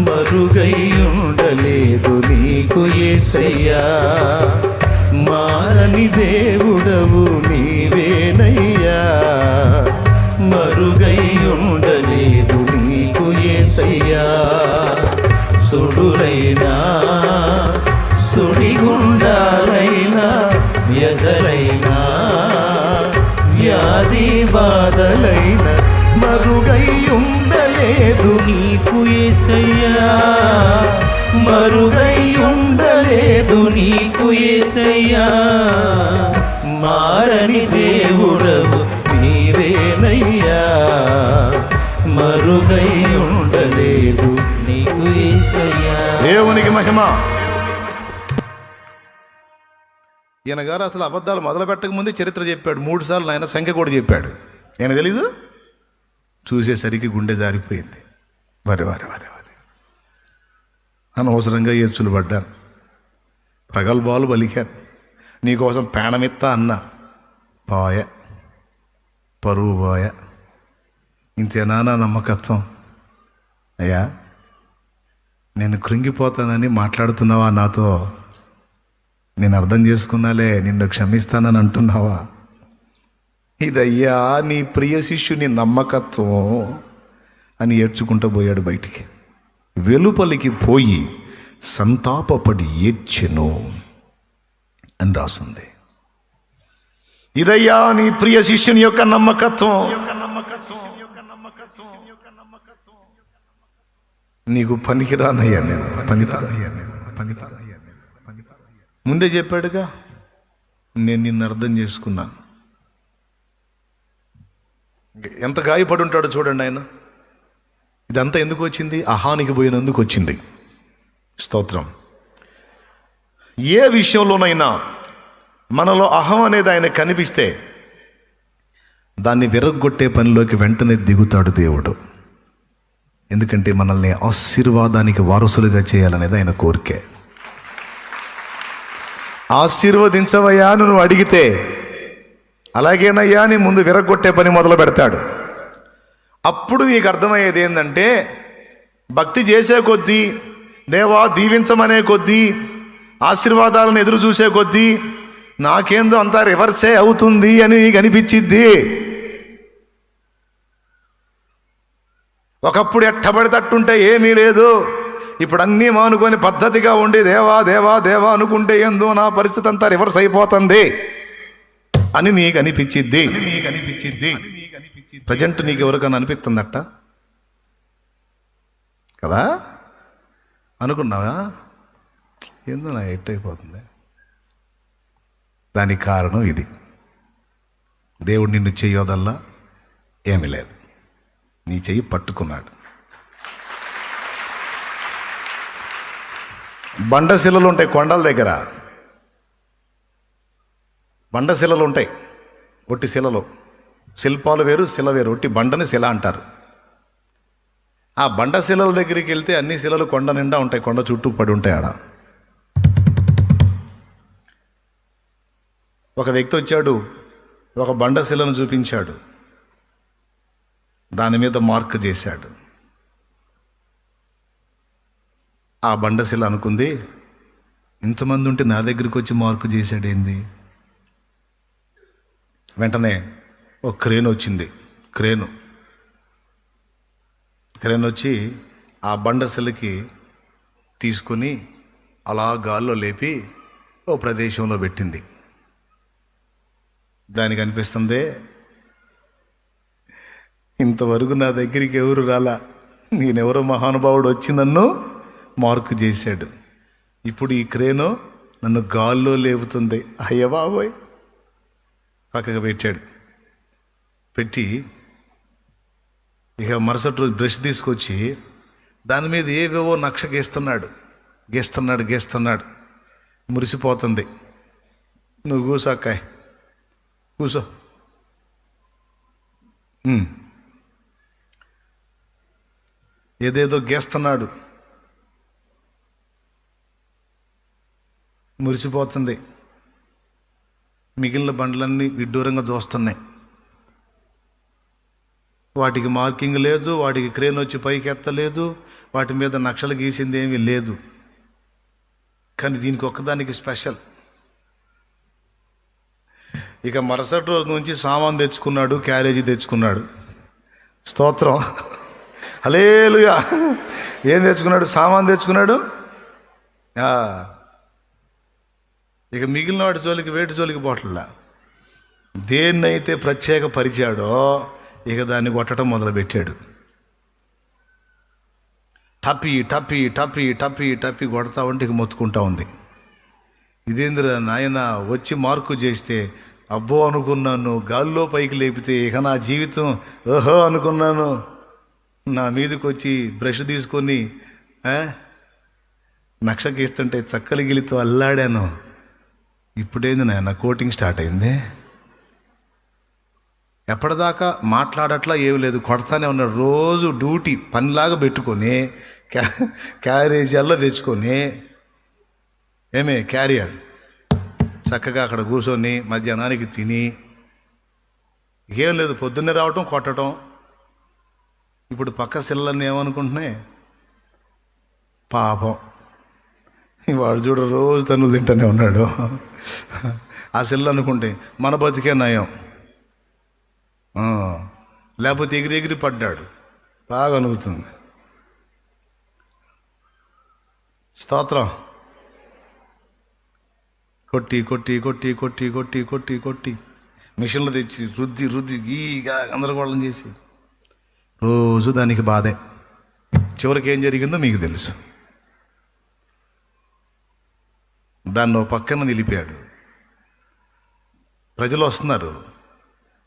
మరుగై ఉండలేదు నీకు యేసయ్యా. మారని దేవుడవు నీవేనయ్యా, మరుగై ఉండలేదు నీకు యేసయ్యా. సుడులైనా సుడిగుండాలైనా వ్యధలైనా వ్యాధి బాధలైన మరుగై ఉండలేదు నీకు యేసయ్యా, మరుగై ఉండలేదు నీకు యేసయ్యా. మారని దేవుడవు నీవేనయ్యా, మరుగై ఉండలేదు నీకు యేసయ్యా. దేవునికి మహిమ. ఈయన గారు అసలు అబద్ధాలు మొదలు పెట్టక ముందే చరిత్ర చెప్పాడు. 3 సార్లు ఆయన సంఖ్య కూడా చెప్పాడు. ఆయన తెలీదు. చూసేసరికి గుండె జారిపోయింది. వరే వరే వరే వరే, అనవసరంగా ఏడ్చులు పడ్డాను, ప్రగల్భాలు పలికాను, నీకోసం ప్రాణమిత్తా అన్నా, పోయ పరువు పోయ. ఇంతేనా నా నమ్మకత్వం? అయ్యా, నేను కృంగిపోతానని మాట్లాడుతున్నావా నాతో? నేను అర్థం చేసుకున్నాలే, నిన్ను క్షమిస్తానని అంటున్నావా? ఇదయ్యా నీ ప్రియ శిష్యుని నమ్మకత్వం అని ఏడ్చుకుంటూ పోయాడు బయటికి. వెలుపలికి పోయి సంతాపపడి ఏడ్చెను అని రాసుంది. ఇదయ్యా నీ ప్రియ శిష్యుని యొక్క నమ్మకత్వం. నీకు పనికిరానయ్యా నేను, పనికిరానయ్యా నేను, పనికిరానయ్యా నేను. ముందే చెప్పాడుగా, నేను నిన్ను అర్థం చేసుకున్నా. ఎంత గాయపడి ఉంటాడో చూడండి ఆయన. ఇదంతా ఎందుకు వచ్చింది? అహానికి పోయినందుకు వచ్చింది. స్తోత్రం. ఏ విషయంలోనైనా మనలో అహం అనేది ఆయన కనిపిస్తే దాన్ని విరగ్గొట్టే పనిలోకి వెంటనే దిగుతాడు దేవుడు. ఎందుకంటే మనల్ని ఆశీర్వాదానికి వారసులుగా చేయాలనేది ఆయన కోరికే. ఆశీర్వదించవయ్యా నువ్వు అడిగితే, అలాగేనయ్యా నీ ముందు విరగొట్టే పని మొదలు పెడతాడు. అప్పుడు నీకు అర్థమయ్యేది ఏంటంటే, భక్తి చేసే కొద్దీ, దేవా దీవించమనే కొద్దీ, ఆశీర్వాదాలను ఎదురు చూసే కొద్దీ నాకేందో అంతా రివర్సే అవుతుంది అని నీకు అనిపించిద్ది. ఒకప్పుడు ఎట్టబడితట్టుంటే ఏమీ లేదు, ఇప్పుడు అన్నీ మానుకొని పద్ధతిగా ఉండి దేవా దేవా దేవా అనుకుంటే ఏందో నా పరిస్థితి అంతా రివర్స్ అయిపోతుంది అని నీకు అనిపించిద్ది. ప్రజెంట్ నీకు ఎవరికైనా అనిపిస్తుందట కదా? అనుకున్నావా? ఏందో నా ఎట్ అయిపోతుంది. దానికి కారణం ఇది. దేవుడు నిన్ను చెయ్యోదల్లా ఏమీ లేదు, నీ చెయ్యి పట్టుకున్నాడు. బండశిలలు ఉంటాయి కొండల దగ్గర, బండశిలలు ఉంటాయి. ఒట్టి శిలలో, శిల్పాలు వేరు శిల వేరు. ఒట్టి బండని శిల అంటారు. ఆ బండశిలల దగ్గరికి వెళ్తే అన్ని శిలలు కొండ నిండా ఉంటాయి, కొండ చుట్టూ పడి ఉంటాయి. ఆడ ఒక వ్యక్తి వచ్చాడు, ఒక బండశిలను చూపించాడు, దాని మీద మార్క్ చేశాడు. ఆ బండశిల అనుకుంది, ఇంతమంది ఉంటే నా దగ్గరికి వచ్చి మార్కు చేశాడేంది? వెంటనే ఒక క్రేన్ వచ్చింది. క్రేన్ వచ్చి ఆ బండశిలకి తీసుకుని అలా గాల్లో లేపి ఓ ప్రదేశంలో పెట్టింది. దానికి అనిపిస్తుంది, ఇంతవరకు నా దగ్గరికి ఎవరు రాలా, నేనెవరో మహానుభావుడు వచ్చి నన్ను మార్కు చేశాడు. ఇప్పుడు ఈ క్రేను నన్ను గాల్లో లేపుతుంది. అయ్య బాబోయ్, పక్కగా పెట్టాడు. పెట్టి ఇక మరుసటి రోజు బ్రష్ తీసుకొచ్చి దాని మీద ఏవేవో నక్ష గీస్తున్నాడు. మురిసిపోతుంది. నువ్వు కూసో అక్కాయ్, కూసో. ఏదేదో గీస్తున్నాడు. మురిసిపోతుంది. మిగిలిన బండ్లన్నీ విడ్డూరంగా చూస్తున్నాయి. వాటికి మార్కింగ్ లేదు, వాటికి క్రేన్ వచ్చి పైకి ఎత్తలేదు, వాటి మీద నక్షలు గీసింది ఏమీ లేదు. కానీ దీనికి ఒక్కదానికి స్పెషల్. ఇక మరుసటి రోజు నుంచి సామాన్ తెచ్చుకున్నాడు, క్యారేజీ తెచ్చుకున్నాడు. స్తోత్రం, హల్లెలూయా. ఏం తెచ్చుకున్నాడు? సామాన్ తెచ్చుకున్నాడు. ఇక మిగిలిన వాటి జోలికి, వేటి జోలికి పోట్లా. దేన్నైతే ప్రత్యేక పరిచాడో ఇక దాన్ని కొట్టడం మొదలుపెట్టాడు. టప్పి టప్పి టప్పి టప్పి టప్పి కొడతా ఉంటే ఇక మొత్తుకుంటా ఉంది. ఇదేంద్ర నాయన, వచ్చి మార్కు చేస్తే అబ్బో అనుకున్నాను, గాల్లో పైకి లేపితే ఇక నా జీవితం ఓహో అనుకున్నాను. నా మీదకి వచ్చి బ్రష్ తీసుకొని నక్షకి ఇస్తుంటే చక్కలి గిలితో అల్లాడాను. ఇప్పుడేంది నాయన కోటింగ్ స్టార్ట్ అయింది. ఎప్పటిదాకా మాట్లాడట్లా ఏమి లేదు, కొడతానే ఉన్నాడు. రోజు డ్యూటీ పనిలాగా పెట్టుకొని క్యారేజీ అల్ల తెచ్చుకొని క్యారియర్ చక్కగా అక్కడ కూర్చొని మధ్యాహ్నానికి తిని, ఏం లేదు, పొద్దున్నే రావటం కొట్టడం. ఇప్పుడు పక్క సెల్లన్నీ ఏమనుకుంటున్నాయి, పాపం వాడు చూడ రోజు తన్నులు తింటూనే ఉన్నాడు. ఆ సెల్ అనుకుంటే మన బతికే నయం, లేకపోతే ఎగిరి ఎగిరి పడ్డాడు, బాగా అనుగుతుంది. స్తోత్రం. కొట్టి కొట్టి కొట్టి కొట్టి కొట్టి కొట్టి కొట్టి మిషన్లు తెచ్చి రుద్ది రుద్ది గీగా గందరగోళం చేసి రోజు దానికి బాధే. చివరికి ఏం జరిగిందో మీకు తెలుసు. దాన్ని పక్కన నిలిపాడు. ప్రజలు వస్తున్నారు.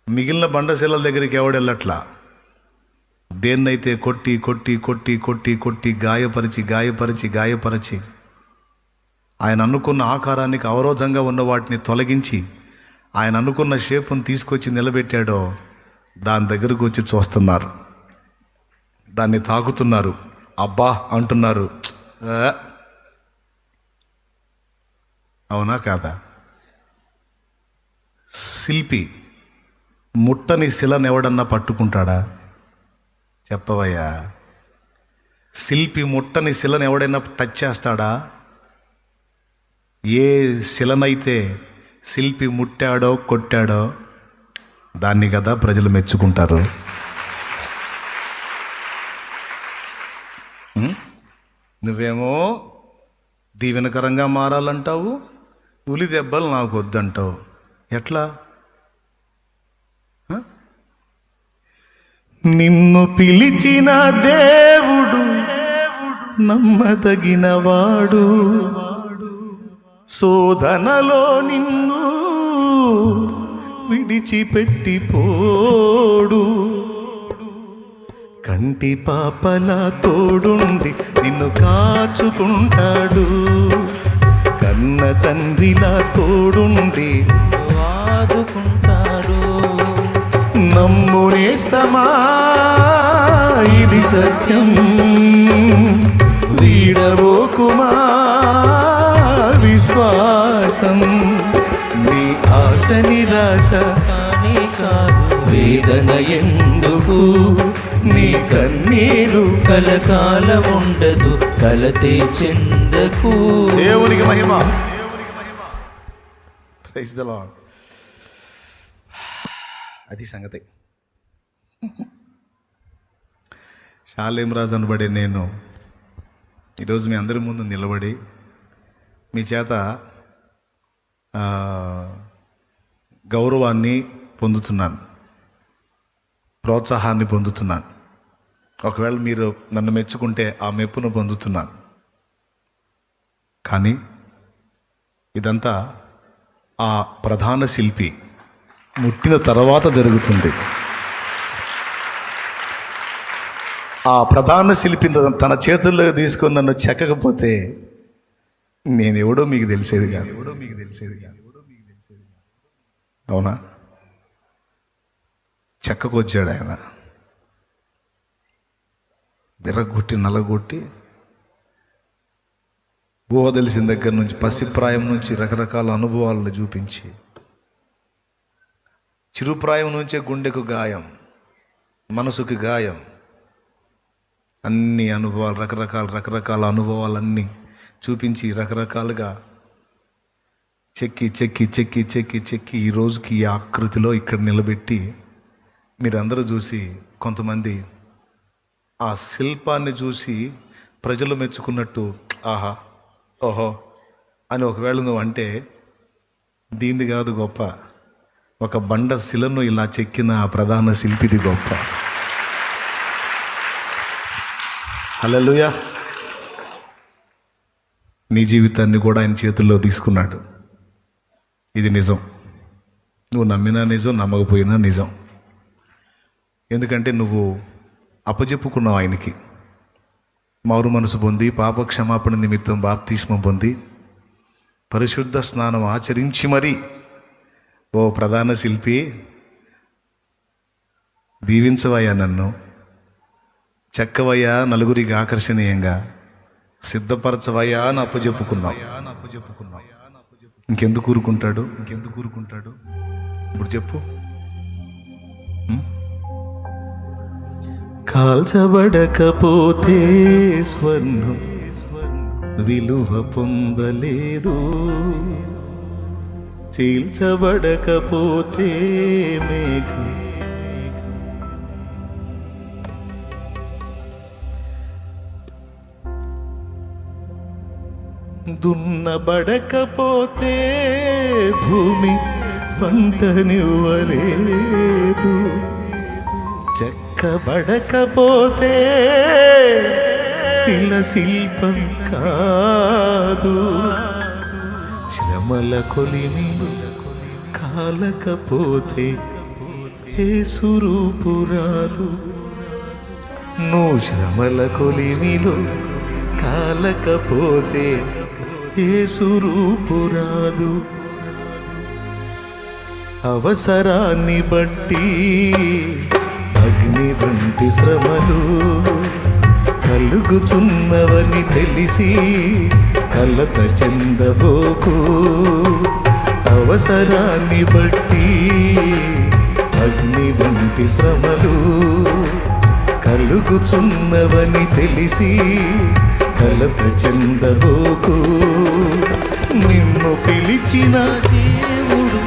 మిగిలిన బండశీలల దగ్గరికి ఎవడెళ్ళట్లా. దేన్నైతే కొట్టి కొట్టి కొట్టి కొట్టి కొట్టి గాయపరిచి గాయపరిచి గాయపరిచి ఆయన అనుకున్న ఆకారానికి అవరోధంగా ఉన్న వాటిని తొలగించి ఆయన అనుకున్న షేపును తీసుకొచ్చి నిలబెట్టాడో దాని దగ్గరకు వచ్చి చూస్తున్నారు, దాన్ని తాకుతున్నారు, అబ్బా అంటున్నారు. అవునా కాదా? శిల్పి ముట్టని శిలను ఎవడన్నా పట్టుకుంటాడా? చెప్పవయ్యా. శిల్పి ముట్టని శిలను ఎవడైనా టచ్ చేస్తాడా? ఏ శిలనైతే శిల్పి ముట్టాడో కొట్టాడో దాన్ని కదా ప్రజలు మెచ్చుకుంటారు. నువ్వేమో దీవెనకరంగా మారాలంటావు, ఉలి దెబ్బలు నాకు వద్దంటావు. ఎట్లా? నిన్ను పిలిచిన దేవుడు నమ్మదగినవాడు, శోధనలో నిన్ను విడిచిపెట్టి పోడు. కంటి పాపలా తోడుండి నిన్ను కాచుకుంటాడు, కన్న తండ్రిలా తోడుండి ఆదుకుంటాడు. నమ్మునేస్తమా ఇది సత్యం, వీడవోకుమా విశ్వాసం. నీ ఆశ నిరాశ కానీ కాదు, వేదన ఎందుకు, నీ కన్నీరు కలకాలం ఉండదు, కలతే చెందకు. దేవునికి మహిమ. Praise the lord. అది సంగతి. షాలేం రాజు అనబడే నేను ఈరోజు మీ అందరి ముందు నిలబడి మీ చేత గౌరవాన్ని పొందుతున్నాను, ప్రోత్సాహాన్ని పొందుతున్నాను. ఒకవేళ మీరు నన్ను మెచ్చుకుంటే ఆ మెప్పును పొందుతున్నాను. కానీ ఇదంతా ఆ ప్రధాన శిల్పి ముట్టిన తర్వాత జరుగుతుంది. ఆ ప్రధాన శిల్పి తన చేతుల్లో తీసుకొని నన్ను చెక్కకపోతే నేనెవడో మీకు తెలిసేది కాదు. అవునా? చెక్కకు వచ్చాడు ఆయన, విరగొట్టి నలగొట్టి ఊహ తెలిసిన దగ్గర నుంచి పసిప్రాయం నుంచి రకరకాల అనుభవాలను చూపించి, చిరుప్రాయం నుంచే గుండెకు గాయం, మనసుకి గాయం, అన్ని అనుభవాలు రకరకాల అనుభవాలన్నీ చూపించి రకరకాలుగా చెక్కి ఈ రోజుకి ఈ ఆకృతిలో ఇక్కడ నిలబెట్టి మీరందరూ చూసి, కొంతమంది ఆ శిల్పాన్ని చూసి ప్రజలు మెచ్చుకున్నట్టు ఆహా ఓహో అని ఒకవేళ నువ్వు అంటే, దీనిది కాదు గొప్ప, ఒక బండ శిలను ఇలా చెక్కిన ఆ ప్రధాన శిల్పిది గొప్ప. హల్లెలూయా. నీ జీవితాన్ని కూడా ఆయన చేతుల్లో తీసుకున్నాడు. ఇది నిజం. నువ్వు నమ్మినా నిజం, నమ్మకపోయినా నిజం. ఎందుకంటే నువ్వు అప్పజెప్పుకున్నావు ఆయనకి. మారు మనసు పొంది, పాప క్షమాపణ నిమిత్తం బాప్తిస్మం పొంది, పరిశుద్ధ స్నానం ఆచరించి మరీ, ఓ ప్రధాన శిల్పి దీవించవయ్యా, నన్ను చెక్కవయ్యా, నలుగురికి ఆకర్షణీయంగా సిద్ధపరచవయ్యా అని అప్పజెప్పుకున్నావు. ఇంకెందుకు ఊరుకుంటాడు? ఇప్పుడు చెప్పు. కాల్చబడకపోతే స్వర్ణం విలువ పొందలేదు, చీల్చబడకపోతే మేఘం దున్నబడకపోతే భూమి పంటనివ్వలేదు, చెక్కబడకపోతే శిల్పం కాదు, శ్రమల కొలిమిలు కాలకపోతే యేసు రూపు రాదు. నువ్వు శ్రమల కొలిమిలో కాలకపోతే యేసు రూపు రాదు. అవసరాన్ని బట్టి అగ్ని వంటి శ్రమలు కలుగుతున్నవని తెలిసి కలత చెందబోకు. అవసరాన్ని బట్టి అగ్ని వంటి శ్రమలు కలుగుతున్నవని తెలిసి కలత చెందబోకు. నిన్ను పిలిచిన దేవుడు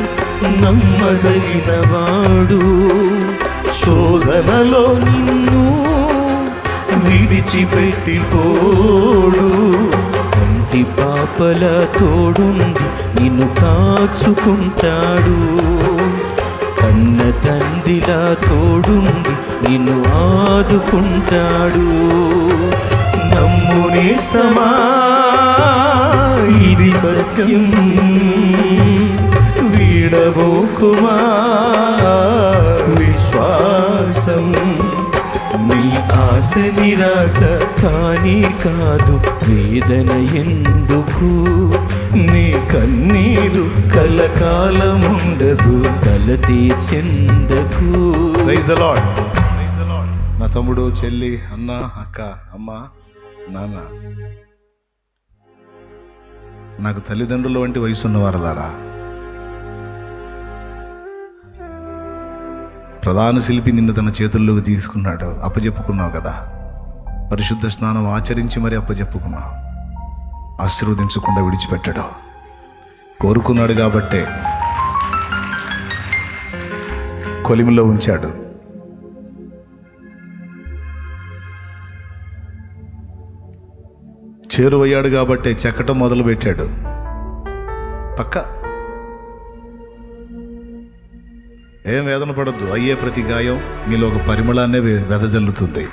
నమ్మదగిన వాడు, శోధనలో నిన్ను విడిచిపెట్టిపోడు. కంటి పాపల తోడుండి నిన్ను కాచుకుంటాడు, కన్న తండ్రిలా తోడుండి నిన్ను ఆదుకుంటాడు. నమ్మునేస్తమా ఇది సత్యం, వీడబోకుమా విశ్వాసం. నీ ఆశ నిరాశ కానీ కాదు వేదన ఎందుకు, నీ కన్నీరు కలకాలముండదు, కలతి చెందకు. Praise the lord. నా తమ్ముడు, చెల్లి, అన్న, అక్క, అమ్మ, నాన్న, నాకు తల్లిదండ్రుల వంటి వయసు ఉన్నవారలారా, ప్రధాన శిల్పి నిన్ను తన చేతుల్లోకి తీసుకున్నాడు. అప్పచెప్పుకున్నావు కదా, పరిశుద్ధ స్నానం ఆచరించి మరి అప్పచెప్పుకున్నావు. ఆశీర్వదించకుండా విడిచిపెట్టాడు. కోరుకున్నాడు కాబట్టే కొలిమిలో ఉంచాడు. చేరువయ్యాడు కాబట్టే చెక్కటం మొదలు పెట్టాడు. పక్క ఏం వేదన పడద్దు. అయ్యే ప్రతి గాయం నీలో ఒక పరిమళాన్నే వెదజల్లుతుంది.